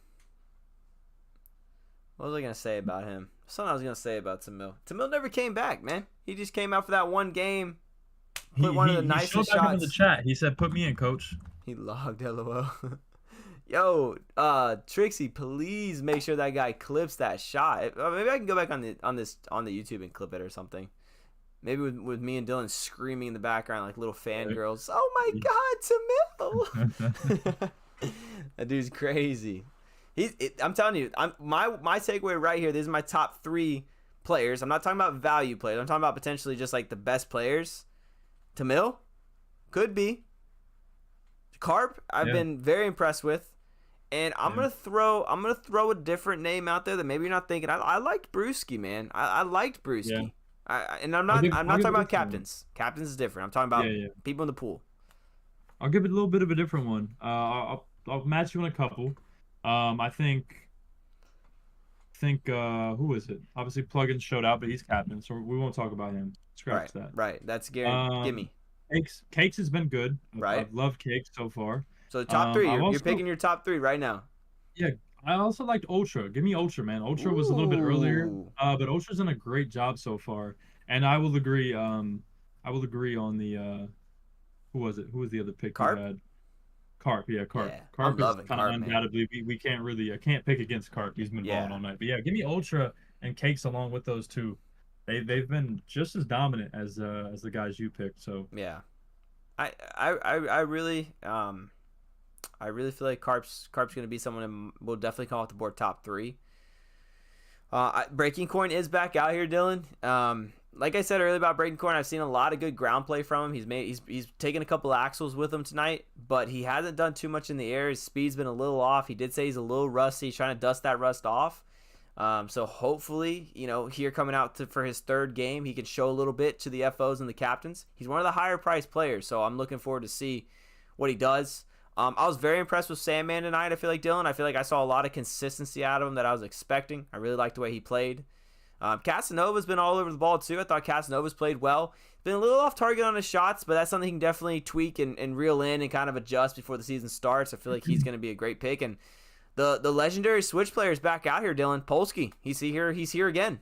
What was I gonna say about him? Something I was gonna say about Tamil. Tamil never came back, man. He just came out for that one game. Put one of the nicest shots in the chat. He said, "Put me in, coach." He logged, lol. Yo, Trixie, please make sure that guy clips that shot. Maybe I can go back on the YouTube and clip it or something. Maybe with me and Dylan screaming in the background like little fangirls. Oh my God, Tamil! That dude's crazy. I'm telling you, my takeaway right here. These are my top 3 players. I'm not talking about value players. I'm talking about potentially just like the best players. Tamil could be. Carp, I've been very impressed with, and I'm gonna throw a different name out there that maybe you're not thinking. I liked Brewski, man. I liked Brewski. Yeah. I'm not talking about captains. Captains is different. I'm talking about people in the pool. I'll give it a little bit of a different one. I'll match you on a couple. I think who is it? Obviously, Plugin showed out, but he's captain, so we won't talk about him. Scratch that. Right. That's Gary. Gimme. Cakes has been good. Right. I've loved Cakes so far. So the top 3. You're picking your top 3 right now. Yeah. I also liked Ultra. Give me Ultra, man. Ultra was a little bit earlier, but Ultra's done a great job so far. And I will agree. On the who was it? Who was the other pick Carp? you had? Carp, yeah, Carp. Yeah, Carp is kind of undoubtedly. We can't really. I can't pick against Carp. He's been balling all night. But yeah, give me Ultra and Cakes along with those two. They've been just as dominant as the guys you picked. So yeah, I really feel like Carp's gonna be someone that will definitely come off the board top 3. Breaking Coin is back out here, Dylan. Like I said earlier about Breaking Coin, I've seen a lot of good ground play from him. He's taken a couple axles with him tonight, but he hasn't done too much in the air. His speed's been a little off. He did say he's a little rusty. He's trying to dust that rust off. So hopefully, here coming out for his 3rd game, he can show a little bit to the FOs and the captains. He's one of the higher priced players, so I'm looking forward to see what he does. I was very impressed with Sandman tonight. I feel like I saw a lot of consistency out of him that I was expecting. I really liked the way he played. Casanova's been all over the ball too. I thought Casanova's played well. Been a little off target on his shots, but that's something he can definitely tweak and reel in and kind of adjust before the season starts. I feel like he's going to be a great pick. And the legendary switch player is back out here, Dylan. Polsky. He's here again.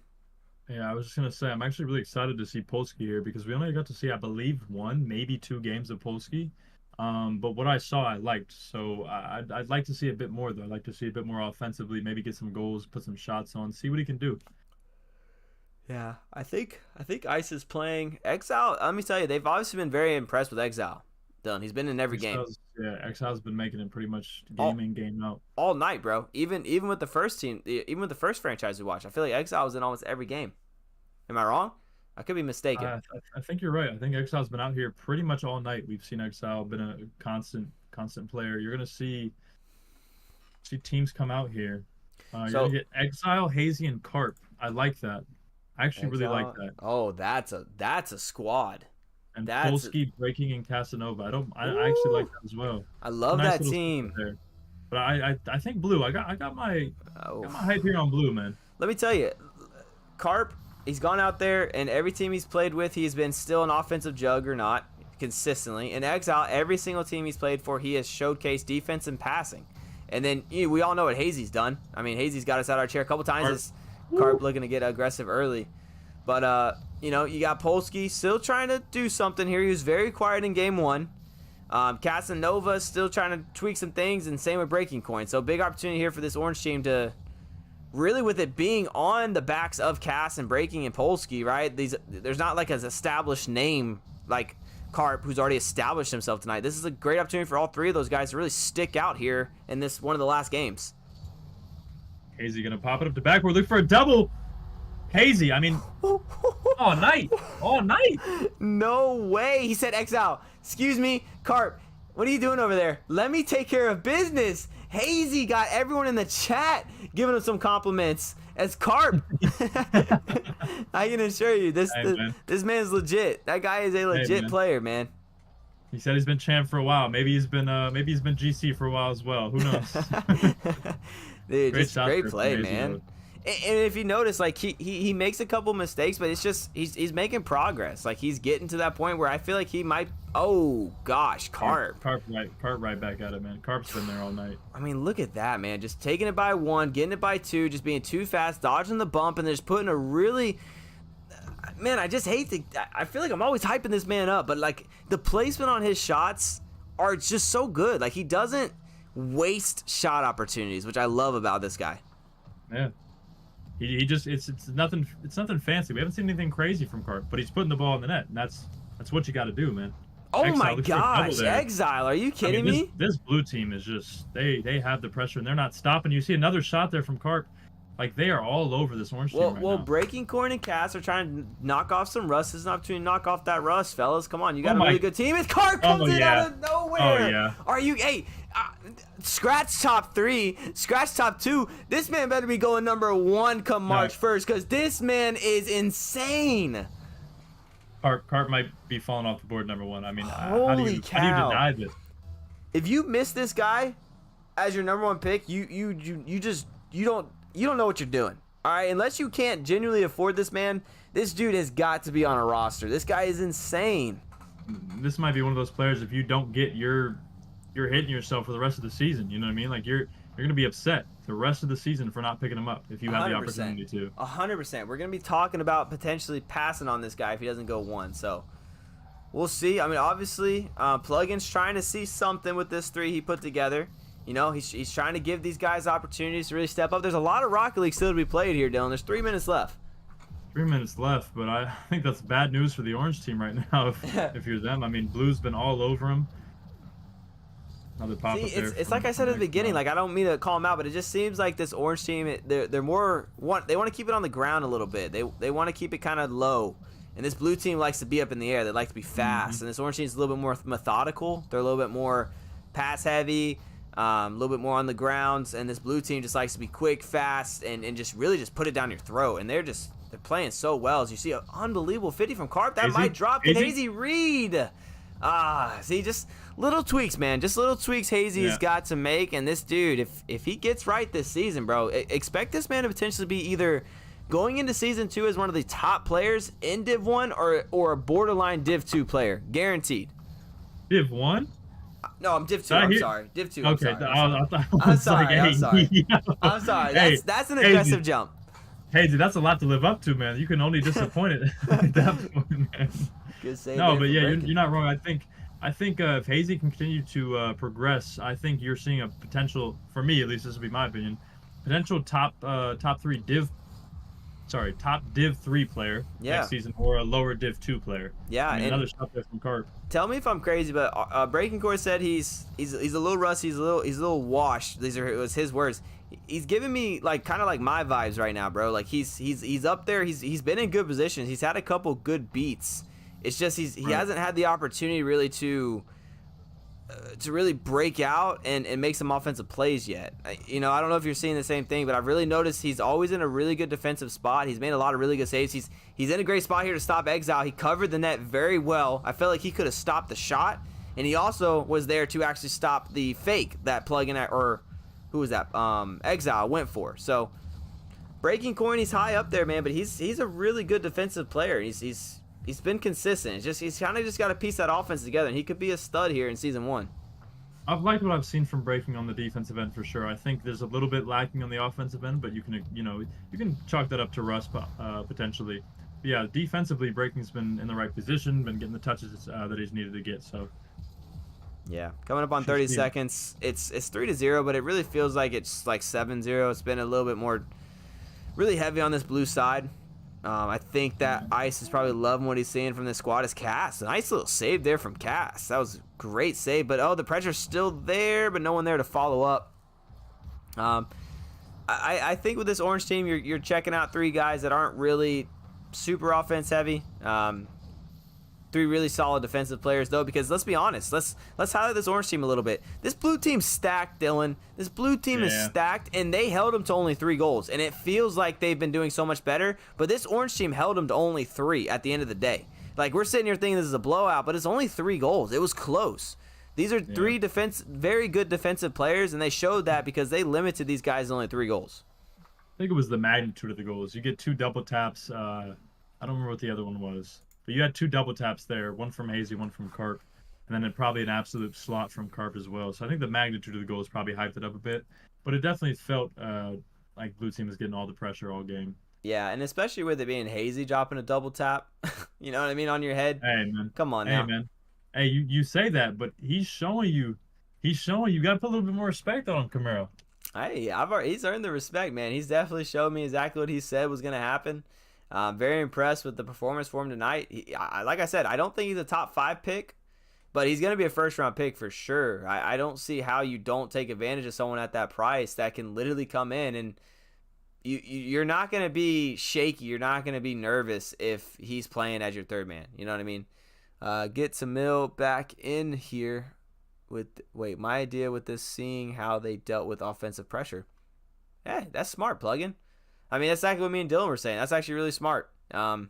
Yeah, I was just going to say, I'm actually really excited to see Polsky here because we only got to see, I believe, 1, maybe 2 games of Polsky. But what I saw, I liked. So I'd like to see a bit more, though. I'd like to see a bit more offensively, maybe get some goals, put some shots on, see what he can do. Yeah, I think Ice is playing Exile. Let me tell you, they've obviously been very impressed with Exile. Dylan, he's been in every game. Yeah, Exile's been making it pretty much game in, game out. All night, bro. Even with the first team, even with the first franchise we watched, I feel like Exile was in almost every game. Am I wrong? I could be mistaken. I think you're right. I think Exile's been out here pretty much all night. We've seen Exile been a constant player. You're gonna see teams come out here. You're gonna get Exile, Hazy, and Carp. I like that. I actually really like that. Oh, that's a squad. And Polsky, Breaking, and Casanova. I actually like that as well. I love that team. There. But I think Blue. I got my hype here on Blue, man. Let me tell you, Carp. He's gone out there, and every team he's played with, he's been still an offensive juggernaut consistently. In Exile, every single team he's played for, he has showcased defense and passing. And then we all know what Hazy's done. I mean, Hazy's got us out of our chair a couple times. Carp looking to get aggressive early. But, you got Polsky still trying to do something here. He was very quiet in game 1. Casanova still trying to tweak some things, and same with Breaking Coin. So big opportunity here for this orange team to really, with it being on the backs of Cass and Breaking and Polsky, right? There's not like an established name like Carp who's already established himself tonight. This is a great opportunity for all 3 of those guys to really stick out here in this one of the last games. Hazy gonna pop it up the backboard, look for a double. Hazy, I mean, all night. No way. He said Exile. Excuse me, Carp. What are you doing over there? Let me take care of business. Hazy got everyone in the chat giving him some compliments. As Carp, I can assure you, this man's legit. That guy is a legit player, man. He said he's been champ for a while. Maybe he's been GC for a while as well. Who knows? Dude, just great play, man. And if you notice, like he makes a couple mistakes, but it's just he's making progress. Like he's getting to that point where I feel like he might. Oh gosh, Carp. Carp right back at it, man. Carp's been there all night. I mean, look at that, man. Just taking it by 1, getting it by 2, just being too fast, dodging the bump, and just putting a really. Man, I just hate the. I feel like I'm always hyping this man up, but like the placement on his shots are just so good. Like he doesn't waste shot opportunities, which I love about this guy. Yeah. He just it's nothing fancy. We haven't seen anything crazy from Carp, but he's putting the ball in the net, and that's what you got to do, man. Oh my gosh, Exile, are you kidding me? This blue team is just they have the pressure and they're not stopping. You see another shot there from Carp. Like they are all over this orange team right now. Breaking Corn and Cass are trying to knock off some rust. This is an opportunity to knock off that rust, fellas. Come on, you got a really good team. It's Carp comes in out of nowhere. Oh yeah. Are you? Hey, scratch top 3, scratch top 2. This man better be going number 1 come March 1st, because this man is insane. Carp might be falling off the board number 1. I mean, how do you deny this? If you miss this guy as your number 1 pick, you don't know what you're doing. All right, unless you can't genuinely afford this man, this dude has got to be on a roster. This guy is insane. This might be one of those players, if you don't get you're hitting yourself for the rest of the season. You know what I mean? Like you're gonna be upset the rest of the season for not picking him up if you have the opportunity to. 100%. We're gonna be talking about potentially passing on this guy if he doesn't go 1. So we'll see. I mean, obviously, Plugin's trying to see something with this 3 he put together. You know, he's trying to give these guys opportunities to really step up. There's a lot of Rocket League still to be played here, Dylan. There's 3 minutes left. 3 minutes left, but I think that's bad news for the orange team right now if you're them. I mean, blue's been all over him. Another pop up there. It's like I said at the beginning. Like I don't mean to call them out, but it just seems like this orange team, they're more they want to keep it on the ground a little bit. They want to keep it kind of low. And this blue team likes to be up in the air. They like to be fast. And this orange team is a little bit more methodical. They're a little bit more pass heavy, a little bit more on the grounds. And this blue team just likes to be quick, fast, and just really just put it down your throat. And they're playing so well. As you see, an unbelievable 50 from Carp. That might drop. Can Hazy read? See, just little tweaks, man. Just little tweaks Hazy's got to make. And this dude, if he gets right this season, bro, expect this man to potentially be either going into season 2 as one of the top players in Div 1 or a borderline Div 2 player. Guaranteed. Div 1? No, I'm Div 2. I'm sorry. Div 2. Okay. I'm sorry. I'm sorry. That's an aggressive jump. Hey, dude, that's a lot to live up to, man. You can only disappoint it at that point, man. No, but yeah, you're not wrong. I think if Hazy can continue to progress, I think you're seeing a potential, for me at least, this would be my opinion, potential top Div 3 player next season, or a lower Div 2 player. Yeah, I mean, another shot there from Carp. Tell me if I'm crazy, but Breaking Core said he's a little rusty, he's a little washed. It was his words. He's giving me kind of like my vibes right now, bro. Like he's up there. He's been in good positions. He's had a couple good beats. It's just he hasn't had the opportunity really to really break out and make some offensive plays yet. I don't know if you're seeing the same thing, but I've really noticed he's always in a really good defensive spot. He's made a lot of really good saves. He's in a great spot here to stop Exile. He covered the net very well. I felt like he could have stopped the shot, and he also was there to actually stop the fake that Plugin or who was that? Exile went for. So Breaking Coin, he's high up there, man, but he's a really good defensive player. He's been consistent. It's just he's kind of just got to piece that offense together, and he could be a stud here in season 1. I've liked what I've seen from Breaking on the defensive end for sure. I think there's a little bit lacking on the offensive end, but you can chalk that up to rust potentially. But yeah, defensively, Breaking's been in the right position, been getting the touches that he's needed to get. So yeah, coming up on 30 seconds. It's 3-0, but it really feels like it's like 7-0. It's been a little bit more really heavy on this blue side. I think that Ice is probably loving what he's seeing from this squad. Is Cass. A nice little save there from Cass. That was a great save, but the pressure's still there, but no one there to follow up. I think with this orange team, you're checking out 3 guys that aren't really super offense heavy. three really solid defensive players though, because let's be honest, let's highlight this orange team a little bit. This blue team's stacked, Dylan. This blue team is stacked, and they held them to only 3 goals, and it feels like they've been doing so much better, but this orange team held them to only 3 at the end of the day. Like, we're sitting here thinking this is a blowout, but it's only 3 goals. It was close. These are 3 very good defensive players, and they showed that because they limited these guys to only 3 goals. I think it was the magnitude of the goals. You get 2 double taps. I don't remember what the other one was, but you had 2 double taps there, one from Hazy, one from Carp, and then probably an absolute slot from Carp as well. So I think the magnitude of the goals probably hyped it up a bit, but it definitely felt like blue team was getting all the pressure all game. Yeah, and especially with it being Hazy dropping a double tap, you know what I mean, on your head. Hey, man. Come on now. Hey, man. Hey, you say that, but he's showing you got to put a little bit more respect on him, Camaro. Hey, he's earned the respect, man. He's definitely showed me exactly what he said was going to happen. Very impressed with the performance for him tonight. Like I said, I don't think he's a top 5 pick, but he's going to be a first-round pick for sure. I don't see how you don't take advantage of someone at that price that can literally come in, and you're not going to be shaky. You're not going to be nervous if he's playing as your third man. You know what I mean? Get Tamil back in here. My idea with this, seeing how they dealt with offensive pressure. Hey, that's smart, plugin. I mean, that's exactly what me and Dylan were saying. That's actually really smart. And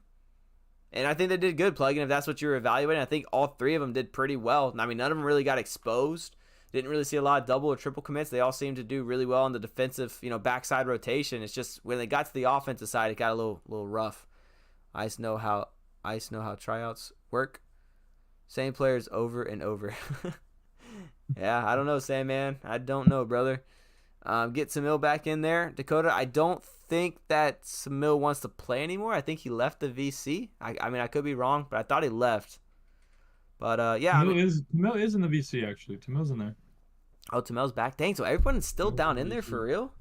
I think they did good, plugin, if that's what you were evaluating. I think all 3 of them did pretty well. I mean, none of them really got exposed. Didn't really see a lot of double or triple commits. They all seemed to do really well on the defensive, backside rotation. It's just when they got to the offensive side, it got a little rough. I know how tryouts work. Same players over and over. Yeah, I don't know, Sandman. I don't know, brother. Get Samil back in there. Dakota, I don't think that Samil wants to play anymore. I think he left the VC. I mean, I could be wrong, but I thought he left. But, yeah. Tamil is in the VC, actually. Tamil's in there. Oh, Tamil's back. Dang, so everyone's still down in there for real?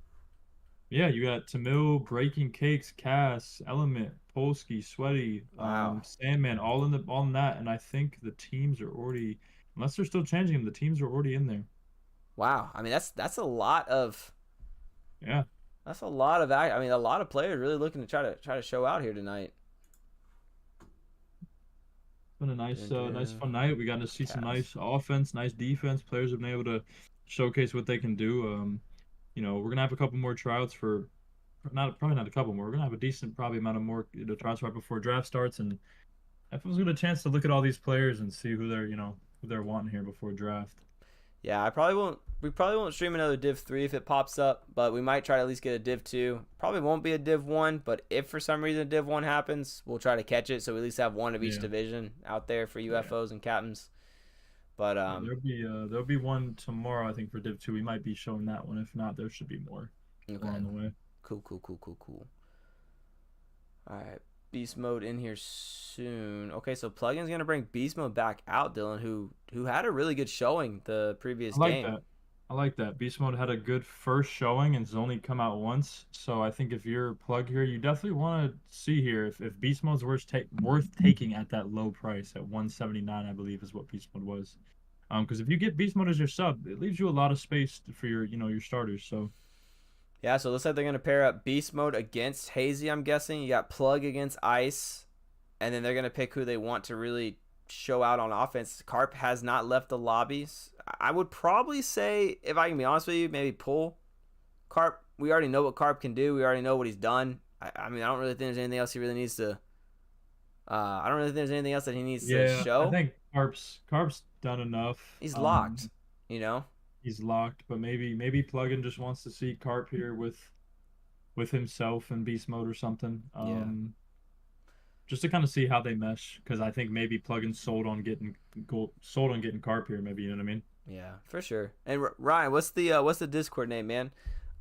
Yeah, you got Tamil, Breaking Cakes, Cass, Element, Polsky, Sweaty, Wow. Sandman, all in that, and I think the teams are already, unless they're still changing them, the teams are already in there. Wow. I mean, that's a lot of. Yeah. That's a lot of. I mean, a lot of players really looking to try to show out here tonight. It's been a nice fun night. We got to see some nice offense, nice defense. Players have been able to showcase what they can do. We're gonna have a couple more tryouts for, probably not a couple more. We're gonna have a decent probably amount of more tryouts right before draft starts, and if it was get a chance to look at all these players and see who they're wanting here before draft. Yeah, we probably won't stream another Div 3 if it pops up, but we might try to at least get a Div 2. Probably won't be a Div 1, but if for some reason a Div 1 happens, we'll try to catch it, so we at least have one of each division out there for UFOs and captains. But there'll be one tomorrow, I think, for Div 2. We might be showing that one. If not, there should be more on the way. Cool. All right, beast mode in here soon. Okay, so plugin's gonna bring beast mode back out, Dylan, who had a really good showing the previous game. I like that. Beast mode had a good first showing and has only come out once. So I think if you're plug here, you definitely want to see here if beast mode's worth taking at that low price at 179, I believe is what beast mode was. Because if you get beast mode as your sub, it leaves you a lot of space for your starters. So yeah, so it looks like they're gonna pair up beast mode against Hazy. I'm guessing you got plug against Ice, and then they're gonna pick who they want to really show out on offense. Carp has not left the lobbies. I would probably say, if I can be honest with you, maybe pull Carp. We already know what Carp can do. We already know what he's done. I mean, I don't really think there's anything else he really needs to. I don't really think there's anything else that he needs to show. I think Carp's done enough. He's locked. He's locked, but maybe plugin just wants to see Carp here with himself in beast mode or something. Just to kind of see how they mesh, because I think maybe plugin sold on getting Carp here. Maybe, you know what I mean? Yeah, for sure. And Ryan, what's the Discord name, man?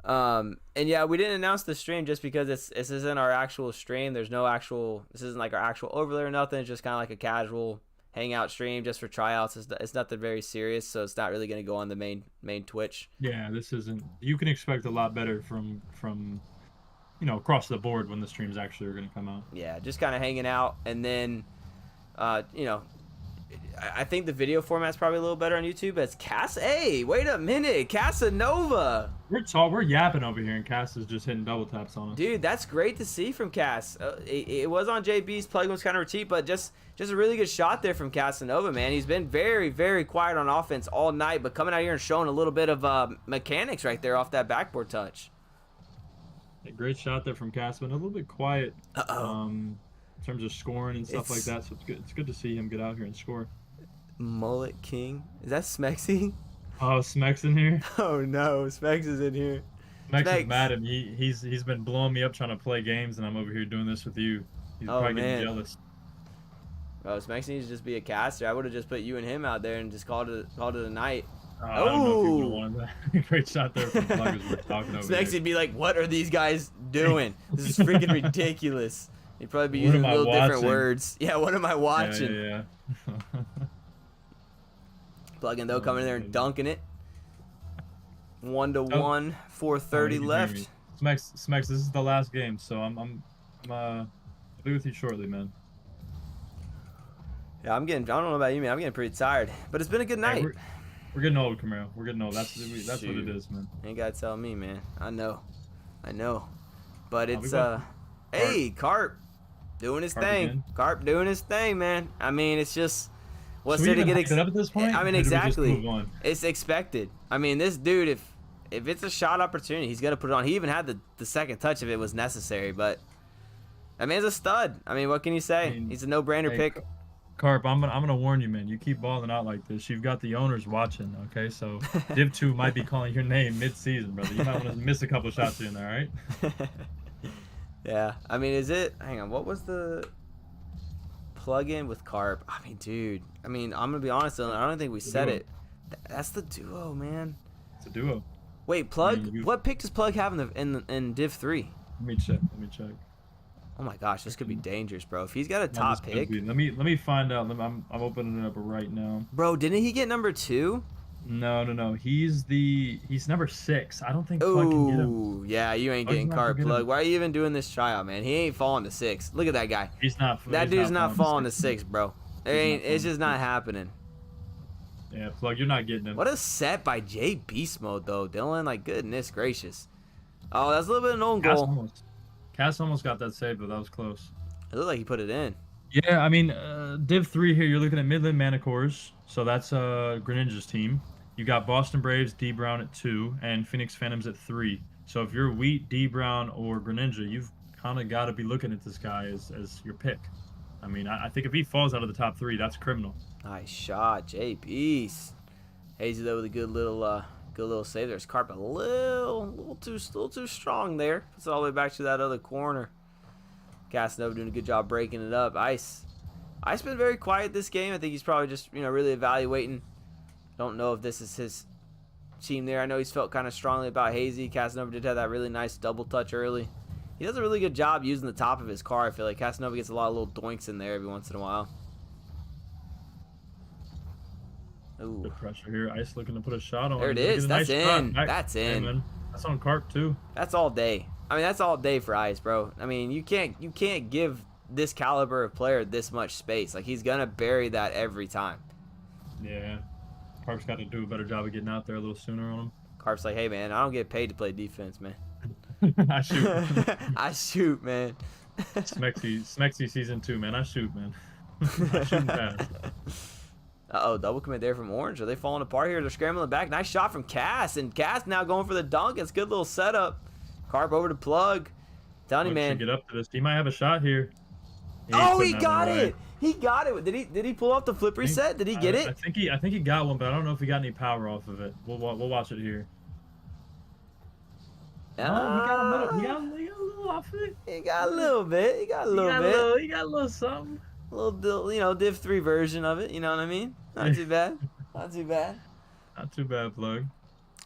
And yeah, we didn't announce the stream just because this isn't our actual stream. This isn't like our actual overlay or nothing. It's just kind of like a casual hangout stream just for tryouts. It's nothing very serious, so it's not really going to go on the main Twitch. Yeah, this isn't. You can expect a lot better from across the board when the streams actually are going to come out. Yeah, just kind of hanging out, and then I think the video format's probably a little better on YouTube. But it's Hey, wait a minute, Casanova. We're yapping over here, and Cass is just hitting double taps on us. Dude, that's great to see from Cass. It was on JB's plug was kind of cheap, but just a really good shot there from Casanova, man. He's been very, very quiet on offense all night, but coming out here and showing a little bit of mechanics right there off that backboard touch. A great shot there from Cass, but a little bit quiet in terms of scoring and stuff like that. So it's good to see him get out here and score. Mullet King, is that Smexy? Oh, Smex in here. Oh no, Smex is in here. Smex is mad at me. He's been blowing me up trying to play games, and I'm over here doing this with you. He's probably getting jealous. Oh, Smex needs to just be a caster. I would have just put you and him out there and just called it a night. I don't know if you would have wanted that. Great shot there from Plug as we're talking over Smex would be like, "What are these guys doing? This is freaking ridiculous." He'd probably be using little different words. Yeah, what am I watching? Yeah. Plug-in though, coming in there and dunking it. 1-1, 4:30 left. Smex, this is the last game, so I'll be with you shortly, man. Yeah, I don't know about you, man. I'm getting pretty tired, but it's been a good night. Hey, we're getting old, Camaro. We're getting old. That's what it is, man. Ain't gotta tell me, man. I know. But it's hey, Carp doing his thing. Again. Carp doing his thing, man. I mean, it's just what's there to get it up at this point? I mean, exactly. It's expected. I mean, this dude, if it's a shot opportunity, he's gonna put it on. He even had the second touch if it was necessary. But that man's a stud. I mean, what can you say? He's a no-brainer pick. Carp, I'm gonna warn you, man. You keep balling out like this, you've got the owners watching. Okay, so Div3 might be calling your name mid-season, brother. You might want to miss a couple shots here and there, all right? Yeah, I mean, hang on, what was the plug-in with Carp? I mean, dude, I'm gonna be honest, I don't think we said it. That's the duo, man. It's a duo. Wait, Plug, what pick does Plug have in Div3? Let me check. Oh my gosh, this could be dangerous, bro. If he's got a top pick. Let me find out. I'm opening it up right now. Bro, didn't he get number 2? No. He's number 6. I don't think Plug can get him. Yeah, you ain't getting Carp, Plug. Why are you even doing this tryout, man? He ain't falling to 6. Look at that guy. That dude's not falling to 6, bro. It's just not happening. Yeah, Plug, you're not getting him. What a set by J Beast Mode though, Dylan. Like, goodness gracious. Oh, that's a little bit of an own goal. Cass almost got that save, but that was close. It looked like he put it in. Yeah, I mean, Div3 here, you're looking at Midland Manicores. So that's Greninja's team. You got Boston Braves, D Brown at 2, and Phoenix Phantoms at 3. So if you're Wheat, D Brown, or Greninja, you've kind of got to be looking at this guy as your pick. I mean, I think if he falls out of the top 3, that's criminal. Nice shot, J Beast. Hazy though with a good little save. There's Carp a little too strong there. Puts it all the way back to that other corner. Casanova doing a good job breaking it up. Ice been very quiet this game. I think he's probably just really evaluating. Don't know if this is his team there. I know he's felt kind of strongly about Hazy. Casanova did have that really nice double touch early. He does a really good job using the top of his car. I feel like Casanova gets a lot of little doinks in there every once in a while. Ooh. Good pressure here. Ice looking to put a shot on. There it is. That's in. That's in. Hey, that's on Carp too. That's all day. I mean, that's all day for Ice, bro. I mean, you can't give this caliber of player this much space. Like, he's gonna bury that every time. Yeah. Carp's got to do a better job of getting out there a little sooner on him. Carp's like, hey man, I don't get paid to play defense, man. I shoot. I shoot, man. Smexy season 2, man. I shoot, man. I shoot fast. Uh-oh, double commit there from Orange. Are they falling apart here? They're scrambling back. Nice shot from Cass, and Cass now going for the dunk. It's a good little setup. Carp over to Plug. Telling you, man. Get up to this. He might have a shot here. He got it. He got it. Did he pull off the flip reset? Did he get it? I think he got one, but I don't know if he got any power off of it. We'll watch it here. He got a little off of it. He got a little bit. He got a little something. A little, Div3 version of it. You know what I mean? Not too bad. Not too bad. Not too bad, Plug.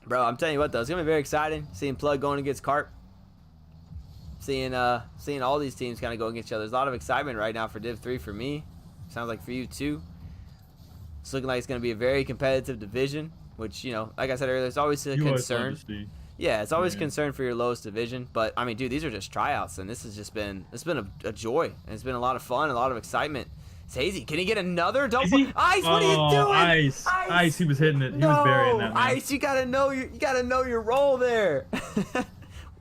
Bro, I'm telling you what, though. It's going to be very exciting seeing Plug going against Carp. Seeing all these teams kind of go against each other. There's a lot of excitement right now for Div3 for me. Sounds like for you, too. It's looking like it's going to be a very competitive division, which, like I said earlier, it's always a concern. Yeah, it's always a concern for your lowest division. But, I mean, dude, these are just tryouts, and this has just been a joy. And it's been a lot of fun, a lot of excitement. Hazy, can he get another double? Is he? Ice, what are you doing? Ice, he was hitting it. He was burying that, man. Ice, you gotta know your role there.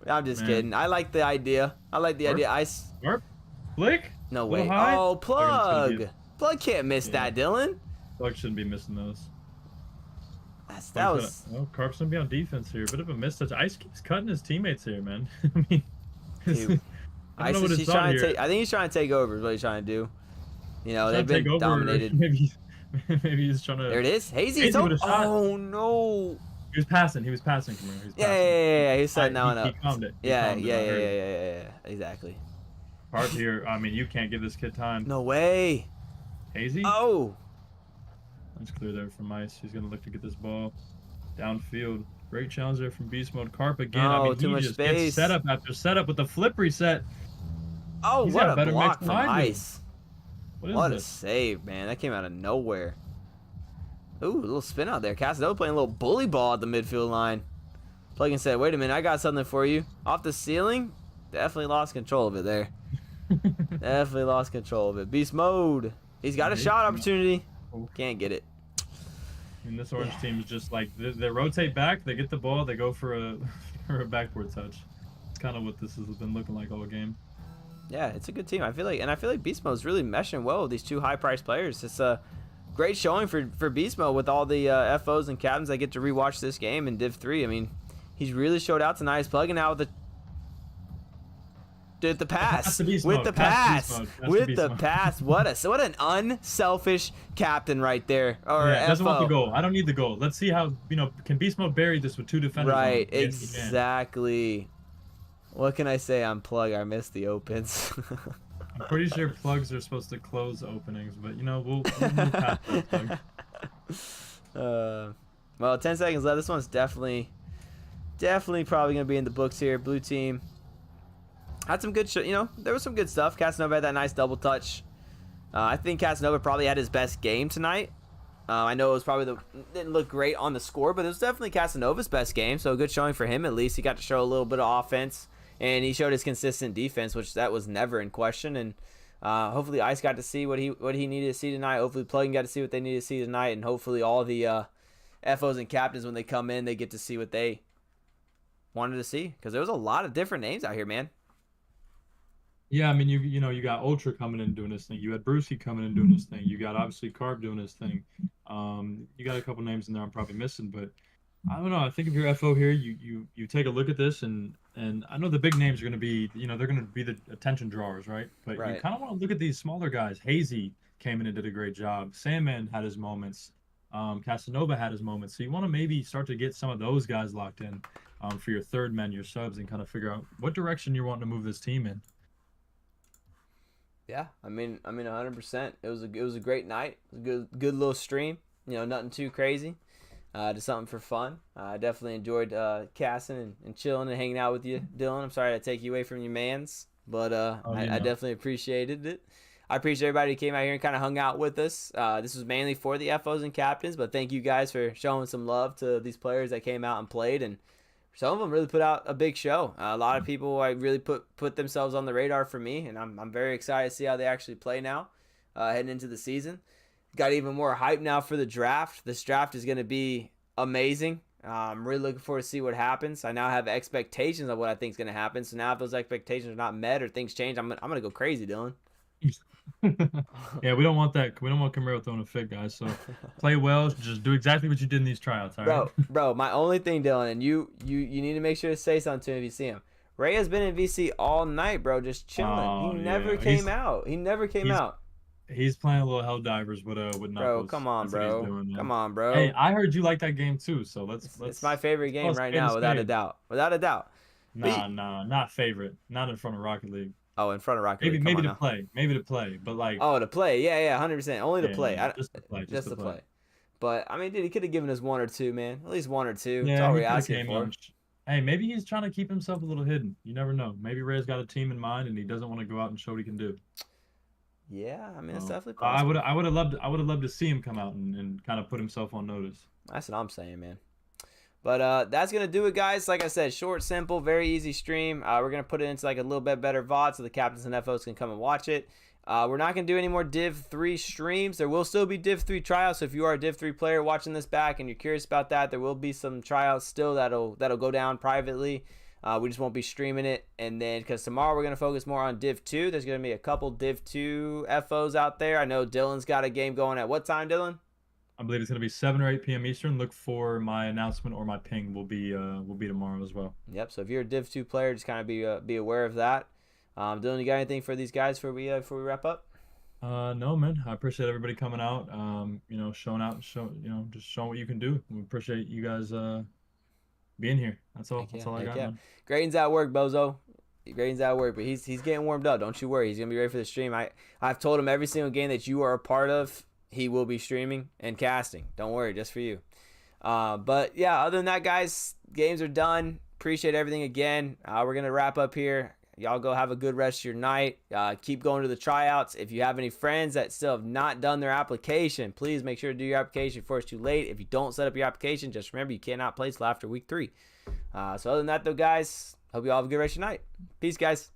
I'm just kidding. I like the idea. Ice. Warp? Flick? No Little way. high? Oh, Plug. Plug can't miss that, Dylan. Plug shouldn't be missing those. That was. Oh, Carp's gonna be on defense here. Bit of a mistouch. Ice keeps cutting his teammates here, man. I mean, Dude, I don't know what it's on here. I think he's trying to take over. Is what he's trying to do. You know, they've Take been over, dominated. Maybe he's trying to. There it is. Hazy. Hazy with a shot. Oh no. He was passing. He was passing. He was passing. Yeah. He's setting that one up. He calmed it. Yeah. Exactly. Carp here. I mean, you can't give this kid time. No way. Hazy. Oh. That's clear there from Ice. He's gonna look to get this ball downfield. Great challenge there from Beast Mode. Carp again. Oh, I mean, too he much just space. gets setup after setup with the flip reset. Oh, He's what got a better block mix from behind him. Ice. What a this? save, man. That came out of nowhere. Ooh, a little spin out there. Casanova playing a little bully ball at the midfield line. Plug and said, wait a minute, I got something for you. Off the ceiling? Definitely lost control of it there. Definitely lost control of it. Beast mode. He's got a shot opportunity. Can't get it. And this orange team is just like, they rotate back, they get the ball, they go for a for a backboard touch. It's kind of what this has been looking like all game. Yeah, it's a good team. I feel like Beast Mode's really meshing well with these two high-priced players. It's a great showing for Beast Mode with all the FOs and captains that get to rewatch this game in Div 3. I mean, he's really showed out tonight. He's plugging out with the pass. With the pass. What an unselfish captain right there. Or yeah, doesn't FO. want the goal. I don't need the goal. Let's see how, can Beast Mode bury this with two defenders? Right, exactly. What can I say on Plug? I missed the opens. I'm pretty sure plugs are supposed to close openings, but we'll move past that plug. Well, 10 seconds left. This one's definitely probably gonna be in the books here. Blue team had some good there was some good stuff. Casanova had that nice double touch. I think Casanova probably had his best game tonight. I know it was didn't look great on the score, but it was definitely Casanova's best game. So a good showing for him at least. He got to show a little bit of offense. And he showed his consistent defense, which that was never in question. And hopefully Ice got to see what he needed to see tonight. Hopefully Plugin got to see what they needed to see tonight. And hopefully all the FOs and captains, when they come in, they get to see what they wanted to see. Because there was a lot of different names out here, man. Yeah, I mean, you got Ultra coming in doing this thing. You had Brucey coming in doing this thing. You got, obviously, Carb doing this thing. You got a couple names in there I'm probably missing, but I don't know. I think if you're FO here, you take a look at this, and I know the big names are going to be, they're going to be the attention drawers, right? But you kind of want to look at these smaller guys. Hazy came in and did a great job. Sandman had his moments. Casanova had his moments. So you want to maybe start to get some of those guys locked in for your third men, your subs, and kind of figure out what direction you're wanting to move this team in. Yeah, I mean, 100%. It was a great night. It was a good little stream. Nothing too crazy. Just something for fun. I definitely enjoyed casting and chilling and hanging out with you, Dylan. I'm sorry to take you away from your mans, but I definitely appreciated it. I appreciate everybody who came out here and kind of hung out with us. This was mainly for the FOs and captains, but thank you guys for showing some love to these players that came out and played, and some of them really put out a big show. A lot of people really put themselves on the radar for me, and I'm very excited to see how they actually play now heading into the season. Got even more hype now for the draft. This draft is going to be amazing. I'm really looking forward to see what happens. I now have expectations of what I think is going to happen. So now if those expectations are not met or things change, I'm going to go crazy, Dylan. Yeah, we don't want that. We don't want Camaro throwing a fit, guys. So play well. Just do exactly what you did in these tryouts, all right? Bro, my only thing, Dylan, and you need to make sure to say something to him if you see him. Ray has been in VC all night, bro, just chilling. He never came out. He never came out. He's playing a little Helldivers with Knuckles. Bro, come on, bro. Come on, bro. Hey, I heard you like that game too, so let's. It's my favorite game right now, without a doubt. Without a doubt. Nah, not favorite. Not in front of Rocket League. Oh, in front of Rocket League. Maybe to play, but like. Oh, to play, yeah, 100%. Only to play. Just to play. Just to play. But I mean, dude, he could have given us one or two, man. At least one or two. Yeah, that's all we're asking for. Hey, maybe he's trying to keep himself a little hidden. You never know. Maybe Ray's got a team in mind and he doesn't want to go out and show what he can do. Yeah, I mean, it's definitely possible. I would have loved to see him come out and kind of put himself on notice. That's what I'm saying, man. But that's gonna do it, guys. Like I said, short, simple, very easy stream. We're gonna put it into like a little bit better VOD so the captains and FOs can come and watch it. We're not going to do any more Div3 streams. There will still be Div3 tryouts. So if you are a Div3 player watching this back and you're curious about that, there will be some tryouts still that'll go down privately. We just won't be streaming it. And then because tomorrow we're going to focus more on Div2. There's going to be a couple Div2 FOs out there. I know Dylan's got a game going at what time, Dylan? I believe it's going to be 7 or 8 p.m. Eastern. Look for my announcement or my ping will be tomorrow as well. Yep. So if you're a Div2 player, just kind of be aware of that. Dylan, you got anything for these guys before we wrap up? No, man. I appreciate everybody coming out. Showing out, just showing what you can do. We appreciate you guys being here. That's all. That's all I got. Man. Graydon's at work, bozo. Graydon's at work, but he's getting warmed up. Don't you worry. He's gonna be ready for the stream. I've told him every single game that you are a part of, he will be streaming and casting. Don't worry, just for you. But yeah, other than that, guys, games are done. Appreciate everything again. We're gonna wrap up here. Y'all go have a good rest of your night. Keep going to the tryouts. If you have any friends that still have not done their application, please make sure to do your application before it's too late. If you don't set up your application, just remember you cannot play till after week 3. So other than that, though, guys, hope you all have a good rest of your night. Peace, guys.